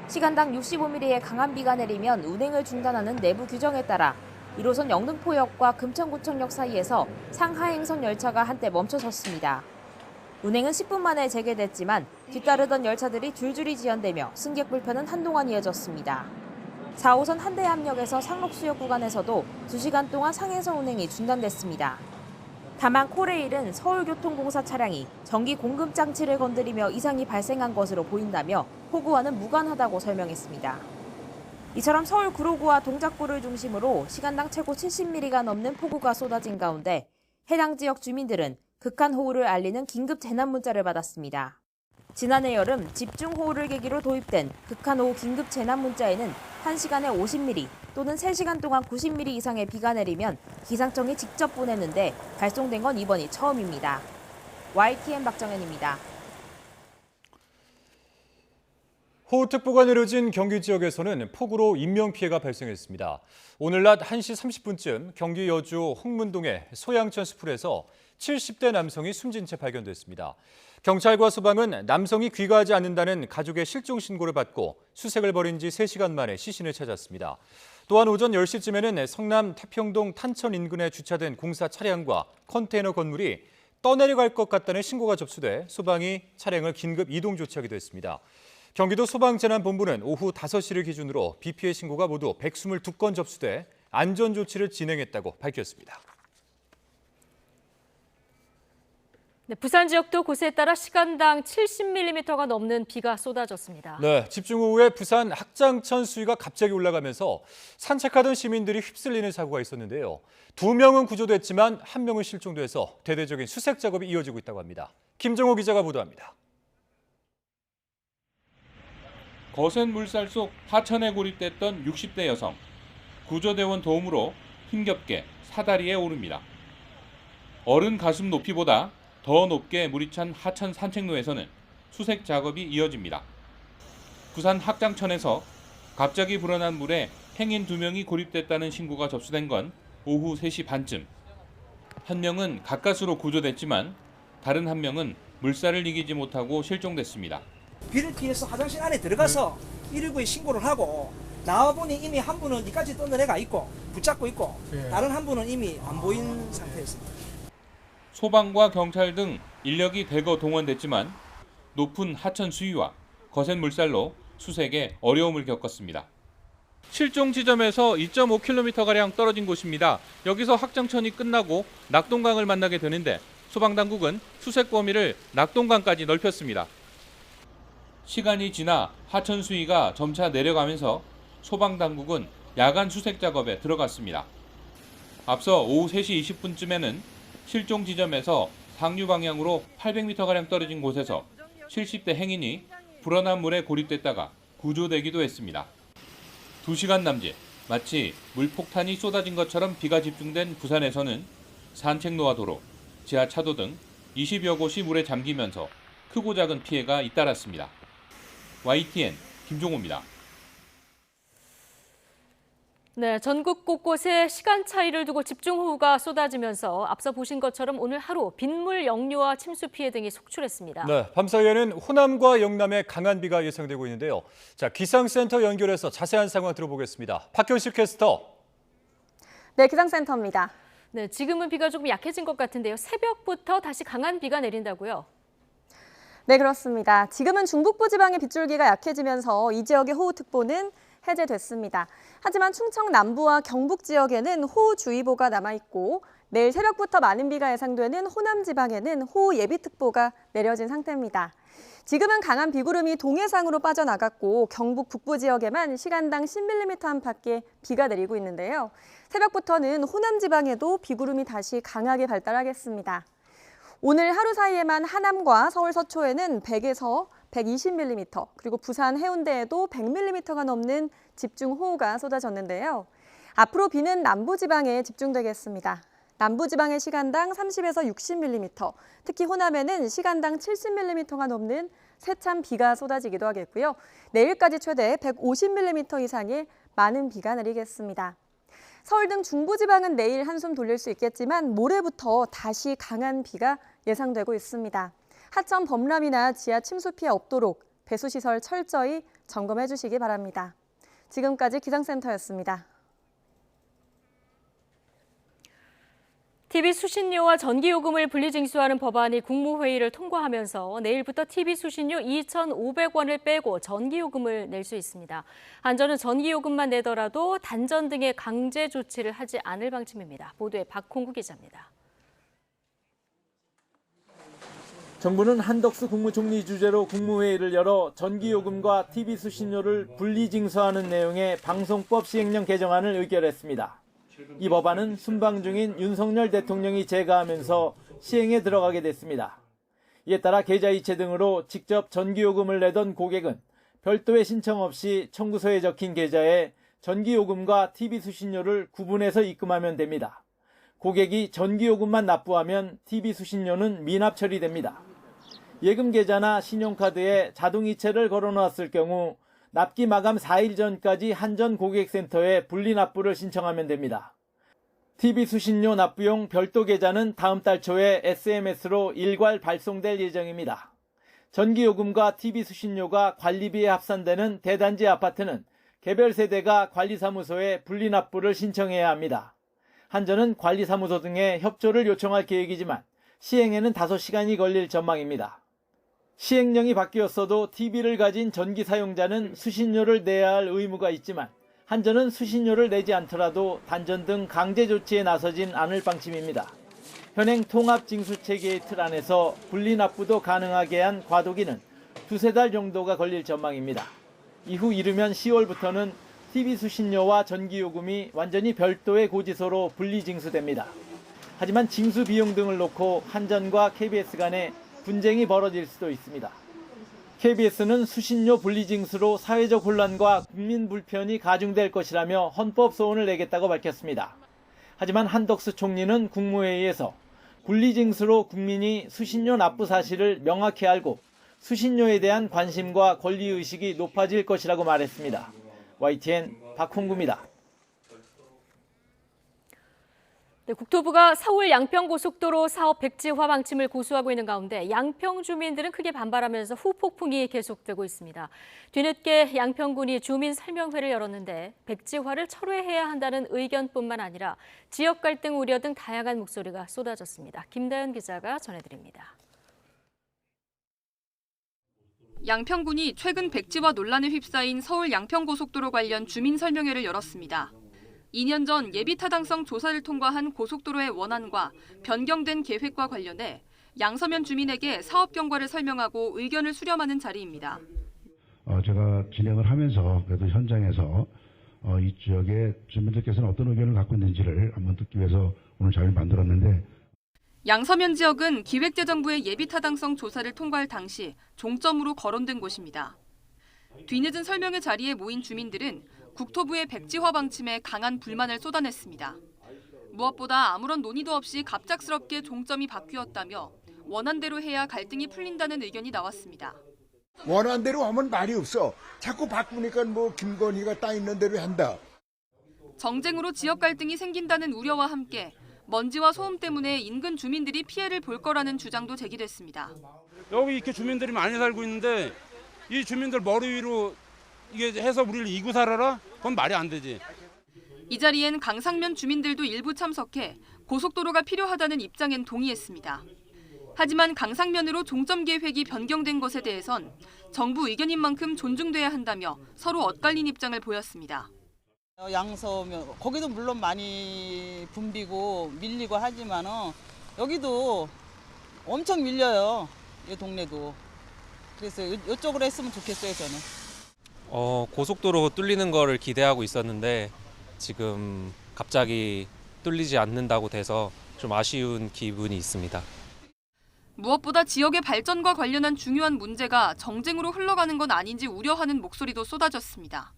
Speaker 16: 시간당 65mm의 강한 비가 내리면 운행을 중단하는 내부 규정에 따라 1호선 영등포역과 금천구청역 사이에서 상하행선 열차가 한때 멈춰섰습니다. 운행은 10분 만에 재개됐지만 뒤따르던 열차들이 줄줄이 지연되며 승객 불편은 한동안 이어졌습니다. 4호선 한대암역에서 상록수역 구간에서도 2시간 동안 상행선 운행이 중단됐습니다. 다만 코레일은 서울교통공사 차량이 전기 공급 장치를 건드리며 이상이 발생한 것으로 보인다며 폭우와는 무관하다고 설명했습니다. 이처럼 서울 구로구와 동작구를 중심으로 시간당 최고 70mm가 넘는 폭우가 쏟아진 가운데 해당 지역 주민들은 극한 호우를 알리는 긴급 재난 문자를 받았습니다. 지난해 여름 집중호우를 계기로 도입된 극한호우 긴급 재난 문자에는 1시간에 50mm 또는 3시간 동안 90mm 이상의 비가 내리면 기상청이 직접 보내는데 발송된 건 이번이 처음입니다. YTN 박정현입니다.
Speaker 2: 호우특보가 내려진 경기 지역에서는 폭우로 인명피해가 발생했습니다. 오늘 낮 1시 30분쯤 경기 여주 홍문동의 소양천 수풀에서 70대 남성이 숨진 채 발견됐습니다. 경찰과 소방은 남성이 귀가하지 않는다는 가족의 실종 신고를 받고 수색을 벌인 지 3시간 만에 시신을 찾았습니다. 또한 오전 10시쯤에는 성남 태평동 탄천 인근에 주차된 공사 차량과 컨테이너 건물이 떠내려갈 것 같다는 신고가 접수돼 소방이 차량을 긴급 이동 조치하기도 했습니다. 경기도 소방재난본부는 오후 5시를 기준으로 비 피해 신고가 모두 122건 접수돼 안전조치를 진행했다고 밝혔습니다.
Speaker 1: 네, 부산 지역도 곳에 따라 시간당 70mm가 넘는 비가 쏟아졌습니다.
Speaker 2: 네, 집중호우에 부산 학장천 수위가 갑자기 올라가면서 산책하던 시민들이 휩쓸리는 사고가 있었는데요. 2명은 구조됐지만 1명은 실종돼서 대대적인 수색 작업이 이어지고 있다고 합니다. 김정호 기자가 보도합니다.
Speaker 20: 거센 물살 속 하천에 고립됐던 60대 여성. 구조대원 도움으로 힘겹게 사다리에 오릅니다. 어른 가슴 높이보다 더 높게 물이 찬 하천 산책로에서는 수색 작업이 이어집니다. 부산 학장천에서 갑자기 불어난 물에 행인 2명이 고립됐다는 신고가 접수된 건 오후 3시 반쯤. 한 명은 가까스로 구조됐지만 다른 한 명은 물살을 이기지 못하고 실종됐습니다.
Speaker 21: 비를 피해서 화장실 안에 들어가서 119에 신고를 하고 나와보니 이미 한 분은 이까지 떠내려가 있고 붙잡고 있고 다른 한 분은 이미 안 보인 상태였습니다.
Speaker 20: 소방과 경찰 등 인력이 대거 동원됐지만 높은 하천 수위와 거센 물살로 수색에 어려움을 겪었습니다. 실종 지점에서 2.5km가량 떨어진 곳입니다. 여기서 학장천이 끝나고 낙동강을 만나게 되는데 소방당국은 수색 범위를 낙동강까지 넓혔습니다. 시간이 지나 하천 수위가 점차 내려가면서 소방당국은 야간 수색 작업에 들어갔습니다. 앞서 오후 3시 20분쯤에는 실종 지점에서 상류 방향으로 800m가량 떨어진 곳에서 70대 행인이 불어난 물에 고립됐다가 구조되기도 했습니다. 2시간 남짓, 마치 물폭탄이 쏟아진 것처럼 비가 집중된 부산에서는 산책로와 도로, 지하차도 등 20여 곳이 물에 잠기면서 크고 작은 피해가 잇따랐습니다. YTN 김종호입니다.
Speaker 1: 네, 전국 곳곳에 시간 차이를 두고 집중호우가 쏟아지면서 앞서 보신 것처럼 오늘 하루 빗물 역류와 침수 피해 등이 속출했습니다.
Speaker 2: 네, 밤사이에는 호남과 영남에 강한 비가 예상되고 있는데요. 자, 기상센터 연결해서 자세한 상황 들어보겠습니다. 박현식 캐스터.
Speaker 17: 네, 기상센터입니다.
Speaker 1: 네, 지금은 비가 조금 약해진 것 같은데요. 새벽부터 다시 강한 비가 내린다고요?
Speaker 17: 네, 그렇습니다. 지금은 중북부 지방의 빗줄기가 약해지면서 이 지역의 호우특보는 해제됐습니다. 하지만 충청 남부와 경북 지역에는 호우주의보가 남아있고 내일 새벽부터 많은 비가 예상되는 호남 지방에는 호우 예비특보가 내려진 상태입니다. 지금은 강한 비구름이 동해상으로 빠져나갔고 경북 북부 지역에만 시간당 10mm 안팎의 비가 내리고 있는데요. 새벽부터는 호남 지방에도 비구름이 다시 강하게 발달하겠습니다. 오늘 하루 사이에만 하남과 서울 서초에는 100에서 120mm, 그리고 부산 해운대에도 100mm가 넘는 집중호우가 쏟아졌는데요. 앞으로 비는 남부지방에 집중되겠습니다. 남부지방의 시간당 30에서 60mm, 특히 호남에는 시간당 70mm가 넘는 세찬 비가 쏟아지기도 하겠고요. 내일까지 최대 150mm 이상의 많은 비가 내리겠습니다. 서울 등 중부지방은 내일 한숨 돌릴 수 있겠지만 모레부터 다시 강한 비가 예상되고 있습니다. 하천 범람이나 지하 침수 피해 없도록 배수시설 철저히 점검해 주시기 바랍니다. 지금까지 기상센터였습니다.
Speaker 1: TV 수신료와 전기요금을 분리징수하는 법안이 국무회의를 통과하면서 내일부터 TV 수신료 2,500원을 빼고 전기요금을 낼 수 있습니다. 한전은 전기요금만 내더라도 단전 등의 강제 조치를 하지 않을 방침입니다. 보도에 박홍구 기자입니다.
Speaker 19: 정부는 한덕수 국무총리 주재로 국무회의를 열어 전기요금과 TV 수신료를 분리징수하는 내용의 방송법 시행령 개정안을 의결했습니다. 이 법안은 순방 중인 윤석열 대통령이 제거하면서 시행에 들어가게 됐습니다. 이에 따라 계좌이체 등으로 직접 전기요금을 내던 고객은 별도의 신청 없이 청구서에 적힌 계좌에 전기요금과 TV 수신료를 구분해서 입금하면 됩니다. 고객이 전기요금만 납부하면 TV 수신료는 미납 처리됩니다. 예금 계좌나 신용카드에 자동이체를 걸어놨을 경우 납기 마감 4일 전까지 한전 고객센터에 분리납부를 신청하면 됩니다. TV 수신료 납부용 별도 계좌는 다음 달 초에 SMS로 일괄 발송될 예정입니다. 전기요금과 TV 수신료가 관리비에 합산되는 대단지 아파트는 개별 세대가 관리사무소에 분리납부를 신청해야 합니다. 한전은 관리사무소 등에 협조를 요청할 계획이지만 시행에는 다소 시간이 걸릴 전망입니다. 시행령이 바뀌었어도 TV를 가진 전기 사용자는 수신료를 내야 할 의무가 있지만 한전은 수신료를 내지 않더라도 단전 등 강제 조치에 나서진 않을 방침입니다. 현행 통합징수체계의 틀 안에서 분리납부도 가능하게 한 과도기는 두세 달 정도가 걸릴 전망입니다. 이후 이르면 10월부터는 TV 수신료와 전기요금이 완전히 별도의 고지서로 분리징수됩니다. 하지만 징수 비용 등을 놓고 한전과 KBS 간에 분쟁이 벌어질 수도 있습니다. KBS는 수신료 분리징수로 사회적 혼란과 국민 불편이 가중될 것이라며 헌법 소원을 내겠다고 밝혔습니다. 하지만 한덕수 총리는 국무회의에서 분리징수로 국민이 수신료 납부 사실을 명확히 알고 수신료에 대한 관심과 권리의식이 높아질 것이라고 말했습니다. YTN 박홍구입니다.
Speaker 1: 네, 국토부가 서울 양평고속도로 사업 백지화 방침을 고수하고 있는 가운데 양평 주민들은 크게 반발하면서 후폭풍이 계속되고 있습니다. 뒤늦게 양평군이 주민 설명회를 열었는데 백지화를 철회해야 한다는 의견뿐만 아니라 지역 갈등 우려 등 다양한 목소리가 쏟아졌습니다. 김다연 기자가 전해드립니다.
Speaker 22: 양평군이 최근 백지화 논란에 휩싸인 서울 양평고속도로 관련 주민 설명회를 열었습니다. 2년 전 예비 타당성 조사를 통과한 고속도로의 원안과 변경된 계획과 관련해 양서면 주민에게 사업 경과를 설명하고 의견을 수렴하는 자리입니다.
Speaker 23: 제가 진행을 하면서 그래도 현장에서 이 지역의 주민들께서는 어떤 의견을 갖고 있는지를 한번 듣기 위해서 오늘 자리를 만들었는데
Speaker 22: 양서면 지역은 기획재정부의 예비 타당성 조사를 통과할 당시 종점으로 거론된 곳입니다. 뒤늦은 설명회 자리에 모인 주민들은 국토부의 백지화 방침에 강한 불만을 쏟아냈습니다. 무엇보다 아무런 논의도 없이 갑작스럽게 종점이 바뀌었다며 원안대로 해야 갈등이 풀린다는 의견이 나왔습니다.
Speaker 3: 원하는 대로 하면 말이 없어. 자꾸 바꾸니까 뭐 김건희가 따 있는 대로 한다.
Speaker 22: 정쟁으로 지역 갈등이 생긴다는 우려와 함께 먼지와 소음 때문에 인근 주민들이 피해를 볼 거라는 주장도 제기됐습니다.
Speaker 4: 여기 이렇게 주민들이 많이 살고 있는데 이 주민들 머리 위로 이게 해서 우리를 이고 살아라? 그건 말이 안 되지.
Speaker 22: 이 자리엔 강상면 주민들도 일부 참석해 고속도로가 필요하다는 입장엔 동의했습니다. 하지만 강상면으로 종점 계획이 변경된 것에 대해선 정부 의견인 만큼 존중돼야 한다며 서로 엇갈린 입장을 보였습니다.
Speaker 5: 양서면 거기도 물론 많이 붐비고 밀리고 하지만은 여기도 엄청 밀려요. 이 동네도. 그래서 이쪽으로 했으면 좋겠어요, 저는.
Speaker 24: 고속도로 뚫리는 거를 기대하고 있었는데 지금 갑자기 뚫리지 않는다고 돼서 좀 아쉬운 기분이 있습니다.
Speaker 22: 무엇보다 지역의 발전과 관련한 중요한 문제가 정쟁으로 흘러가는 건 아닌지 우려하는 목소리도 쏟아졌습니다.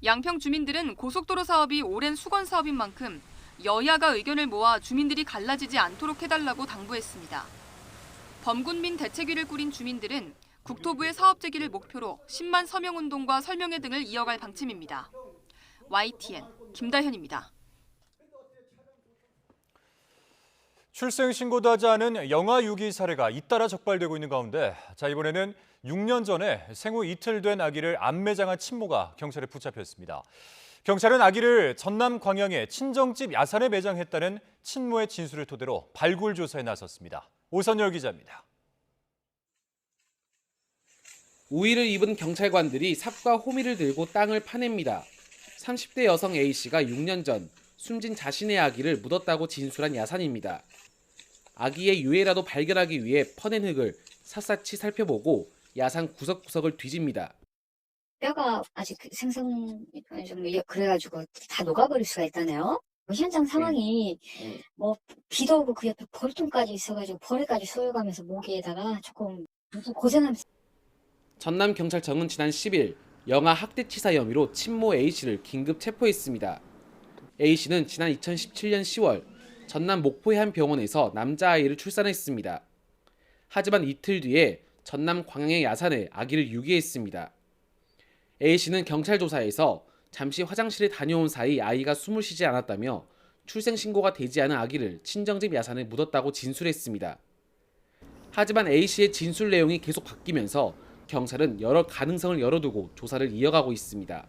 Speaker 22: 양평 주민들은 고속도로 사업이 오랜 수건 사업인 만큼 여야가 의견을 모아 주민들이 갈라지지 않도록 해달라고 당부했습니다. 범군민 대책위를 꾸린 주민들은 국토부의 사업 제기를 목표로 10만 서명운동과 설명회 등을 이어갈 방침입니다. YTN 김다현입니다.
Speaker 2: 출생 신고도 하지 않은 영아 유기 사례가 잇따라 적발되고 있는 가운데 이번에는 6년 전에 생후 이틀 된 아기를 암매장한 친모가 경찰에 붙잡혔습니다. 경찰은 아기를 전남 광양의 친정집 야산에 매장했다는 친모의 진술을 토대로 발굴 조사에 나섰습니다. 오선열 기자입니다.
Speaker 25: 우의를 입은 경찰관들이 삽과 호미를 들고 땅을 파냅니다. 30대 여성 A씨가 6년 전 숨진 자신의 아기를 묻었다고 진술한 야산입니다. 아기의 유해라도 발견하기 위해 퍼낸 흙을 샅샅이 살펴보고 야산 구석구석을 뒤집니다.
Speaker 26: 뼈가 아직 생성이 좀 그래가지고 다 녹아버릴 수가 있다네요. 현장 상황이 뭐 비도 오고 그 옆에 벌통까지 있어가지고 벌에까지 쏘여가면서 모기에다가 조금 고생하면서.
Speaker 25: 전남경찰청은 지난 10일 영아 학대치사 혐의로 친모 A씨를 긴급 체포했습니다. A씨는 지난 2017년 10월 전남 목포의 한 병원에서 남자아이를 출산했습니다. 하지만 이틀 뒤에 전남 광양의 야산에 아기를 유기했습니다. A씨는 경찰 조사에서 잠시 화장실에 다녀온 사이 아이가 숨을 쉬지 않았다며 출생신고가 되지 않은 아기를 친정집 야산에 묻었다고 진술했습니다. 하지만 A씨의 진술 내용이 계속 바뀌면서 경찰은 여러 가능성을 열어두고 조사를 이어가고 있습니다.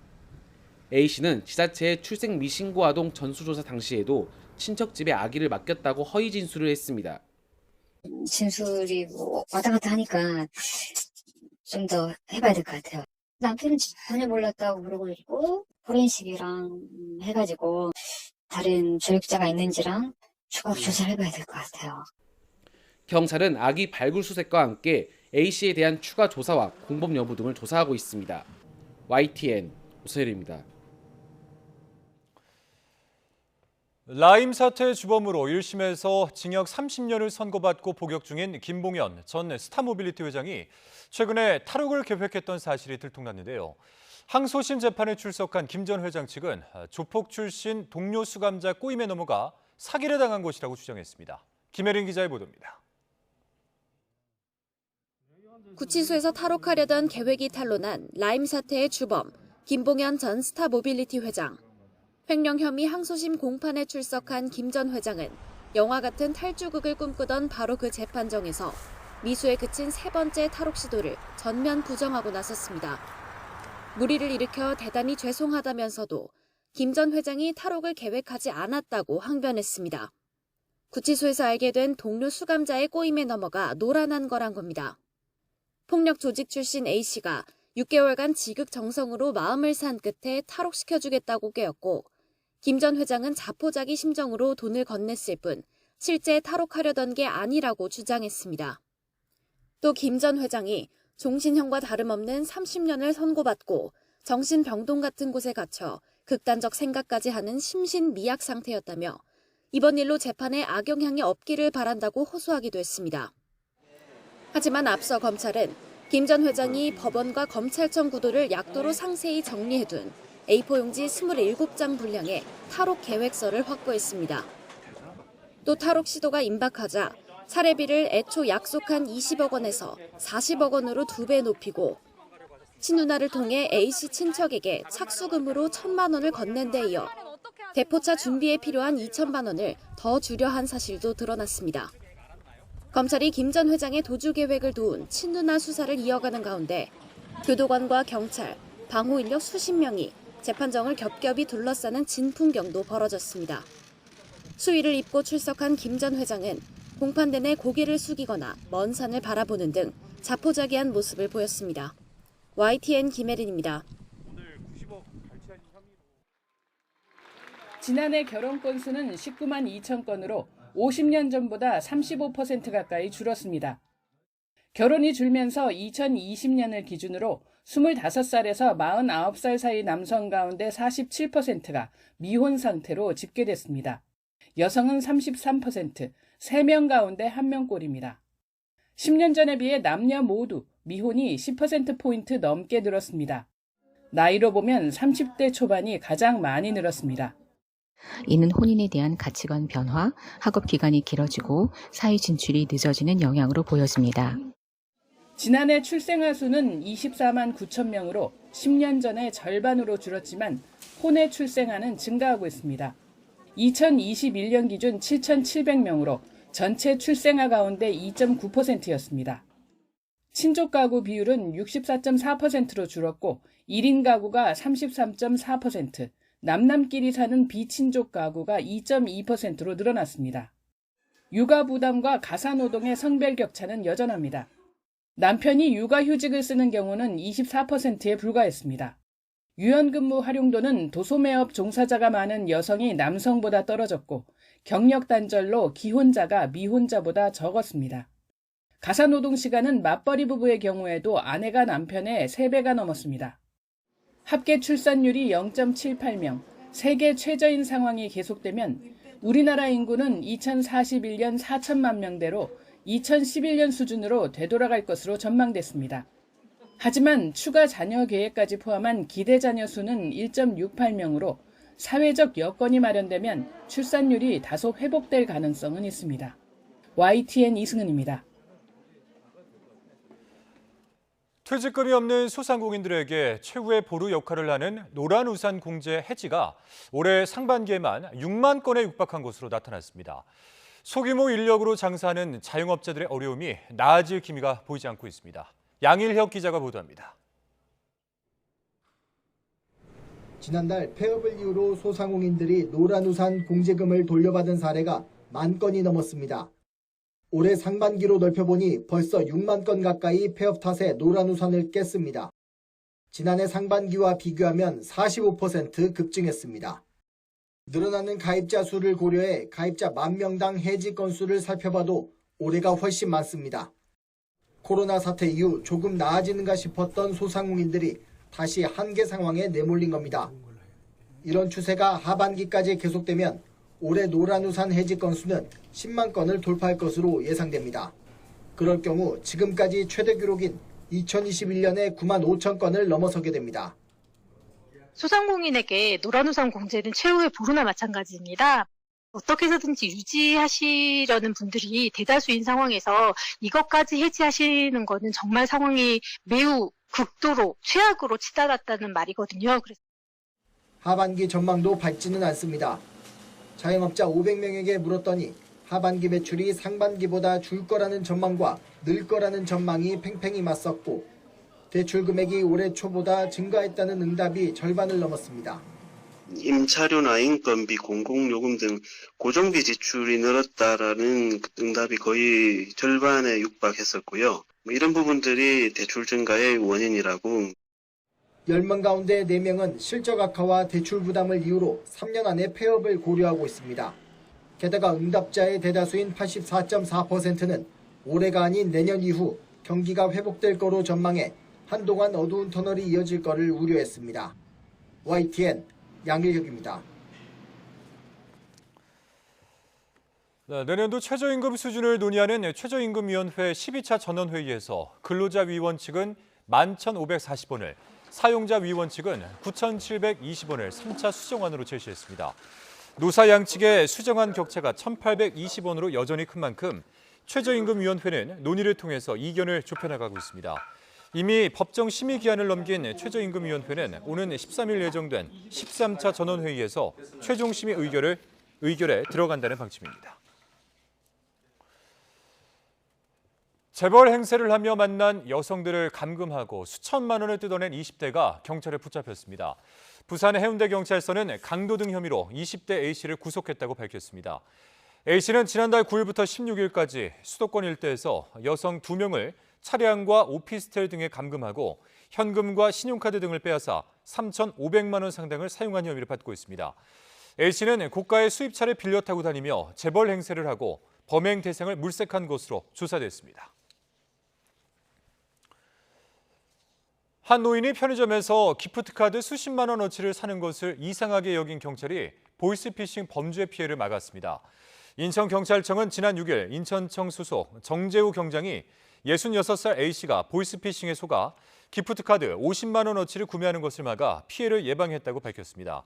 Speaker 25: A씨는 지자체에 출생 미신고 아동 전수조사 당시에도 친척 집에 아기를 맡겼다고 허위 진술을 했습니다.
Speaker 26: 진술이 뭐 왔다 갔다 하니까 좀 더 해봐야 될 것 같아요. 남편은 전혀 몰랐다고 그러고 있고 포렌식이랑 해가지고 다른 조력자가 있는지랑 추가 조사를 해봐야 될 것 같아요.
Speaker 25: 경찰은 아기 발굴 수색과 함께 A씨에 대한 추가 조사와 공범 여부 등을 조사하고 있습니다. YTN 오세일입니다.
Speaker 2: 라임 사태 주범으로 1심에서 징역 30년을 선고받고 복역 중인 김봉현 전 스타모빌리티 회장이 최근에 탈옥을 계획했던 사실이 들통났는데요. 항소심 재판에 출석한 김 전 회장 측은 조폭 출신 동료 수감자 꼬임에 넘어가 사기를 당한 것이라고 주장했습니다. 김혜린 기자의 보도입니다.
Speaker 27: 구치소에서 탈옥하려던 계획이 탄로난 라임 사태의 주범 김봉현 전 스타모빌리티 회장. 횡령 혐의 항소심 공판에 출석한 김 전 회장은 영화 같은 탈주극을 꿈꾸던 바로 그 재판정에서 미수에 그친 세 번째 탈옥 시도를 전면 부정하고 나섰습니다. 무리를 일으켜 대단히 죄송하다면서도 김 전 회장이 탈옥을 계획하지 않았다고 항변했습니다. 구치소에서 알게 된 동료 수감자의 꼬임에 넘어가 노란한 거란 겁니다. 폭력 조직 출신 A씨가 6개월간 지극정성으로 마음을 산 끝에 탈옥시켜주겠다고 꾀었고 김 전 회장은 자포자기 심정으로 돈을 건넸을 뿐 실제 탈옥하려던 게 아니라고 주장했습니다. 또 김 전 회장이 종신형과 다름없는 30년을 선고받고 정신병동 같은 곳에 갇혀 극단적 생각까지 하는 심신미약 상태였다며 이번 일로 재판에 악영향이 없기를 바란다고 호소하기도 했습니다. 하지만 앞서 검찰은 김 전 회장이 법원과 검찰청 구도를 약도로 상세히 정리해둔 A4 용지 27장 분량의 탈옥 계획서를 확보했습니다. 또 탈옥 시도가 임박하자 사례비를 애초 약속한 20억 원에서 40억 원으로 2배 높이고 친누나를 통해 A씨 친척에게 착수금으로 1,000만 원을 건넨 데 이어 대포차 준비에 필요한 2천만 원을 더 주려 한 사실도 드러났습니다. 검찰이 김 전 회장의 도주 계획을 도운 친누나 수사를 이어가는 가운데 교도관과 경찰, 방호 인력 수십 명이 재판정을 겹겹이 둘러싸는 진풍경도 벌어졌습니다. 수의를 입고 출석한 김 전 회장은 공판대 내 고개를 숙이거나 먼 산을 바라보는 등 자포자기한 모습을 보였습니다. YTN 김혜린입니다.
Speaker 6: 지난해 결혼 건수는 19만 2천 건으로 50년 전보다 35% 가까이 줄었습니다. 결혼이 줄면서 2020년을 기준으로 25살에서 49살 사이 남성 가운데 47%가 미혼 상태로 집계됐습니다. 여성은 33%, 3명 가운데 1명꼴입니다. 10년 전에 비해 남녀 모두 미혼이 10%포인트 넘게 늘었습니다. 나이로 보면 30대 초반이 가장 많이 늘었습니다.
Speaker 7: 이는 혼인에 대한 가치관 변화, 학업 기간이 길어지고 사회 진출이 늦어지는 영향으로 보여집니다.
Speaker 6: 지난해 출생아 수는 24만 9천 명으로 10년 전의 절반으로 줄었지만 혼외 출생아는 증가하고 있습니다. 2021년 기준 7,700명으로 전체 출생아 가운데 2.9%였습니다. 친족 가구 비율은 64.4%로 줄었고 1인 가구가 33.4%, 남남끼리 사는 비친족 가구가 2.2%로 늘어났습니다. 육아 부담과 가사노동의 성별 격차는 여전합니다. 남편이 육아휴직을 쓰는 경우는 24%에 불과했습니다. 유연근무 활용도는 도소매업 종사자가 많은 여성이 남성보다 떨어졌고 경력 단절로 기혼자가 미혼자보다 적었습니다. 가사노동 시간은 맞벌이 부부의 경우에도 아내가 남편의 3배가 넘었습니다. 합계 출산율이 0.78명, 세계 최저인 상황이 계속되면 우리나라 인구는 2041년 4천만 명대로 2011년 수준으로 되돌아갈 것으로 전망됐습니다. 하지만 추가 자녀 계획까지 포함한 기대 자녀 수는 1.68명으로 사회적 여건이 마련되면 출산율이 다소 회복될 가능성은 있습니다. YTN 이승은입니다.
Speaker 2: 퇴직금이 없는 소상공인들에게 최후의 보루 역할을 하는 노란우산 공제 해지가 올해 상반기에만 6만 건에 육박한 것으로 나타났습니다. 소규모 인력으로 장사하는 자영업자들의 어려움이 나아질 기미가 보이지 않고 있습니다. 양일혁 기자가 보도합니다.
Speaker 8: 지난달 폐업을 이유로 소상공인들이 노란우산 공제금을 돌려받은 사례가 1만 건이 넘었습니다. 올해 상반기로 넓혀보니 벌써 6만 건 가까이 폐업 탓에 노란우산을 깼습니다. 지난해 상반기와 비교하면 45% 급증했습니다. 늘어나는 가입자 수를 고려해 가입자 10,000명당 해지 건수를 살펴봐도 올해가 훨씬 많습니다. 코로나 사태 이후 조금 나아지는가 싶었던 소상공인들이 다시 한계 상황에 내몰린 겁니다. 이런 추세가 하반기까지 계속되면 올해 노란우산 해지 건수는 10만 건을 돌파할 것으로 예상됩니다. 그럴 경우 지금까지 최대 기록인 2021년에 9만 5천 건을 넘어서게 됩니다.
Speaker 11: 소상공인에게 노란우산 공제는 최후의 보루나 마찬가지입니다. 어떻게 해서든지 유지하시려는 분들이 대다수인 상황에서 이것까지 해지하시는 거는 정말 상황이 매우 극도로 최악으로 치달았다는 말이거든요.
Speaker 8: 하반기 전망도 밝지는 않습니다. 자영업자 500명에게 물었더니 하반기 매출이 상반기보다 줄 거라는 전망과 늘 거라는 전망이 팽팽히 맞섰고 대출 금액이 올해 초보다 증가했다는 응답이 절반을 넘었습니다.
Speaker 12: 임차료나 인건비, 공공요금 등 고정비 지출이 늘었다라는 응답이 거의 절반에 육박했었고요. 이런 부분들이 대출 증가의 원인이라고.
Speaker 8: 10명 가운데 4명은 실적 악화와 대출 부담을 이유로 3년 안에 폐업을 고려하고 있습니다. 게다가 응답자의 대다수인 84.4%는 올해가 아닌 내년 이후 경기가 회복될 거로 전망해 한동안 어두운 터널이 이어질 거를 우려했습니다. YTN 양일혁입니다.
Speaker 2: 내년도 최저임금 수준을 논의하는 최저임금위원회 12차 전원회의에서 근로자위원 측은 11,540원을, 사용자위원 측은 9,720원을 3차 수정안으로 제시했습니다. 노사 양측의 수정안 격차가 1,820원으로 여전히 큰 만큼 최저임금위원회는 논의를 통해서 이견을 좁혀나가고 있습니다. 이미 법정 심의 기한을 넘긴 최저임금위원회는 오는 13일 예정된 13차 전원회의에서 최종 심의 의결에 들어간다는 방침입니다. 재벌 행세를 하며 만난 여성들을 감금하고 수천만 원을 뜯어낸 20대가 경찰에 붙잡혔습니다. 부산 해운대경찰서는 강도 등 혐의로 20대 A씨를 구속했다고 밝혔습니다. A씨는 지난달 9일부터 16일까지 수도권 일대에서 여성 2명을 차량과 오피스텔 등에 감금하고 현금과 신용카드 등을 빼앗아 3,500만 원 상당을 사용한 혐의를 받고 있습니다. A씨는 고가의 수입차를 빌려 타고 다니며 재벌 행세를 하고 범행 대상을 물색한 것으로 조사됐습니다. 한 노인이 편의점에서 기프트카드 수십만 원어치를 사는 것을 이상하게 여긴 경찰이 보이스피싱 범죄 피해를 막았습니다. 인천경찰청은 지난 6일 인천청 소속 정재우 경장이 66살 A씨가 보이스피싱에 속아 기프트카드 50만 원어치를 구매하는 것을 막아 피해를 예방했다고 밝혔습니다.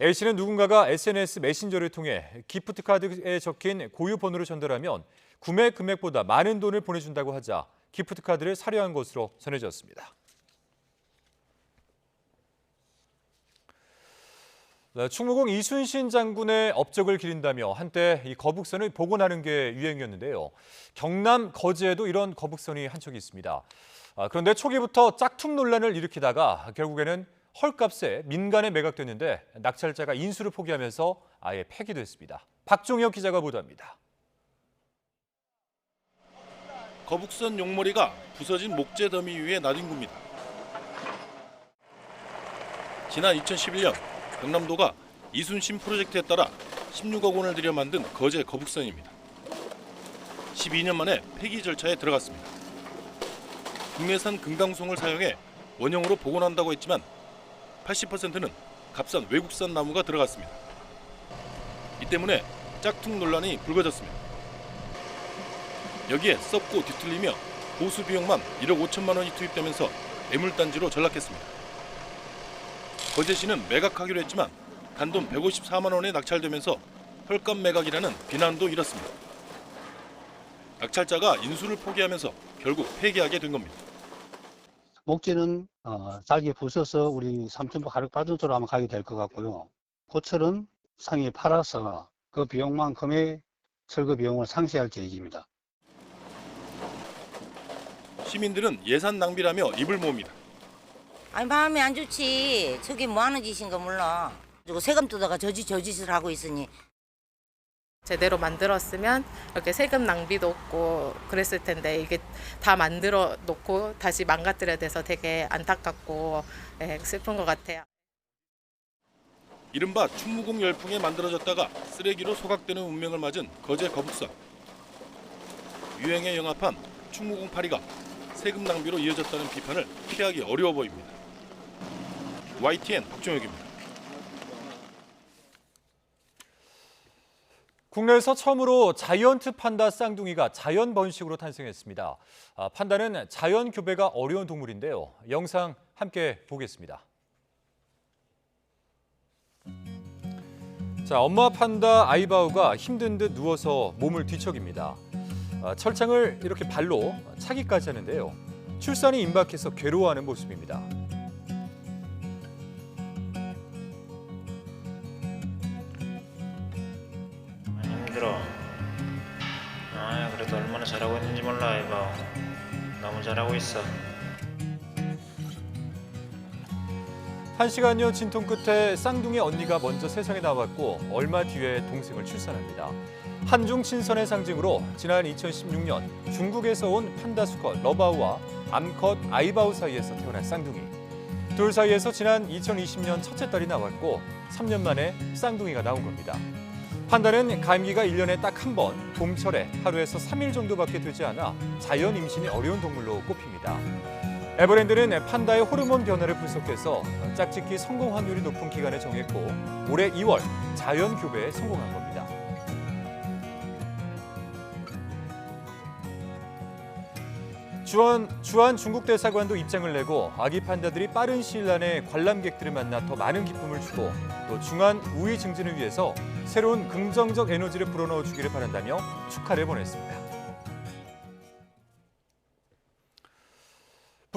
Speaker 2: A씨는 누군가가 SNS 메신저를 통해 기프트카드에 적힌 고유 번호를 전달하면 구매 금액보다 많은 돈을 보내준다고 하자 기프트카드를 사려 한 것으로 전해졌습니다. 충무공 이순신 장군의 업적을 기린다며 한때 이 거북선을 복원하는 게 유행이었는데요. 경남 거제에도 이런 거북선이 한 척이 있습니다. 그런데 초기부터 짝퉁 논란을 일으키다가 결국에는 헐값에 민간에 매각됐는데 낙찰자가 인수를 포기하면서 아예 폐기됐습니다. 박종혁 기자가 보도합니다.
Speaker 9: 거북선 용머리가 부서진 목재 더미 위에 나뒹굽니다. 지난 2011년 경남도가 이순신 프로젝트에 따라 16억 원을 들여 만든 거제 거북선입니다. 12년 만에 폐기 절차에 들어갔습니다. 국내산 금강송을 사용해 원형으로 복원한다고 했지만 80%는 값싼 외국산 나무가 들어갔습니다. 이 때문에 짝퉁 논란이 불거졌습니다. 여기에 썩고 뒤틀리며 보수 비용만 1억 5천만 원이 투입되면서 애물단지로 전락했습니다. 거제시는 매각하기로 했지만 단돈 154만 원에 낙찰되면서 헐값 매각이라는 비난도 일었습니다. 낙찰자가 인수를 포기하면서 결국 폐기하게 된 겁니다.
Speaker 10: 목재는 잘게 부숴서 우리 삼천포 가륵발전소로 아마 가게 될 것 같고요. 고철은 상위 팔아서 그 비용만큼의 철거 비용을 상쇄할 계획입니다.
Speaker 9: 시민들은 예산 낭비라며 입을 모읍니다.
Speaker 13: 아니 마음이 안 좋지. 저게 뭐 하는 짓인가 몰라. 그리고 세금 뜯어가 저 짓을 하고 있으니.
Speaker 14: 제대로 만들었으면 이렇게 세금 낭비도 없고 그랬을 텐데 이게 다 만들어 놓고 다시 망가뜨려야 돼서 되게 안타깝고 슬픈 것 같아요.
Speaker 9: 이른바 충무공 열풍에 만들어졌다가 쓰레기로 소각되는 운명을 맞은 거제 거북선. 유행에 영합한 충무공 파리가 세금 낭비로 이어졌다는 비판을 피하기 어려워 보입니다. YTN 박종혁입니다.
Speaker 2: 국내에서 처음으로 자이언트 판다 쌍둥이가 자연 번식으로 탄생했습니다. 판다는 자연 교배가 어려운 동물인데요. 영상 함께 보겠습니다. 자, 엄마 판다 아이바오가 힘든 듯 누워서 몸을 뒤척입니다. 철창을 이렇게 발로 차기까지 하는데요. 출산이 임박해서 괴로워하는 모습입니다.
Speaker 15: 힘들어. 그래도 얼마나 잘하고 있는지 몰라, 아이바오. 너무 잘하고 있어.
Speaker 2: 1시간여 진통 끝에 쌍둥이 언니가 먼저 세상에 나왔고 얼마 뒤에 동생을 출산합니다. 한중 친선의 상징으로 지난 2016년 중국에서 온 판다 수컷 러바오와 암컷 아이바오 사이에서 태어난 쌍둥이. 둘 사이에서 지난 2020년 첫째 딸이 나왔고 3년 만에 쌍둥이가 나온 겁니다. 판다는 감기가 1년에 딱 한 번, 봄철에 하루에서 3일 정도밖에 되지 않아 자연 임신이 어려운 동물로 꼽힙니다. 에버랜드는 판다의 호르몬 변화를 분석해서 짝짓기 성공 확률이 높은 기간을 정했고 올해 2월 자연 교배에 성공한 겁니다. 주한 중국 대사관도 입장을 내고 아기 판다들이 빠른 시일 안에 관람객들을 만나 더 많은 기쁨을 주고 또 중한 우위 증진을 위해서 새로운 긍정적 에너지를 불어넣어 주기를 바란다며 축하를 보냈습니다.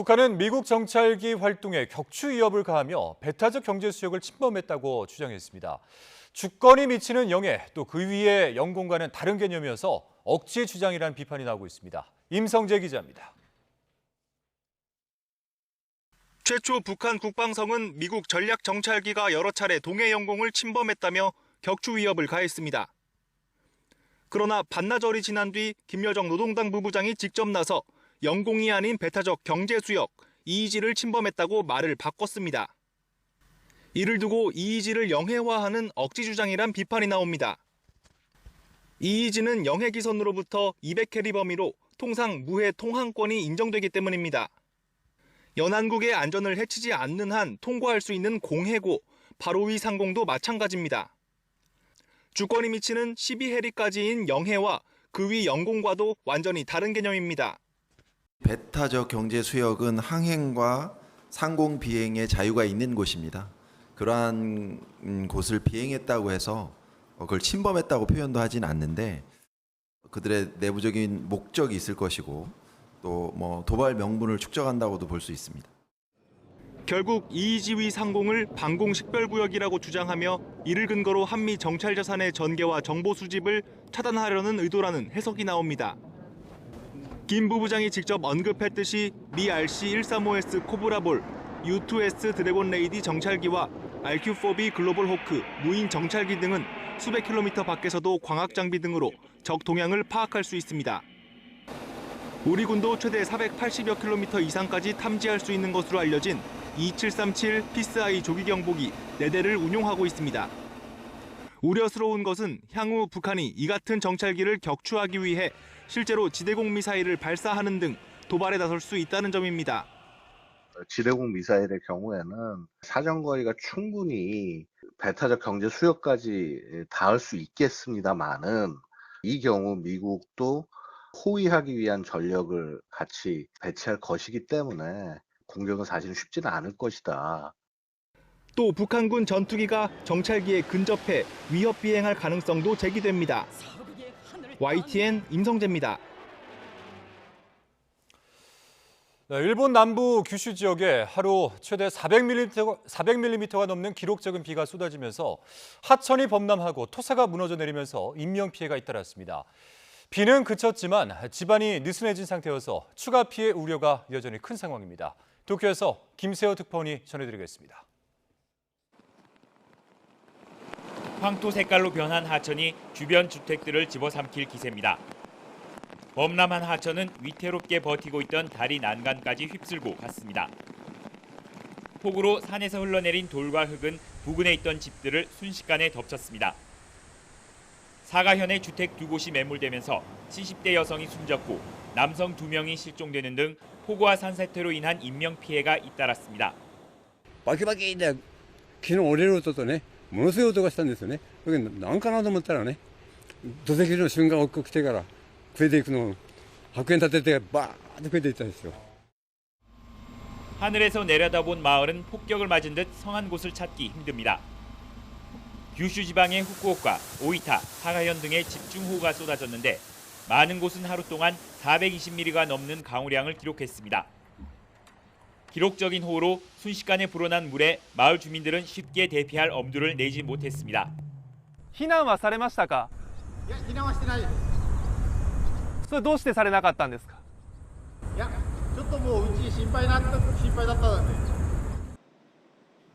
Speaker 2: 북한은 미국 정찰기 활동에 격추 위협을 가하며 배타적 경제 수역을 침범했다고 주장했습니다. 주권이 미치는 영해, 또 그 위의 영공과는 다른 개념이어서 억지 주장이라는 비판이 나오고 있습니다. 임성재 기자입니다.
Speaker 1: 최초 북한 국방성은 미국 전략 정찰기가 여러 차례 동해 영공을 침범했다며 격추 위협을 가했습니다. 그러나 반나절이 지난 뒤 김여정 노동당 부부장이 직접 나서 영공이 아닌 배타적 경제 수역 EEZ를 침범했다고 말을 바꿨습니다. 이를 두고 EEZ를 영해화하는 억지 주장이란 비판이 나옵니다. EEZ는 영해 기선으로부터 200캐리 범위로 통상 무해 통항권이 인정되기 때문입니다. 연안국의 안전을 해치지 않는 한 통과할 수 있는 공해고 바로 위 상공도 마찬가지입니다. 주권이 미치는 12해리까지인 영해와 그 위 영공과도 완전히 다른 개념입니다.
Speaker 16: 배타적 경제 수역은 항행과 상공 비행의 자유가 있는 곳입니다. 그러한 곳을 비행했다고 해서 그걸 침범했다고 표현도 하진 않는데 그들의 내부적인 목적이 있을 것이고 또 뭐 도발 명분을 축적한다고도 볼 수 있습니다.
Speaker 1: 결국 EEZ 위 상공을 방공 식별구역이라고 주장하며 이를 근거로 한미 정찰 자산의 전개와 정보 수집을 차단하려는 의도라는 해석이 나옵니다. 김 부부장이 직접 언급했듯이 미 RC-135S 코브라볼, U2S 드래곤 레이디 정찰기와 RQ-4B 글로벌 호크 무인 정찰기 등은 수백 킬로미터 밖에서도 광학 장비 등으로 적 동향을 파악할 수 있습니다. 우리 군도 최대 480여 킬로미터 이상까지 탐지할 수 있는 것으로 알려진 2737 피스아이 조기 경보기 4대를 운용하고 있습니다. 우려스러운 것은 향후 북한이 이 같은 정찰기를 격추하기 위해 실제로 지대공 미사일을 발사하는 등 도발에 나설 수 있다는 점입니다.
Speaker 17: 지대공 미사일의 경우에는 사정거리가 충분히 배타적 경제 수역까지 닿을 수 있겠습니다만은 이 경우 미국도 호위하기 위한 전력을 같이 배치할 것이기 때문에 공격은 사실은 쉽지는 않을 것이다.
Speaker 1: 또 북한군 전투기가 정찰기에 근접해 위협 비행할 가능성도 제기됩니다. YTN 임성재입니다.
Speaker 2: 일본 남부 규슈 지역에 하루 최대 400mm가 넘는 기록적인 비가 쏟아지면서 하천이 범람하고 토사가 무너져 내리면서 인명피해가 잇따랐습니다. 비는 그쳤지만 집안이 느슨해진 상태여서 추가 피해 우려가 여전히 큰 상황입니다. 도쿄에서 김세호 특파원이 전해드리겠습니다.
Speaker 18: 황토 색깔로 변한 하천이 주변 주택들을 집어삼킬 기세입니다. 범람한 하천은 위태롭게 버티고 있던 다리 난간까지 휩쓸고 갔습니다. 폭우로 산에서 흘러내린 돌과 흙은 부근에 있던 집들을 순식간에 덮쳤습니다. 사가현의 주택 2곳이 매몰되면서 70대 여성이 숨졌고 남성 2명이 실종되는 등 폭우와 산사태로 인한 인명피해가 잇따랐습니다.
Speaker 19: バキバキで昨日折れる音とね、ものすごい音がしたんですよね。だけど何かなと思ったらね、土石流の瞬間が起きてから増えていくのを白煙立ててバーッと増えていったんですよ。
Speaker 18: 하늘에서 내려다본 마을은 폭격을 맞은 듯 성한 곳을 찾기 힘듭니다. 규슈 지방의 후쿠오카, 오이타, 사가현 등의 집중호우가 쏟아졌는데 많은 곳은 하루 동안 420mm가 넘는 강우량을 기록했습니다. 기록적인 호우로 순식간에 불어난 물에 마을 주민들은 쉽게 대피할 엄두를 내지 못했습니다.
Speaker 20: 避難はされましたか？いや、避難はしてないです。それどうしてされなかったんですか？いや、ちょっともううち心配だったので。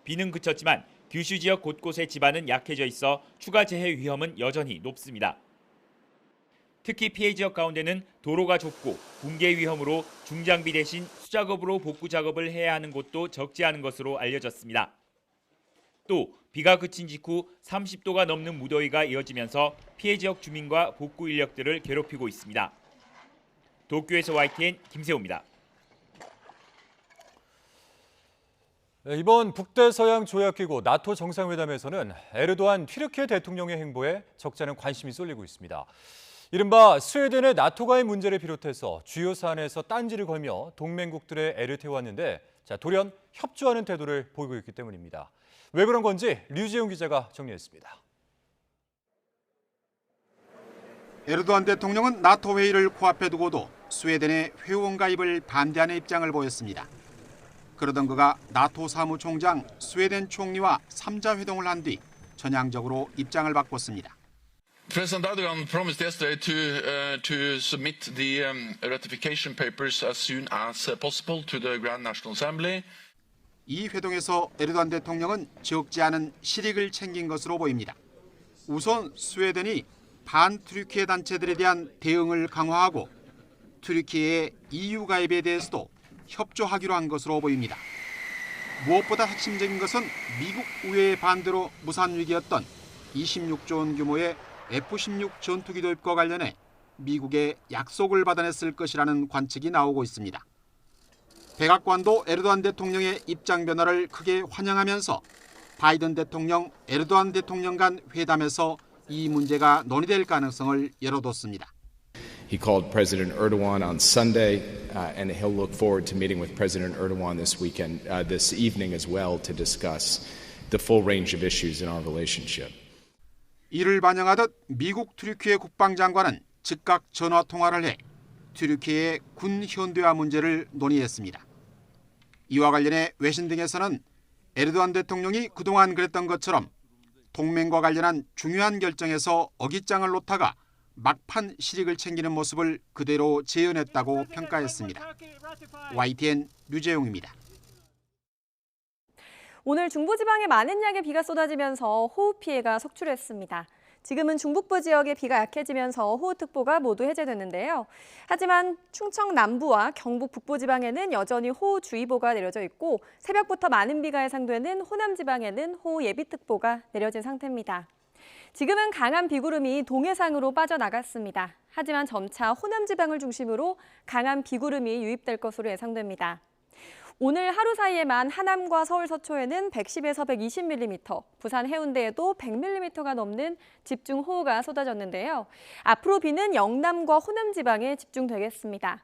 Speaker 18: 비는 그쳤지만 규슈 지역 곳곳의 지반은 약해져 있어 추가 재해 위험은 여전히 높습니다. 특히 피해 지역 가운데는 도로가 좁고 붕괴 위험으로 중장비 대신 수작업으로 복구 작업을 해야 하는 곳도 적지 않은 것으로 알려졌습니다. 또 비가 그친 직후 30도가 넘는 무더위가 이어지면서 피해 지역 주민과 복구 인력들을 괴롭히고 있습니다. 도쿄에서 YTN 김세호입니다.
Speaker 2: 이번 북대서양 조약기구 나토 정상회담에서는 에르도안 튀르키예 대통령의 행보에 적잖은 관심이 쏠리고 있습니다. 이른바 스웨덴의 나토가의 문제를 비롯해서 주요 사안에서 딴지를 걸며 동맹국들의 애를 태워왔는데 돌연 협조하는 태도를 보이고 있기 때문입니다. 왜 그런 건지 류지용 기자가 정리했습니다.
Speaker 21: 에르도안 대통령은 나토 회의를 코앞에 두고도 스웨덴의 회원 가입을 반대하는 입장을 보였습니다. 그러던 그가 나토 사무총장 스웨덴 총리와 3자 회동을 한 뒤 전향적으로 입장을 바꿨습니다.
Speaker 3: President Erdogan promised yesterday to submit the ratification papers as soon as possible to the Grand National Assembly.
Speaker 21: 이 회동에서 에르도안 대통령은 적지 않은 실익을 챙긴 것으로 보입니다. 우선 스웨덴이 반투르키예 단체들에 대한 대응을 강화하고 투르키예의 EU 가입에 대해서도 협조하기로 한 것으로 보입니다. 무엇보다 핵심적인 것은 미국 의회의 반대로 무산위기였던 26조 원 규모의 F-16 전투기 도입과 관련해 미국의 약속을 받아냈을 것이라는 관측이 나오고 있습니다. 백악관도 에르도안 대통령의 입장 변화를 크게 환영하면서 바이든 대통령, 에르도안 대통령 간 회담에서 이 문제가 논의될 가능성을 열어뒀습니다.
Speaker 4: He called President Erdogan on Sunday, and he'll look forward to meeting with President Erdogan this evening as well to discuss the full range of issues in our relationship.
Speaker 21: 이를 반영하듯 미국 투르키예 국방장관은 즉각 전화 통화를 해 투르키예의 군 현대화 문제를 논의했습니다. 이와 관련해 외신 등에서는 에르도안 대통령이 그동안 그랬던 것처럼 동맹과 관련한 중요한 결정에서 어깃장을 놓다가 막판 실익을 챙기는 모습을 그대로 재현했다고 평가했습니다. YTN 류재용입니다.
Speaker 5: 오늘 중부지방에 많은 양의 비가 쏟아지면서 호우 피해가 속출했습니다. 지금은 중북부 지역에 비가 약해지면서 호우특보가 모두 해제됐는데요. 하지만 충청 남부와 경북 북부 지방에는 여전히 호우주의보가 내려져 있고 새벽부터 많은 비가 예상되는 호남 지방에는 호우 예비특보가 내려진 상태입니다. 지금은 강한 비구름이 동해상으로 빠져나갔습니다. 하지만 점차 호남 지방을 중심으로 강한 비구름이 유입될 것으로 예상됩니다. 오늘 하루 사이에만 하남과 서울 서초에는 110에서 120mm, 부산 해운대에도 100mm가 넘는 집중호우가 쏟아졌는데요. 앞으로 비는 영남과 호남 지방에 집중되겠습니다.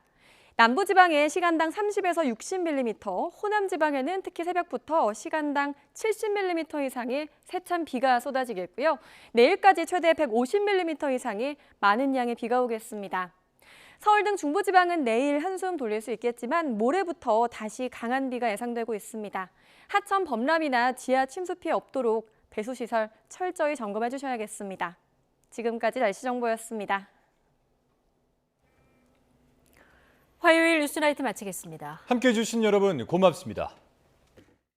Speaker 5: 남부지방에 시간당 30에서 60mm, 호남 지방에는 특히 새벽부터 시간당 70mm 이상의 세찬 비가 쏟아지겠고요. 내일까지 최대 150mm 이상의 많은 양의 비가 오겠습니다. 서울 등 중부지방은 내일 한숨 돌릴 수 있겠지만 모레부터 다시 강한 비가 예상되고 있습니다. 하천 범람이나 지하 침수 피해 없도록 배수시설 철저히 점검해 주셔야겠습니다. 지금까지 날씨 정보였습니다. 화요일 뉴스나이트 마치겠습니다.
Speaker 2: 함께해 주신 여러분 고맙습니다.